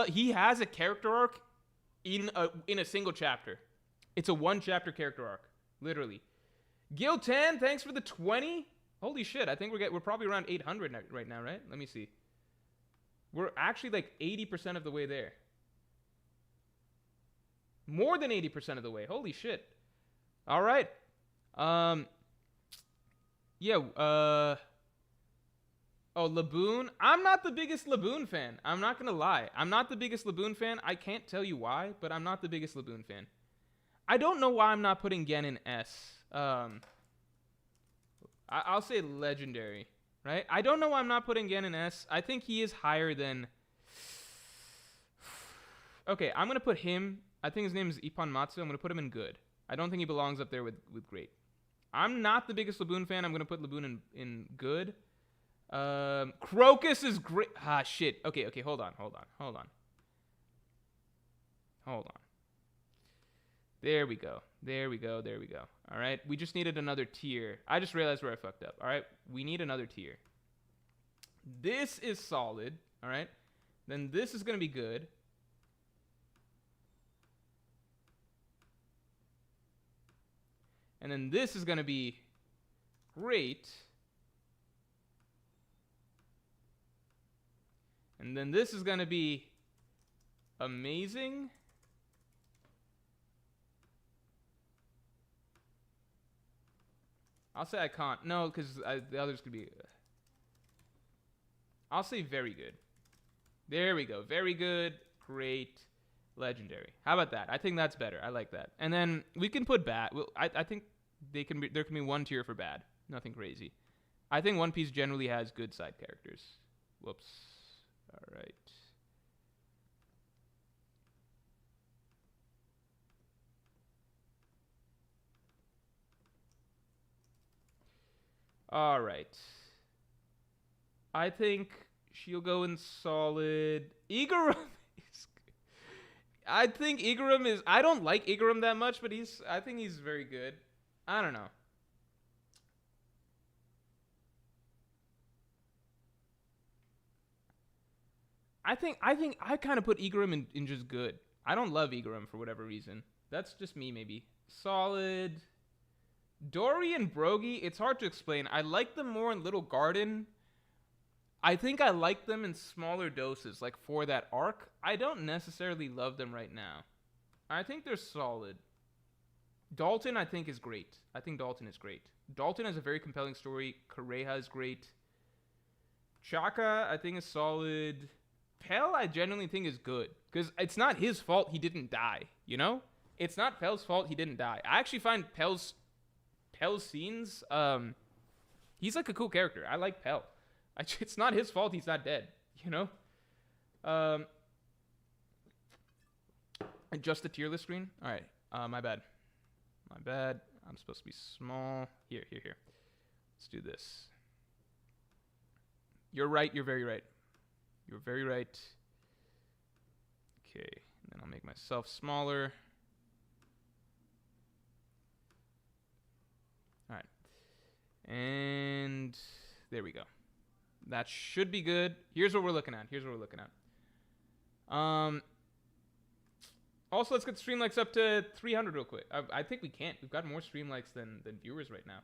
He has a character arc in a single chapter. It's a 1-chapter character arc, literally. Gil 10, thanks for the 20. Holy shit, I think we're probably around 800 right now, right? Let me see. We're actually like 80% of the way there. More than 80% of the way. Holy shit. All right. Yeah, oh, Laboon. I'm not the biggest Laboon fan. I'm not going to lie. I'm not the biggest Laboon fan. I can't tell you why, but I'm not the biggest Laboon fan. I don't know why I'm not putting Gen in S. I'll say legendary, right? I don't know why I'm not putting Gen in S. I think he is higher than... Okay, I'm going to put him... I think his name is Ippon Matsu. I'm going to put him in good. I don't think he belongs up there with great. I'm not the biggest Laboon fan. I'm going to put Laboon in good. Crocus is great. Ah, shit. Okay, hold on. There we go. All right, we just needed another tier. I just realized where I fucked up. All right, we need another tier. This is solid. All right, then this is going to be good. And then this is going to be great. And then this is going to be amazing. I'll say I can't. No, because the others could be... I'll say very good. There we go. Very good. Great. Legendary. How about that? I think that's better. I like that. And then we can put bad. Well, I think there can be 1 tier for bad. Nothing crazy. I think One Piece generally has good side characters. Whoops. All right. All right. I think she'll go in solid. Igaram is... I think Igaram is... I don't like Igaram that much, but I think he's very good. I don't know. I think I kind of put Igaram in just good. I don't love Igaram for whatever reason. That's just me, maybe. Solid. Dory and Brogy, it's hard to explain. I like them more in Little Garden. I think I like them in smaller doses, like for that arc. I don't necessarily love them right now. I think they're solid. Dalton, I think, is great. I think Dalton is great. Dalton has a very compelling story. Kureha is great. Chaka, I think, is solid. Pell, I genuinely think, is good. Because it's not his fault he didn't die, you know? It's not Pell's fault he didn't die. I actually find Pell's scenes, he's like a cool character. I like Pell. It's not his fault he's not dead, you know? Adjust the tier list screen. All right, my bad. I'm supposed to be small. Here. Let's do this. You're right. You're very right. You're very right. Okay, and then I'll make myself smaller. All right. And there we go. That should be good. Here's what we're looking at. Also, let's get the stream likes up to 300 real quick. I think we can't. We've got more stream likes than viewers right now.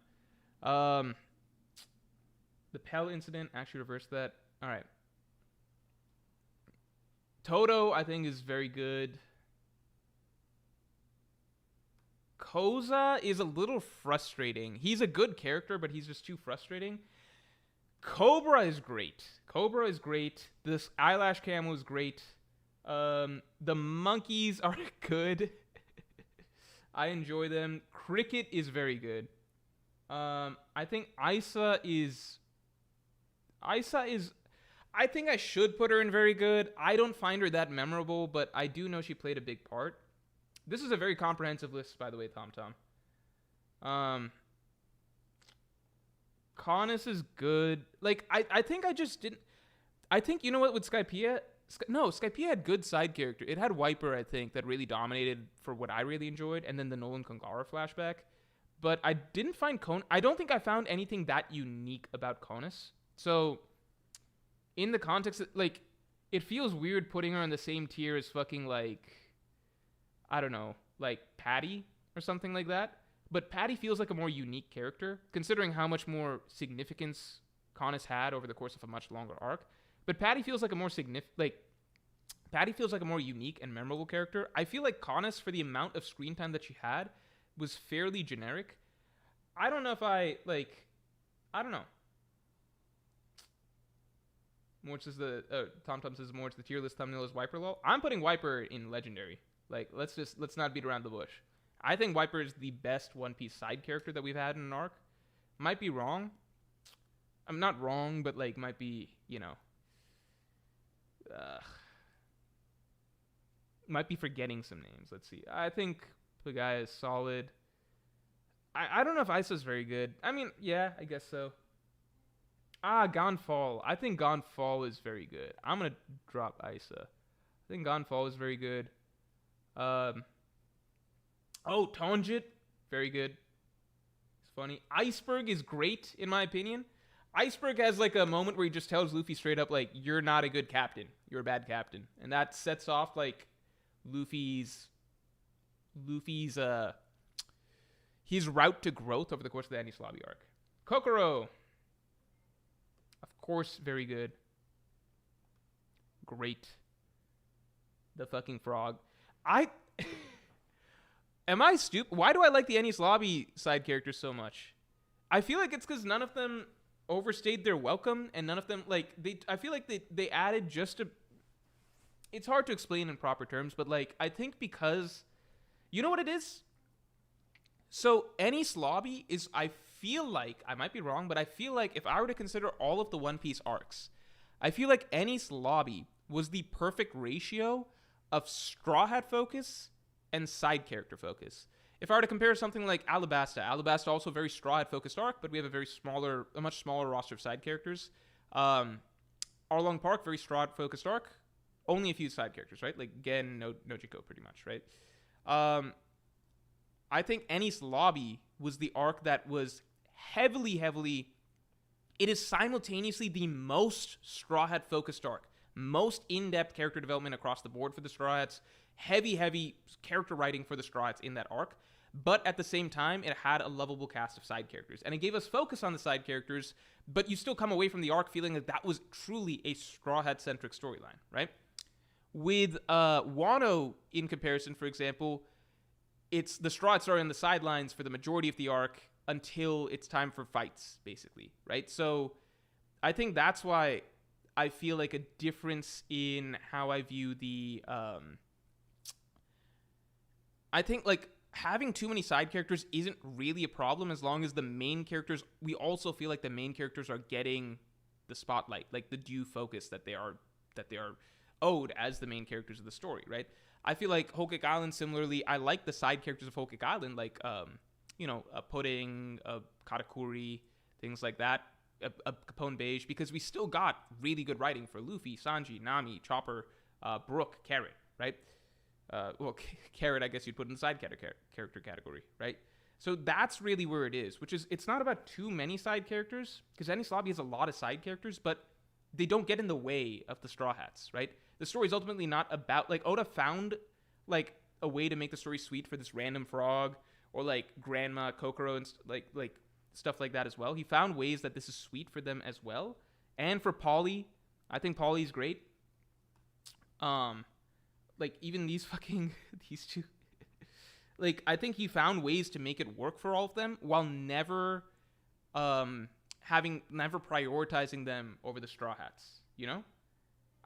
The Pell incident actually reversed that. All right. Toto, I think, is very good. Koza is a little frustrating. He's a good character, but he's just too frustrating. Cobra is great. This eyelash camo is great. The monkeys are good. I enjoy them. Cricket is very good. I think Isa is... I think I should put her in very good. I don't find her that memorable, but I do know she played a big part. This is a very comprehensive list, by the way, TomTom. Canis is good. Like, I think I just didn't... I think, you know what, with Skypiea, No, Skypiea had good side character. It had Wiper, I think, that really dominated for what I really enjoyed, and then the Nolan Kongara flashback. But I didn't find I don't think I found anything that unique about Conus. So, in the context, like, it feels weird putting her on the same tier as fucking, like, I don't know, like Patty or something like that. But Patty feels like a more unique character, considering how much more significance Conus had over the course of a much longer arc. But Patty feels like a more Patty feels like a more unique and memorable character. I feel like Conus, for the amount of screen time that she had, was fairly generic. I don't know if I don't know. Morj says Tom says Morj, the tier list thumbnail is Wiper lol. I'm putting Wiper in legendary. Like, let's not beat around the bush. I think Wiper is the best One Piece side character that we've had in an arc. Might be wrong. I'm not wrong, but like might be, might be forgetting some names. Let's see. I think the guy is solid. I don't know if Isa's very good. I mean, yeah, I guess so. Gonfall. I think Gonfall is very good. I'm gonna drop Isa. I think Gonfall is very good. Tonjit, very good. It's funny. Iceberg is great, in my opinion. Iceberg has like a moment where he just tells Luffy straight up, like, you're not a good captain. You're a bad captain. And that sets off, like, Luffy's his route to growth over the course of the Enies Lobby arc. Kokoro. Of course, very good. Great. The fucking frog. Am I stupid? Why do I like the Enies Lobby side characters so much? I feel like it's because none of them overstayed their welcome, and none of them, I feel like they added just a... It's hard to explain in proper terms, but, like, I think because... You know what it is? So, Enies Lobby is, I feel like, I might be wrong, but I feel like if I were to consider all of the One Piece arcs, I feel like Enies Lobby was the perfect ratio of Straw Hat focus and side character focus. If I were to compare something like Alabasta also a very Straw Hat focused arc, but we have a much smaller roster of side characters. Arlong Park, very Straw Hat focused arc, only a few side characters, right? Like Gen, Nojiko, pretty much, right? I think Enies Lobby was the arc that was heavily. It is simultaneously the most Straw Hat focused arc, most in-depth character development across the board for the Straw Hats, heavy character writing for the Straw Hats in that arc, but at the same time, it had a lovable cast of side characters, and it gave us focus on the side characters, but you still come away from the arc feeling that was truly a Straw Hat-centric storyline, right? With Wano, in comparison, for example, it's the Straw Hats are on the sidelines for the majority of the arc until it's time for fights, basically, right? So I think that's why I feel like a difference in how I view the... I think, like, having too many side characters isn't really a problem as long as the main characters... We also feel like the main characters are getting the spotlight, like the due focus that they are owed as the main characters of the story, right? I feel like Whole Cake Island, similarly, I like the side characters of Whole Cake Island, like, Pudding, Katakuri, things like that, Capone Beige, because we still got really good writing for Luffy, Sanji, Nami, Chopper, Brook, Carrot, right? Carrot, I guess you'd put in the side character category, right? So that's really where it is, which is, it's not about too many side characters, because Enies Lobby has a lot of side characters, but they don't get in the way of the Straw Hats, right? The story is ultimately not about, like, Oda found, like, a way to make the story sweet for this random frog, or, like, Grandma, Kokoro, and, like stuff like that as well. He found ways that this is sweet for them as well. And for Polly, I think Polly's great. Like, even these two, like, I think he found ways to make it work for all of them while never prioritizing them over the Straw Hats, you know?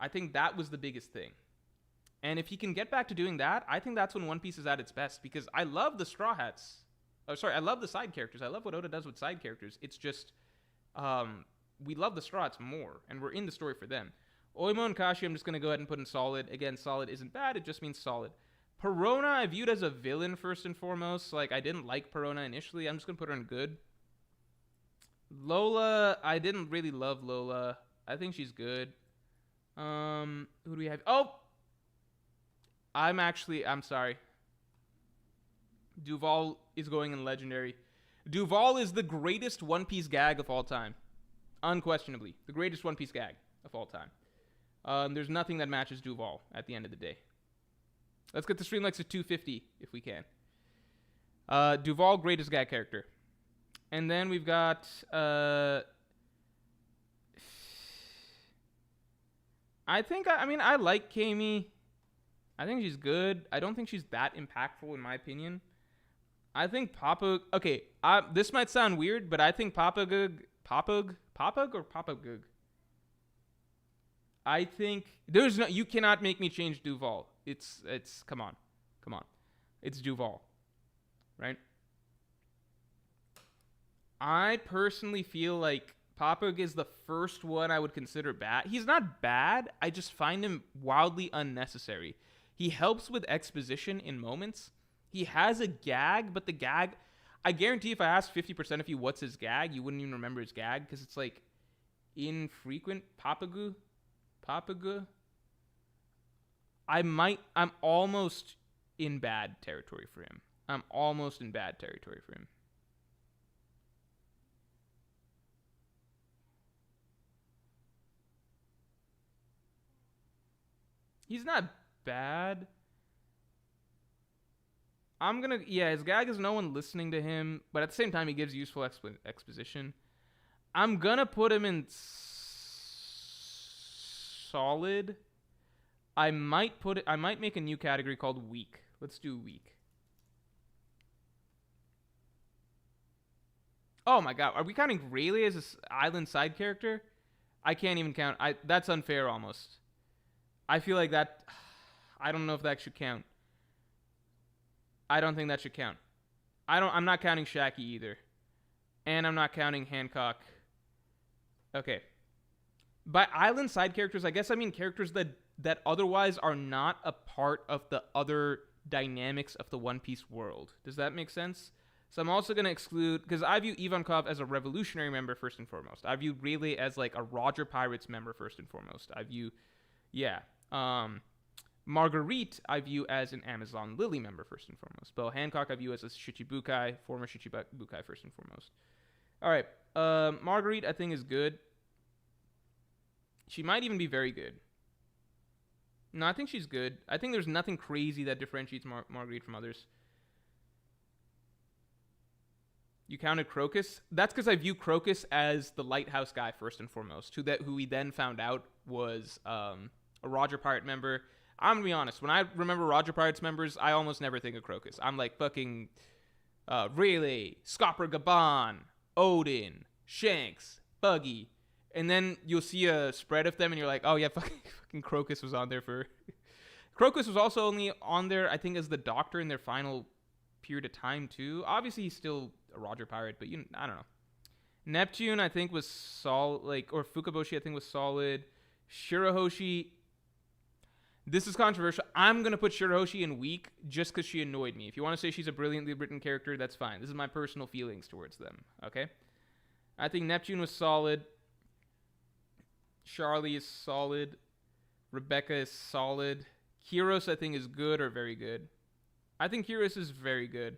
I think that was the biggest thing. And if he can get back to doing that, I think that's when One Piece is at its best, because I love the Straw Hats. I love the side characters. I love what Oda does with side characters. It's just, we love the Straw Hats more, and we're in the story for them. Oimo and Kashi, I'm just going to go ahead and put in solid. Again, solid isn't bad, it just means solid. Perona, I viewed as a villain first and foremost. Like, I didn't like Perona initially. I'm just going to put her in good. Lola, I didn't really love Lola. I think she's good. Who do we have? Oh, I'm sorry. Duval is going in legendary. Duval is the greatest One Piece gag of all time. Unquestionably. The greatest One Piece gag of all time. There's nothing that matches Duval at the end of the day. Let's get the stream likes to 250 if we can. Duval, greatest gag character. And then we've got... I like Kami. I think she's good. I don't think she's that impactful in my opinion. I think Papa... Okay, this might sound weird, but I think Papagug... Papag or Papagug? I think... You cannot make me change Duval. It's... Come on. It's Duval. Right? I personally feel like Papag is the first one I would consider bad. He's not bad. I just find him wildly unnecessary. He helps with exposition in moments. He has a gag, but the gag... I guarantee if I asked 50% of you what's his gag, you wouldn't even remember his gag because it's like infrequent. Papagu? I'm almost in bad territory for him. He's not bad. His gag is no one listening to him, but at the same time, he gives useful exposition. I'm gonna put him in solid. I might make a new category called weak. Let's do weak. Oh my god, are we counting Rayleigh as an island side character? I can't even count. That's unfair almost. I feel like that... I don't know if that should count. I don't think that should count. I'm not counting Shaki either. And I'm not counting Hancock. Okay. By island side characters, I guess I mean characters that otherwise are not a part of the other dynamics of the One Piece world. Does that make sense? So I'm also going to exclude... Because I view Ivankov as a revolutionary member first and foremost. I view Rayleigh as like a Roger Pirates member first and foremost. I view... Yeah. Marguerite, I view as an Amazon Lily member first and foremost. Bo Hancock, I view as a Shichibukai, former Shichibukai first and foremost. All right. Marguerite, I think, is good. She might even be very good. No, I think she's good. I think there's nothing crazy that differentiates Marguerite from others. You counted Crocus? That's because I view Crocus as the lighthouse guy first and foremost, who we then found out was a Roger Pirate member. I'm going to be honest. When I remember Roger Pirates members, I almost never think of Crocus. I'm like fucking Rayleigh, Scopper Gaban, Odin, Shanks, Buggy. And then you'll see a spread of them and you're like, oh yeah, fucking Crocus was on there for... Crocus was also only on there, I think, as the Doctor in their final period of time too. Obviously, he's still a Roger Pirate, but I don't know. Neptune, I think, was solid, or Fukaboshi, I think, was solid. Shirahoshi... This is controversial. I'm going to put Shirahoshi in weak just because she annoyed me. If you want to say she's a brilliantly written character, that's fine. This is my personal feelings towards them, okay? I think Neptune was solid. Charlie is solid. Rebecca is solid. Kyros, I think, is good or very good. I think Kyros is very good.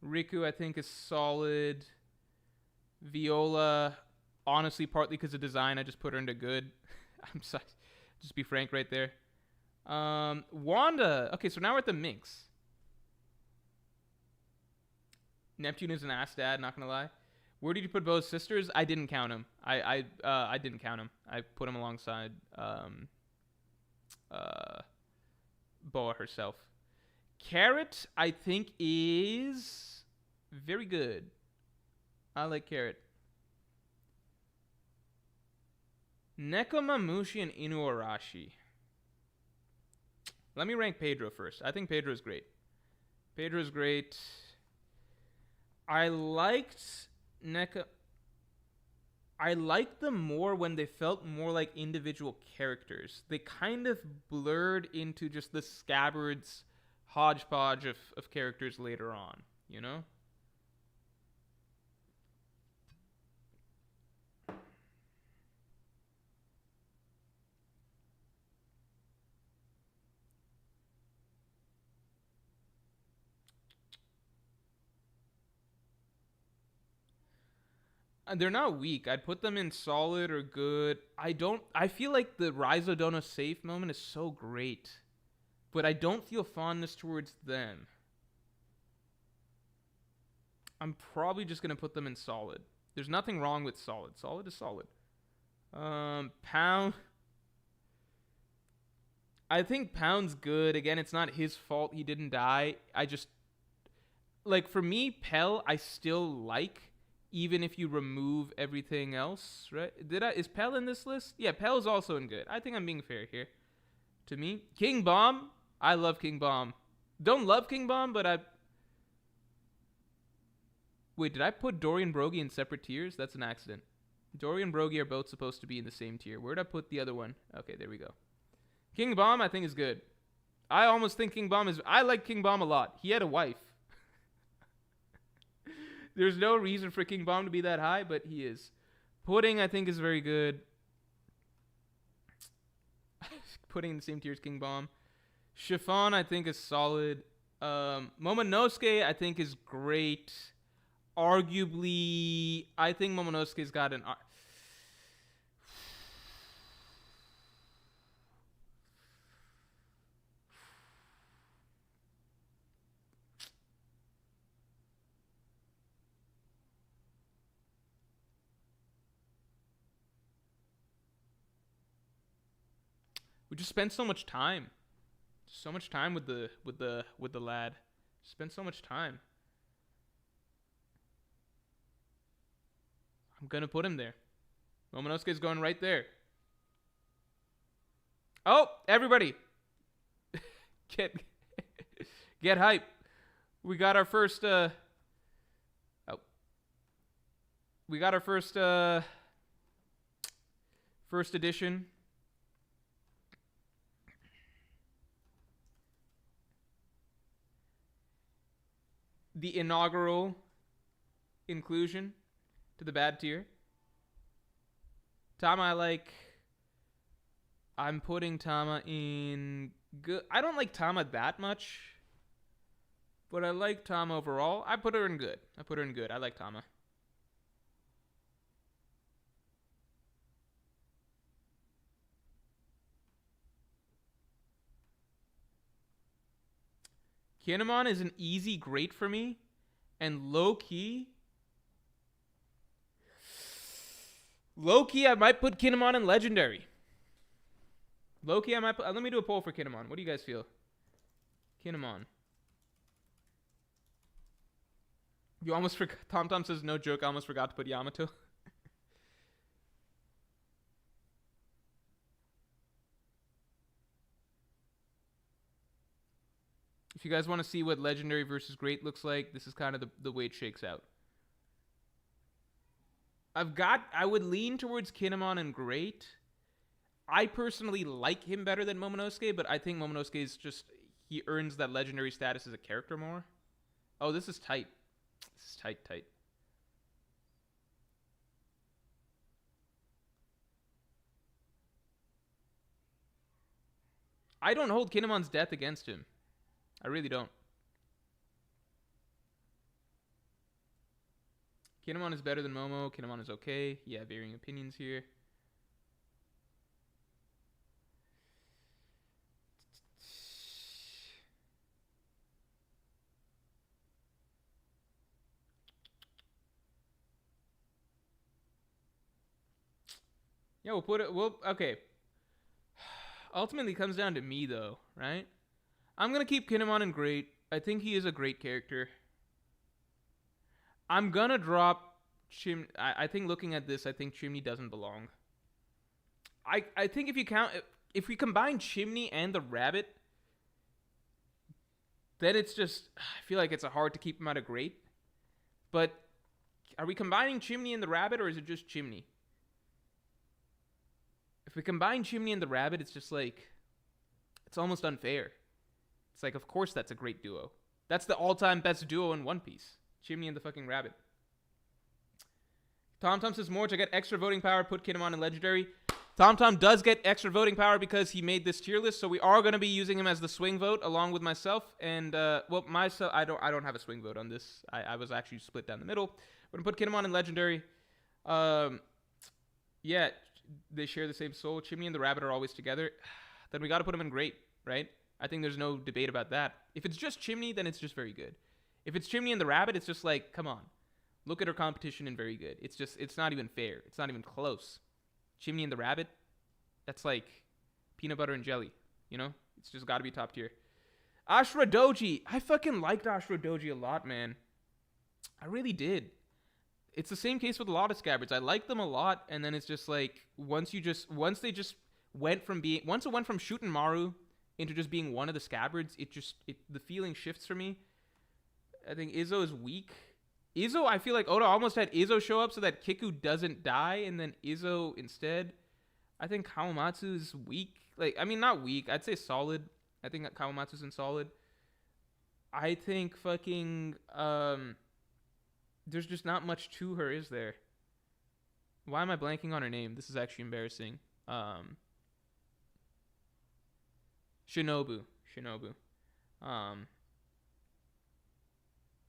Riku, I think, is solid. Viola... Honestly, partly because of design, I just put her into good. I'm sorry. Just be frank right there. Wanda. Okay, so now we're at the Minx. Neptune is an ass dad, not gonna lie. Where did you put Bo's sisters? I didn't count them. I didn't count them. I put them alongside Boa herself. Carrot, I think, is very good. I like Carrot. Nekomamushi and Inuarashi. Let me rank Pedro first. I think Pedro's great. Pedro's great. I liked them more when they felt more like individual characters. They kind of blurred into just the Scabbard's hodgepodge of characters later on, you know? They're not weak. I'd put them in solid or good. I feel like the Rhizodona safe moment is so great, but I don't feel fondness towards them. I'm probably just going to put them in solid. There's nothing wrong with solid. Solid is solid. Pound. I think Pound's good. Again, it's not his fault he didn't die. I just, like, for me, Pell, I still like, even if you remove everything else, right? Is Pell in this list? Yeah, Pell's also in good. I think I'm being fair here. To me, King Bomb, I love King Bomb. Don't love King Bomb, but wait, did I put Dory and Brogy in separate tiers? That's an accident. Dory and Brogy are both supposed to be in the same tier. Where'd I put the other one? Okay, there we go. King Bomb, I think, is good. I almost think King Bomb is... I like King Bomb a lot. He had a wife. There's no reason for King Bomb to be that high, but he is. Pudding, I think, is very good. Pudding in the same tier as King Bomb. Chiffon, I think, is solid. Momonosuke, I think, is great. Arguably, I think Momonosuke's got an... We just spent so much time. So much time with the lad. Spent so much time. I'm gonna put him there. Momonosuke's going right there. Oh, everybody. Get hype. We got our first we got our first edition. The inaugural inclusion to the bad tier. Tama, I like. I'm putting Tama in good. I don't like Tama that much, but I like Tama overall. I put her in good. I like Tama. Kinemon is an easy great for me, and low-key, I might put Kinemon in legendary. Low-key, I might put... let me do a poll for Kinemon. What do you guys feel? Kinemon. You almost forgot... TomTom says, no joke, I almost forgot to put Yamato. If you guys want to see what legendary versus great looks like, this is kind of the way it shakes out. I would lean towards Kinemon and great. I personally like him better than Momonosuke, but I think Momonosuke is just, he earns that legendary status as a character more. Oh, this is tight. This is tight. I don't hold Kinemon's death against him. I really don't. Kinemon is better than Momo. Kinemon is okay. Yeah, varying opinions here. Yeah, we'll put it... okay. Ultimately, it comes down to me, though, right? I'm going to keep Kinemon in great. I think he is a great character. I'm going to drop Chimney. I think looking at this, I think Chimney doesn't belong. I think if we combine Chimney and the rabbit, then it's just, I feel like it's hard to keep him out of great. But are we combining Chimney and the rabbit, or is it just Chimney? If we combine Chimney and the rabbit, it's just like, it's almost unfair. It's like, of course that's a great duo. That's the all-time best duo in One Piece. Chimney and the fucking rabbit. TomTom says, Morj, I get extra voting power, put Kinemon in legendary. TomTom does get extra voting power because he made this tier list, so we are going to be using him as the swing vote along with myself. And, myself, I don't have a swing vote on this. I was actually split down the middle. We're going to put Kinemon in legendary. Um, yeah, they share the same soul. Chimney and the rabbit are always together. Then we got to put them in great, right? I think there's no debate about that. If it's just Chimney, then it's just very good. If it's Chimney and the rabbit, it's just like, come on, look at her competition and very good. It's not even fair. It's not even close. Chimney and the rabbit, that's like peanut butter and jelly. You know, it's just got to be top tier. Ashura Doji, I fucking liked Ashura Doji a lot, man. I really did. It's the same case with a lot of scabbards. I like them a lot, and then it's just like once it went from shooting Maru into just being one of the scabbards, the feeling shifts for me. I think Izzo is weak. Izzo, I feel like Oda almost had Izzo show up so that Kiku doesn't die, and then Izzo instead. I think Kawamatsu is weak. Like, I mean, not weak. I'd say solid. I think that Kawamatsu's in solid. I think fucking there's just not much to her, is there? Why am I blanking on her name? This is actually embarrassing. Shinobu.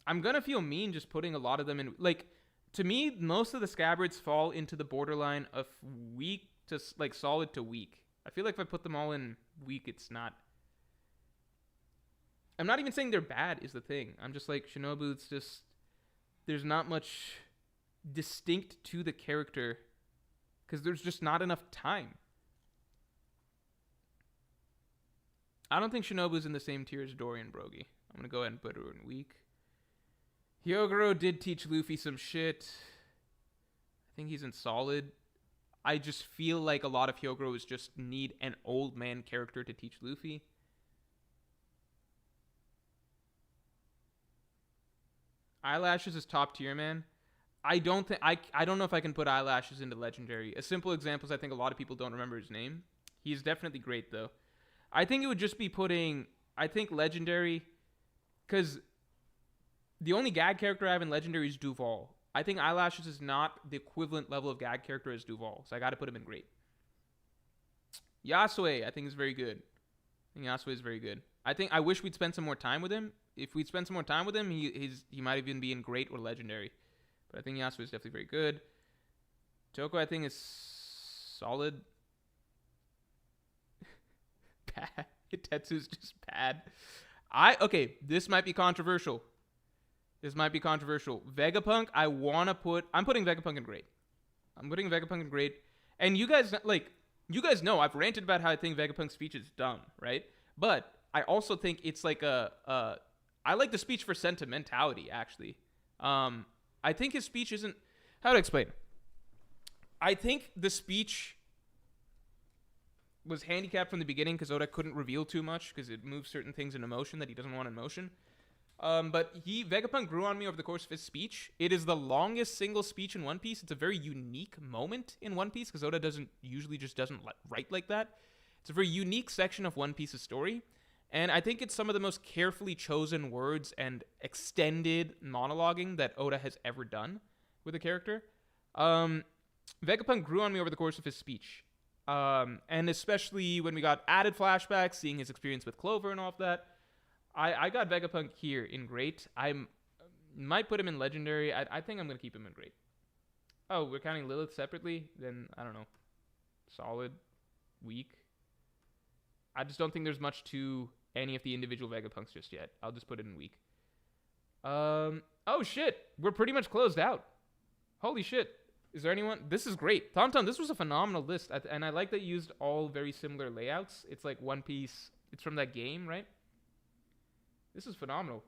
I'm gonna feel mean just putting a lot of them in. Like, to me, most of the scabbards fall into the borderline of weak to like solid to weak. I feel like if I put them all in weak, it's not. I'm not even saying they're bad. Is the thing. I'm just like Shinobu. It's just there's not much distinct to the character because there's just not enough time. I don't think Shinobu's in the same tier as Dorian Brogy. I'm going to go ahead and put her in weak. Hyogoro did teach Luffy some shit. I think he's in solid. I just feel like a lot of Hyogoro is just need an old man character to teach Luffy. Eyelashes is top tier, man. I don't know if I can put Eyelashes into legendary. A simple example is I think a lot of people don't remember his name. He's definitely great though. I think it would just be legendary, because the only gag character I have in legendary is Duval. I think Eyelashes is not the equivalent level of gag character as Duval, so I got to put him in great. Yasue, I think is very good. Yasue is very good. I wish we'd spend some more time with him. If we'd spend some more time with him, he might even be in great or legendary. But I think Yasue is definitely very good. Toko, I think, is solid. Bad. Hitetsu's just bad. Okay, this might be controversial. Vegapunk, I'm putting Vegapunk in great. And you guys know I've ranted about how I think Vegapunk's speech is dumb, right? But I also think it's like I like the speech for sentimentality, actually. I think his speech isn't, how to explain? I think the speech was handicapped from the beginning because Oda couldn't reveal too much because it moves certain things in motion that he doesn't want in motion. But Vegapunk grew on me over the course of his speech. It is the longest single speech in One Piece. It's a very unique moment in One Piece because Oda doesn't write like that. It's a very unique section of One Piece's story. And I think it's some of the most carefully chosen words and extended monologuing that Oda has ever done with a character. Vegapunk grew on me over the course of his speech. And especially when we got added flashbacks, seeing his experience with Clover and all of that. I got Vegapunk here in great. I might put him in legendary. I think I'm going to keep him in great. Oh, we're counting Lilith separately? Then, I don't know. Solid. Weak. I just don't think there's much to any of the individual Vegapunks just yet. I'll just put it in weak. Oh, shit. We're pretty much closed out. Holy shit. Is there anyone? This is great. Tom, this was a phenomenal list. And I like that you used all very similar layouts. It's like One Piece. It's from that game, right? This is phenomenal.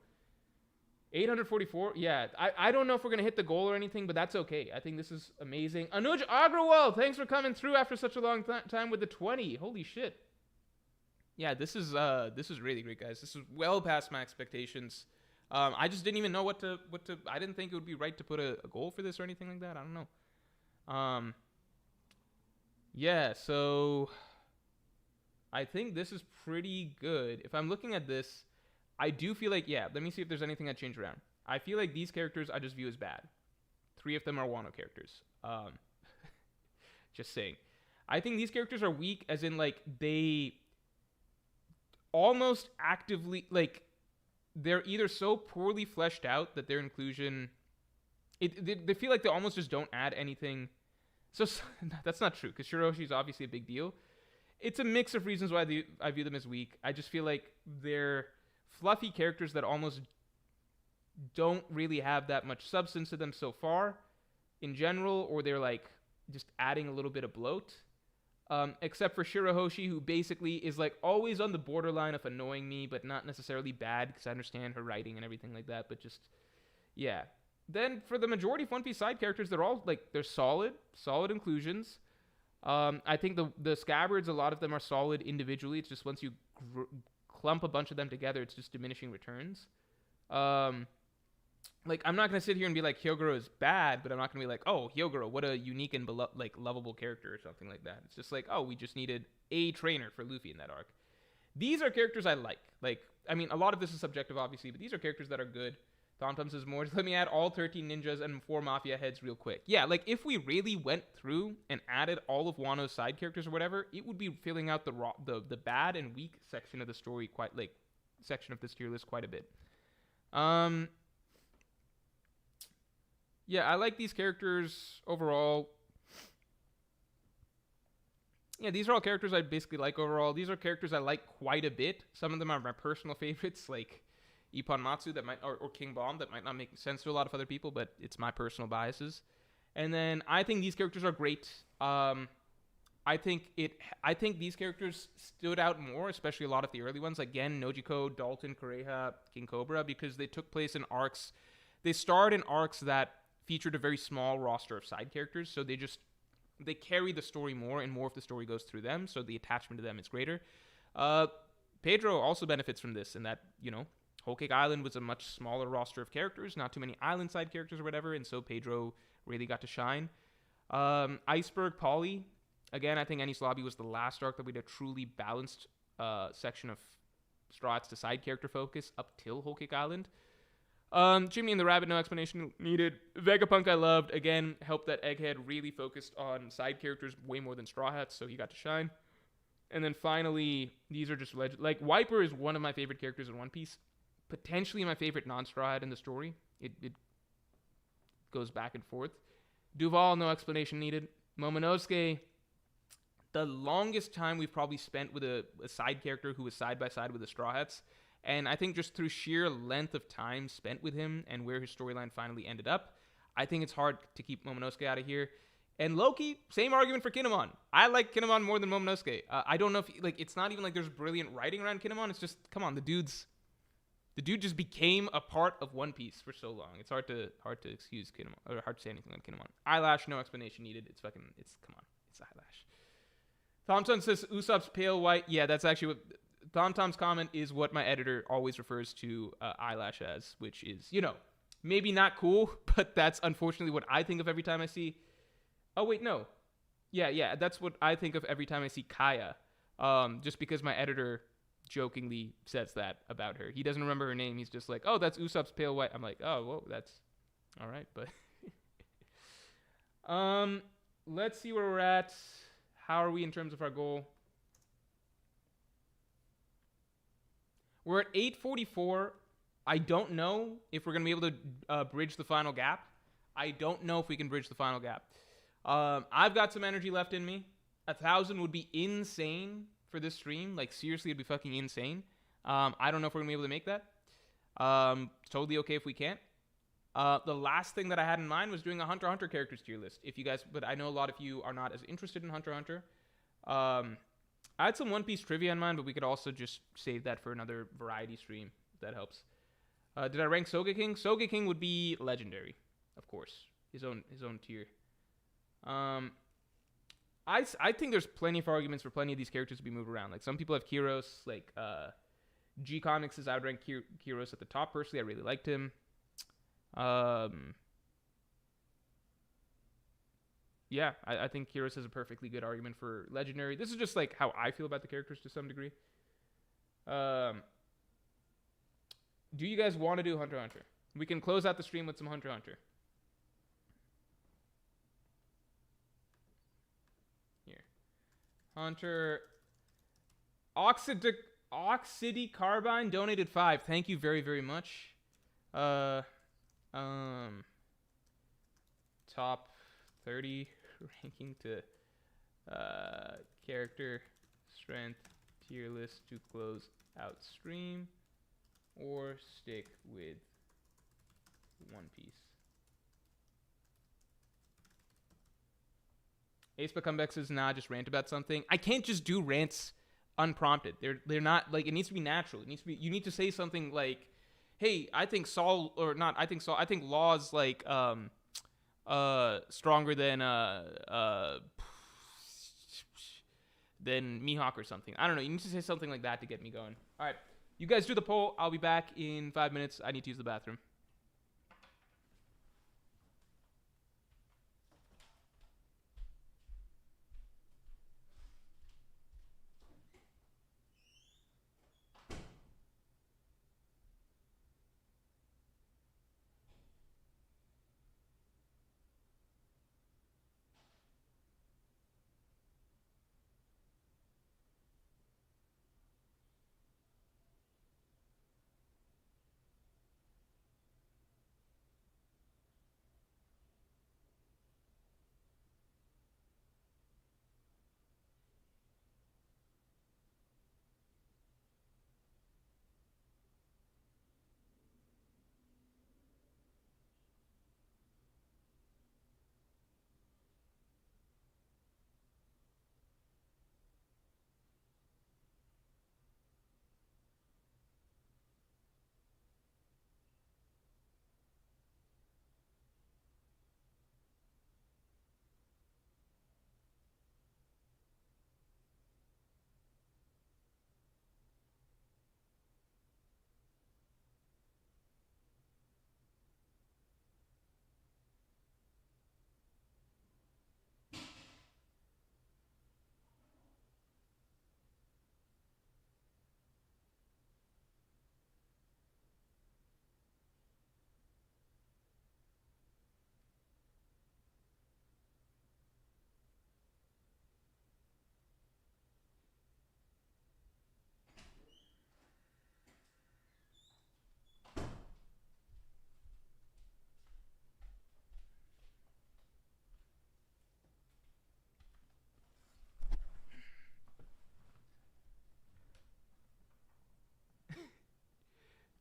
844. Yeah, I don't know if we're going to hit the goal or anything, but that's okay. I think this is amazing. Anuj Agrawal, thanks for coming through after such a long time with the 20. Holy shit. Yeah, this is really great, guys. This is well past my expectations. I just didn't even know what to. I didn't think it would be right to put a goal for this or anything like that. I don't know. Yeah, so I think this is pretty good. If I'm looking at this, I do feel like, yeah, let me see if there's anything I change around. I feel like these characters I just view as bad. 3 of them are Wano characters. Just saying. I think these characters are weak as in, like, they almost actively, like, they're either so poorly fleshed out that their inclusion they feel like they almost just don't add anything. So that's not true, because Shiroshi is obviously a big deal. It's a mix of reasons why I view them as weak. I just feel like they're fluffy characters that almost don't really have that much substance to them so far in general, or they're like just adding a little bit of bloat. Except for Shirahoshi, who basically is like always on the borderline of annoying me, but not necessarily bad, because I understand her writing and everything like that, but just, yeah. Then for the majority of One Piece side characters, they're all like, they're solid inclusions. I think the Scabbards, a lot of them are solid individually. It's just once you clump a bunch of them together, it's just diminishing returns. Like, I'm not going to sit here and be like, Hyogoro is bad, but I'm not going to be like, oh, Hyogoro, what a unique and lovable character or something like that. It's just like, oh, we just needed a trainer for Luffy in that arc. These are characters I like. Like, I mean, a lot of this is subjective, obviously, but these are characters that are good. TomTom says more. Let me add all 13 ninjas and 4 mafia heads real quick. Yeah, like, if we really went through and added all of Wano's side characters or whatever, it would be filling out the bad and weak section of the story section of this tier list quite a bit. Yeah, I like these characters overall. Yeah, these are all characters I basically like overall. These are characters I like quite a bit. Some of them are my personal favorites, like Ippon Matsu or King Bomb, that might not make sense to a lot of other people, but it's my personal biases. And then I think these characters are great. I think these characters stood out more, especially a lot of the early ones, like Gen, Nojiko, Dalton, Kureha, King Cobra, because they took place in arcs. They starred in arcs that featured a very small roster of side characters, so they carry the story more, and more of the story goes through them, so the attachment to them is greater. Pedro also benefits from this, in that, Whole Cake Island was a much smaller roster of characters, not too many island side characters or whatever, and so Pedro really got to shine. Iceberg Polly, again, I think Enies Lobby was the last arc that we had a truly balanced section of Straw Hats to side character focus up till Whole Cake Island. Jimmy and the Rabbit, no explanation needed. Vegapunk I loved. Again, helped that Egghead really focused on side characters way more than Straw Hats, so he got to shine. And then finally, these are just like Wiper is one of my favorite characters in One Piece. Potentially my favorite non-Straw Hat in the story. It goes back and forth. Duval, no explanation needed. Momonosuke, the longest time we've probably spent with a side character who was side by side with the Straw Hats. And I think just through sheer length of time spent with him and where his storyline finally ended up, I think it's hard to keep Momonosuke out of here. And Loki, same argument for Kinemon. I like Kinemon more than Momonosuke. I don't know if it's not even like there's brilliant writing around Kinemon. It's just, come on, the dude just became a part of One Piece for so long. It's hard to excuse Kinemon, or hard to say anything on Kinemon. Eyelash, no explanation needed. Come on, it's Eyelash. Thompson says Usopp's pale white. Yeah, that's actually what TomTom's comment is what my editor always refers to Eyelash as, which is, maybe not cool, but that's unfortunately what I think of every time I see. Oh, wait, no. Yeah, that's what I think of every time I see Kaya. Just because my editor jokingly says that about her. He doesn't remember her name. He's just like, oh, that's Usopp's pale white. I'm like, oh, whoa, that's all right, but let's see where we're at. How are we in terms of our goal? We're at 844. I don't know if we're going to be able to bridge the final gap. I don't know if we can bridge the final gap. I've got some energy left in me. 1,000 would be insane for this stream. Like, seriously, it'd be fucking insane. I don't know if we're going to be able to make that. Totally okay if we can't. The last thing that I had in mind was doing a Hunter x Hunter characters tier list. But I know a lot of you are not as interested in Hunter x Hunter. I had some One Piece trivia in mind, but we could also just save that for another variety stream, if that helps. Did I rank Sogeking? Sogeking would be legendary, of course. His own tier. I think there's plenty of arguments for plenty of these characters to be moved around. Like, some people have Kyros. Like, G Comics says I would rank Kyros at the top. Personally, I really liked him. Yeah, I think Kyros has a perfectly good argument for legendary. This is just like how I feel about the characters to some degree. Do you guys want to do Hunter x Hunter? We can close out the stream with some Hunter x Hunter. Here. Hunter. Oxidy Carbine donated 5. Thank you very, very much. top 30 ranking to character strength tier list to close out stream, or stick with One Piece. Ace by Comeback says, nah, just rant about something. I can't just do rants unprompted. They're not, like, it needs to be natural. It needs to be, you need to say something like, hey, I think Saul, or not, I think Saul, I think Law's like stronger than Mihawk or something. I don't know. You need to say something like that to get me going. All right. You guys do the poll. I'll be back in 5 minutes. I need to use the bathroom.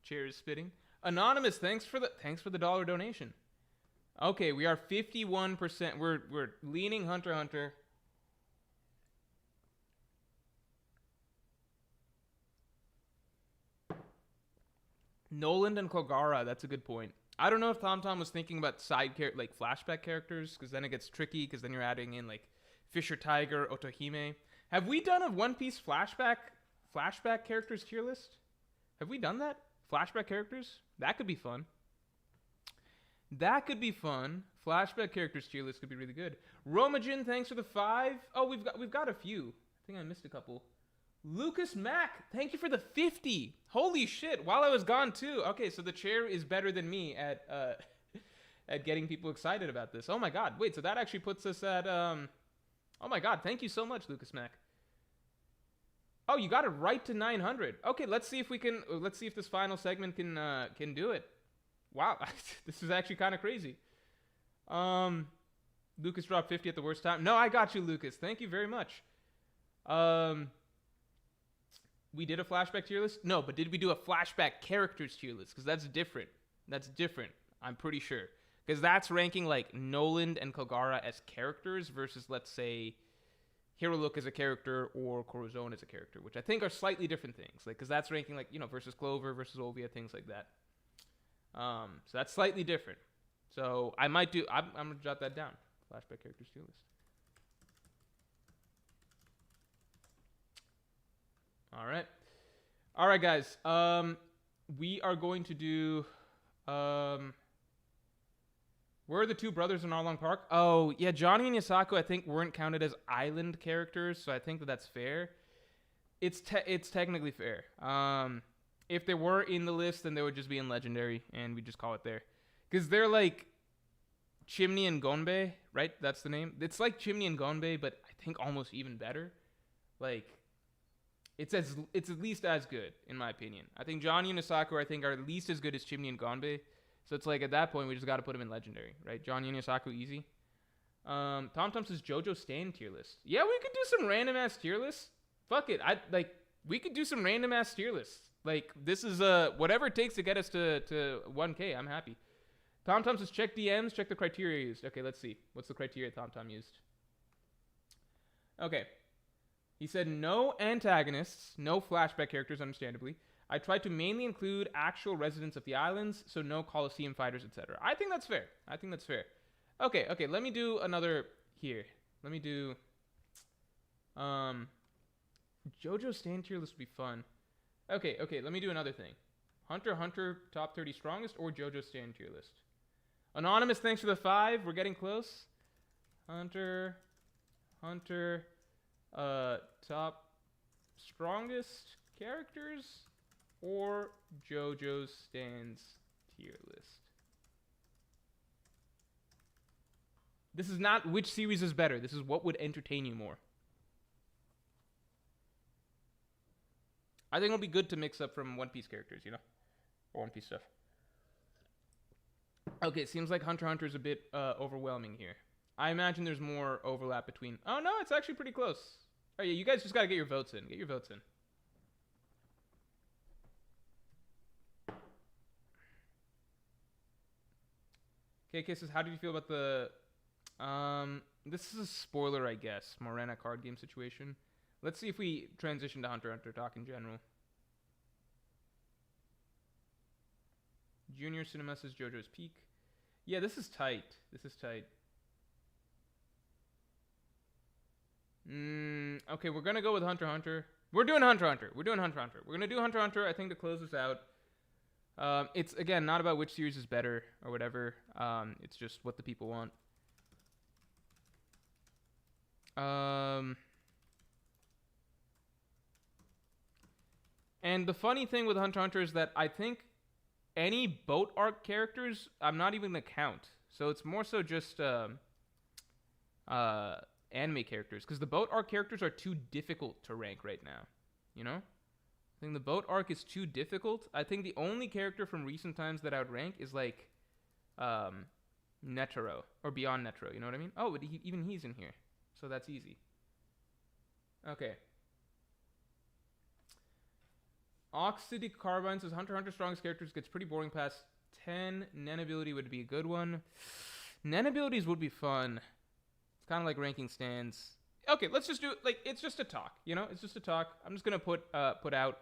Chair is spitting. Anonymous, thanks for the dollar donation. Okay, we are 51%. We're leaning Hunter x Hunter. Noland and Kogara, that's a good point. I don't know if TomTom was thinking about like flashback characters, because then it gets tricky, because then you're adding in like Fisher Tiger, Otohime. Have we done a One Piece flashback characters tier list? Have we done that? Flashback characters? That could be fun. That could be fun. Flashback characters tier list could be really good. Romajin, thanks for the 5. Oh, we've got a few. I think I missed a couple. Lucas Mack, thank you for the 50. Holy shit! While I was gone too. Okay, so the chair is better than me at at getting people excited about this. Oh my god! Wait, so that actually puts us at Oh my god! Thank you so much, Lucas Mack. Oh, you got it right to 900. Okay, let's see if we can. Let's see if this final segment can do it. Wow, this is actually kind of crazy. Lucas dropped 50 at the worst time. No, I got you, Lucas. Thank you very much. We did a flashback tier list? No, but did we do a flashback characters tier list? Because that's different. That's different, I'm pretty sure. Because that's ranking like Noland and Kogara as characters versus, let's say, Hirolook as a character or Corazon as a character, which I think are slightly different things. Like, because that's ranking like, versus Clover, versus Ovia, things like that. So that's slightly different. So I might do, I'm going to jot that down. Flashback characters tier list. All right, guys. We are going to do. Where are the two brothers in Arlong Park? Oh, yeah, Johnny and Yasaku, I think, weren't counted as island characters, so I think that's fair. It's technically fair. If they were in the list, then they would just be in Legendary, and we just call it there. Because they're like Chimney and Gonbei, right? That's the name. It's like Chimney and Gonbei, but I think almost even better. Like, it's at least as good, in my opinion. I think Johnny and Asako, I think, are at least as good as Chimney and Gonbei. So it's like at that point we just got to put him in legendary, right? John Yuniesaku easy. Tom Tom says JoJo Stan tier list. Yeah, we could do some random ass tier lists. Fuck it. We could do some random ass tier lists. Like this is whatever it takes to get us to 1K. I'm happy. Tom Tom says check DMs, check the criteria used. Okay, let's see. What's the criteria Tom Tom used? Okay. He said no antagonists, no flashback characters, understandably. I tried to mainly include actual residents of the islands, so no Colosseum fighters, etc. I think that's fair. Okay, let me do another here. Let me do JoJo Stan tier list would be fun. Okay, let me do another thing. Hunter x Hunter top 30 strongest or JoJo Stan tier list. Anonymous, thanks for the 5. We're getting close. Hunter top strongest characters or JoJo Stan's tier list. This is not which series is better. This is what would entertain you more. I think it'll be good to mix up from One Piece characters, you know? Or One Piece stuff. Okay, it seems like Hunter x Hunter is a bit overwhelming here. I imagine there's more overlap between... Oh, no, it's actually pretty close. Oh, yeah, you guys just got to get your votes in. Get your votes in. KK says, how did you feel about the... this is a spoiler, I guess. Morena card game situation. Let's see if we transition to Hunter x Hunter talk in general. Junior Cinema says JoJo's peak. Yeah, this is tight. Okay, we're gonna go with Hunter x Hunter. We're doing Hunter x Hunter. We're gonna do Hunter x Hunter, I think, to close this out. It's, again, not about which series is better or whatever. It's just what the people want. And the funny thing with Hunter x Hunter is that I think any boat arc characters, I'm not even going to count. So it's more so just anime characters. Because the boat arc characters are too difficult to rank right now. You know? I think the boat arc is too difficult. I think the only character from recent times that I would rank is like Netero. Or Beyond Netero. You know what I mean? Oh, but even he's in here. So that's easy. Okay. Ox City Carbine says Hunter x Hunter strongest characters gets pretty boring past 10. Nen ability would be a good one. Nen abilities would be fun. It's kind of like ranking stands. Okay, let's just do it. Like, it's just a talk, you know? It's just a talk. I'm just gonna put out.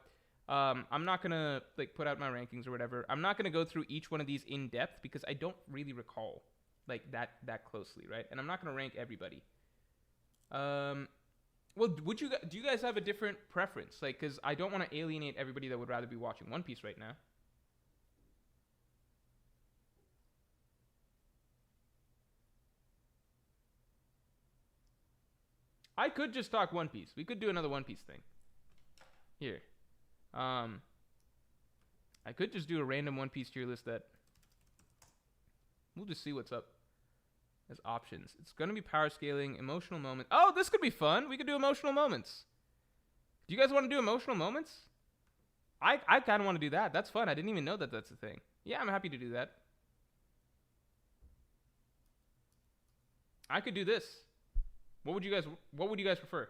I'm not gonna like put out my rankings or whatever. I'm not gonna go through each one of these in depth because I don't really recall like that closely, right? And I'm not gonna rank everybody. Well, do you guys have a different preference? Like, because I don't want to alienate everybody that would rather be watching One Piece right now. I could just talk One Piece. We could do another One Piece thing. Here. I could just do a random One Piece tier list that... We'll just see what's up. As options. It's going to be power scaling, emotional moments. Oh, this could be fun. We could do emotional moments. Do you guys want to do emotional moments? I kind of want to do that. That's fun. I didn't even know that that's a thing. Yeah, I'm happy to do that. I could do this. What would you guys prefer?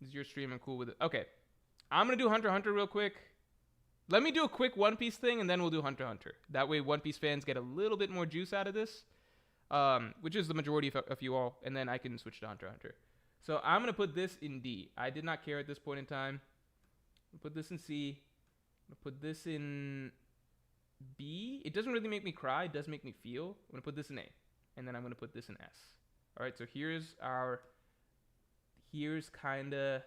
This is your stream. I'm cool with it. Okay. I'm going to do Hunter x Hunter real quick. Let me do a quick One Piece thing, and then we'll do Hunter x Hunter. That way One Piece fans get a little bit more juice out of this, which is the majority of you all, and then I can switch to Hunter x Hunter. So I'm going to put this in D. I did not care at this point in time. I'm going to put this in C. I'm going to put this in B. It doesn't really make me cry. It does make me feel. I'm going to put this in A, and then I'm going to put this in S. All right, so here's kind of...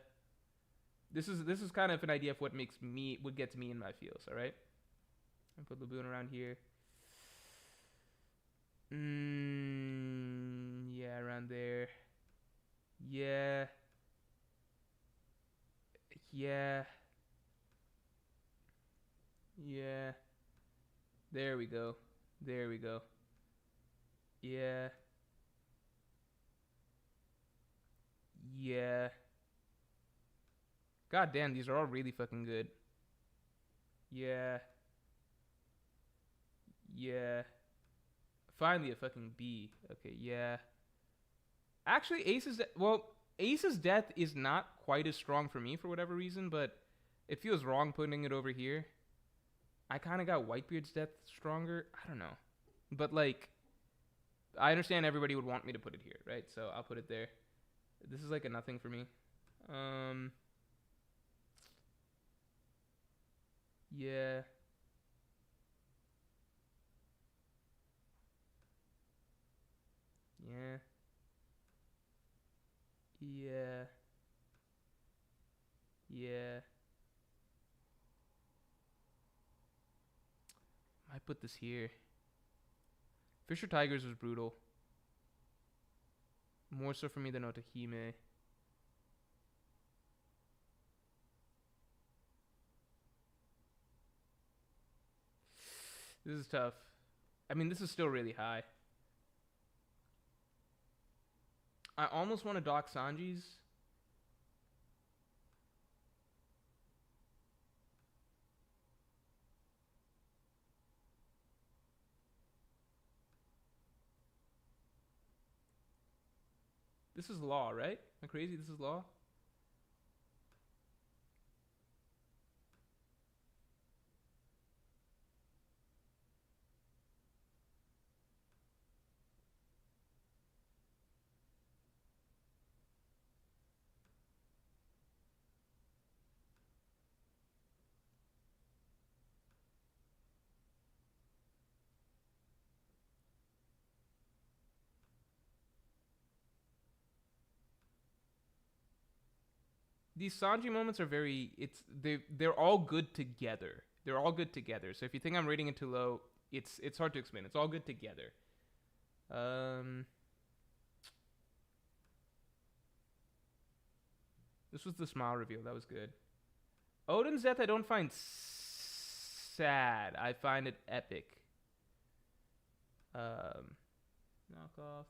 This is kind of an idea of what gets me in my feels, all right? I put Laboon around here. Yeah, around there. Yeah. There we go. Yeah. God damn, these are all really fucking good. Yeah. Yeah. Finally a fucking B. Okay, yeah. Actually, Ace's death is not quite as strong for me for whatever reason, but it feels wrong putting it over here. I kind of got Whitebeard's death stronger. I don't know. But, like, I understand everybody would want me to put it here, right? So I'll put it there. This is like a nothing for me. Yeah. Yeah. Yeah. Yeah. Might put this here. Fisher Tigers was brutal. More so for me than Otahime. This is tough. I mean, this is still really high. I almost want to dock Sanji's. This is law, right? Am I crazy? This is law? These Sanji moments are they're all good together. They're all good together. So if you think I'm rating it too low, it's hard to explain. It's all good together. This was the smile reveal. That was good. Odin's death I don't find sad. I find it epic. Knockoff.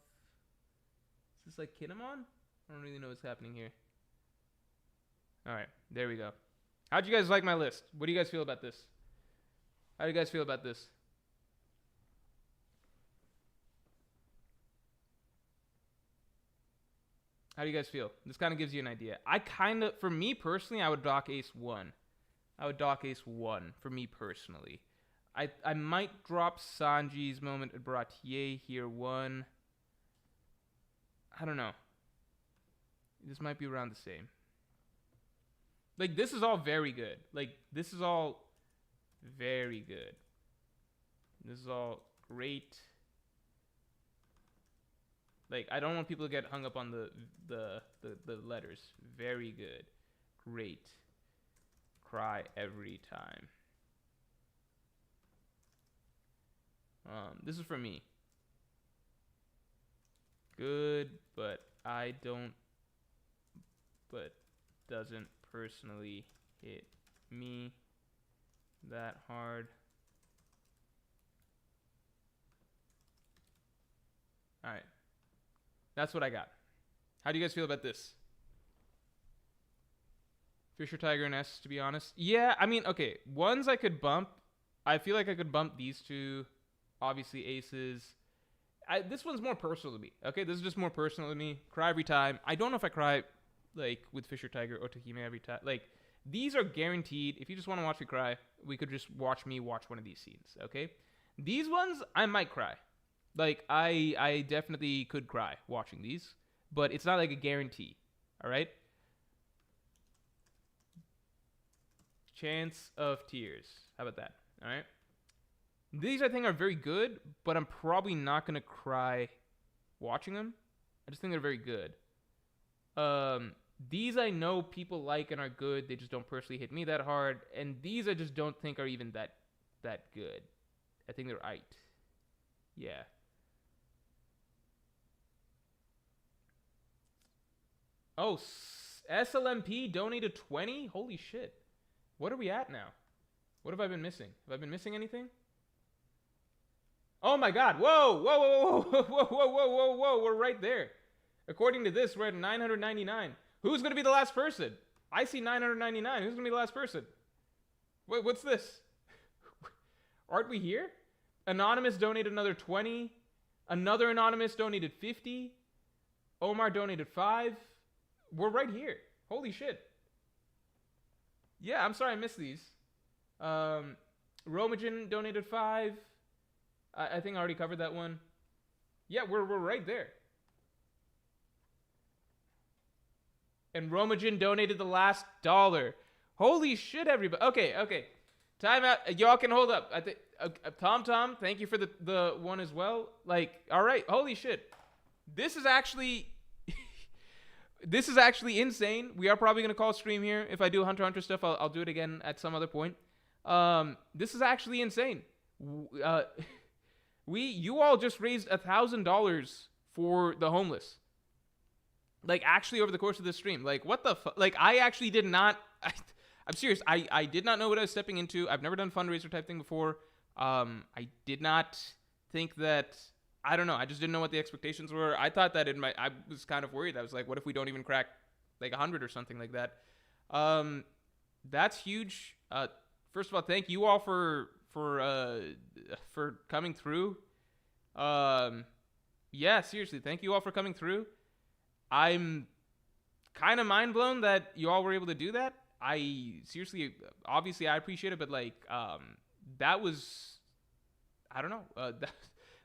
Is this like Kinemon? I don't really know what's happening here. Alright, there we go. How'd you guys like my list? What do you guys feel about this? How do you guys feel about this? How do you guys feel? This kind of gives you an idea. For me personally, I would dock Ace 1. I would dock Ace 1 for me personally. I might drop Sanji's moment at Baratier here 1. I don't know. This might be around the same. Like, this is all very good. Like, this is all very good. This is all great. Like, I don't want people to get hung up on the letters. Very good. Great. Cry every time. This is for me. Good, but doesn't personally hit me that hard. Alright. That's what I got. How do you guys feel about this? Fisher, Tiger, and S, to be honest. Yeah, I mean, okay. Ones I could bump. I feel like I could bump these two. Obviously, Aces. This one's more personal to me. Okay, this is just more personal to me. Cry every time. I don't know if I cry, like, with Fisher, Tiger, or Tahime every time. Like, these are guaranteed. If you just want to watch me cry, we could just watch me watch one of these scenes, okay? These ones, I might cry. Like, I definitely could cry watching these, but it's not like a guarantee, all right? Chance of tears. How about that, all right? These, I think, are very good, but I'm probably not going to cry watching them. I just think they're very good. These I know people like and are good. They just don't personally hit me that hard. And these I just don't think are even that good. I think they're aight. Yeah. Oh, SLMP donated 20? Holy shit. What are we at now? What have I been missing? Have I been missing anything? Oh my god. Whoa, whoa, whoa, whoa, whoa, whoa, whoa, whoa, whoa. We're right there. According to this, we're at 999. Who's going to be the last person? I see 999. Who's going to be the last person? Wait, what's this? Aren't we here? Anonymous donated another 20. Another Anonymous donated 50. Omar donated 5. We're right here. Holy shit. Yeah, I'm sorry I missed these. Romagen donated 5. I think I already covered that one. Yeah, we're right there. And Romagen donated the last $1. Holy shit, everybody. Okay. Time out. Y'all can hold up. I think Tom, thank you for the one as well. Like, all right. Holy shit. This is actually this is actually insane. We are probably gonna call stream here. If I do Hunter x Hunter stuff, I'll do it again at some other point. This is actually insane. You all just raised $1,000 for the homeless. Like, actually, over the course of this stream. Like, what the fuck? Like, I actually did not... I'm serious. I did not know what I was stepping into. I've never done fundraiser type thing before. I did not think that... I don't know. I just didn't know what the expectations were. I thought that I was kind of worried. I was like, what if we don't even crack, like, 100 or something like that? That's huge. First of all, thank you all for coming through. Yeah, seriously, thank you all for coming through. I'm kind of mind blown that you all were able to do that. Seriously, obviously I appreciate it, but like, that was, I don't know.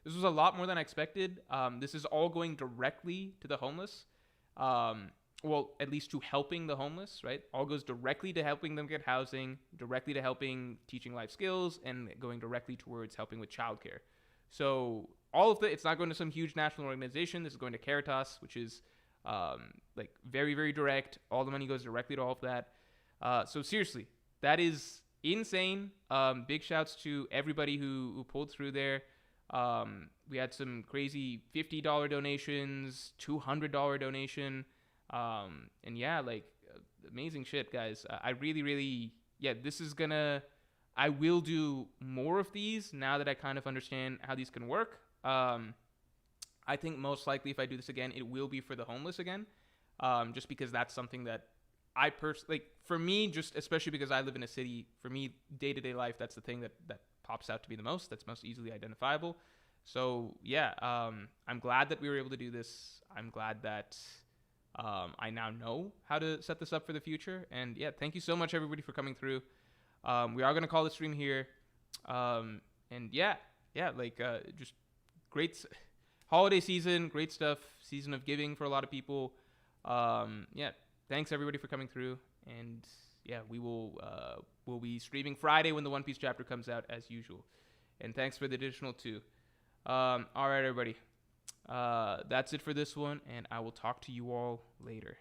This was a lot more than I expected. This is all going directly to the homeless. Well, at least to helping the homeless, right? All goes directly to helping them get housing, directly to helping teaching life skills, and going directly towards helping with childcare. So all of it's not going to some huge national organization. This is going to Caritas, which is like very, very direct. All the money goes directly to all of that. So seriously, that is insane. Big shouts to everybody who pulled through there. We had some crazy $50 donations, $200 donation. And yeah, like amazing shit, guys. I really, really, yeah, I will do more of these now that I kind of understand how these can work. I think most likely if I do this again, it will be for the homeless again. Just because that's something that I personally, like for me, just especially because I live in a city, for me, day-to-day life, that's the thing that pops out to be the most, that's most easily identifiable. So yeah, I'm glad that we were able to do this. I'm glad that I now know how to set this up for the future. And yeah, thank you so much everybody for coming through. We are going to call the stream here. And yeah, like just great holiday season, great stuff, season of giving for a lot of people. Yeah, thanks everybody for coming through. And yeah, we'll be streaming Friday when the One Piece chapter comes out as usual. And thanks for the additional 2. All right, everybody. That's it for this one, and I will talk to you all later.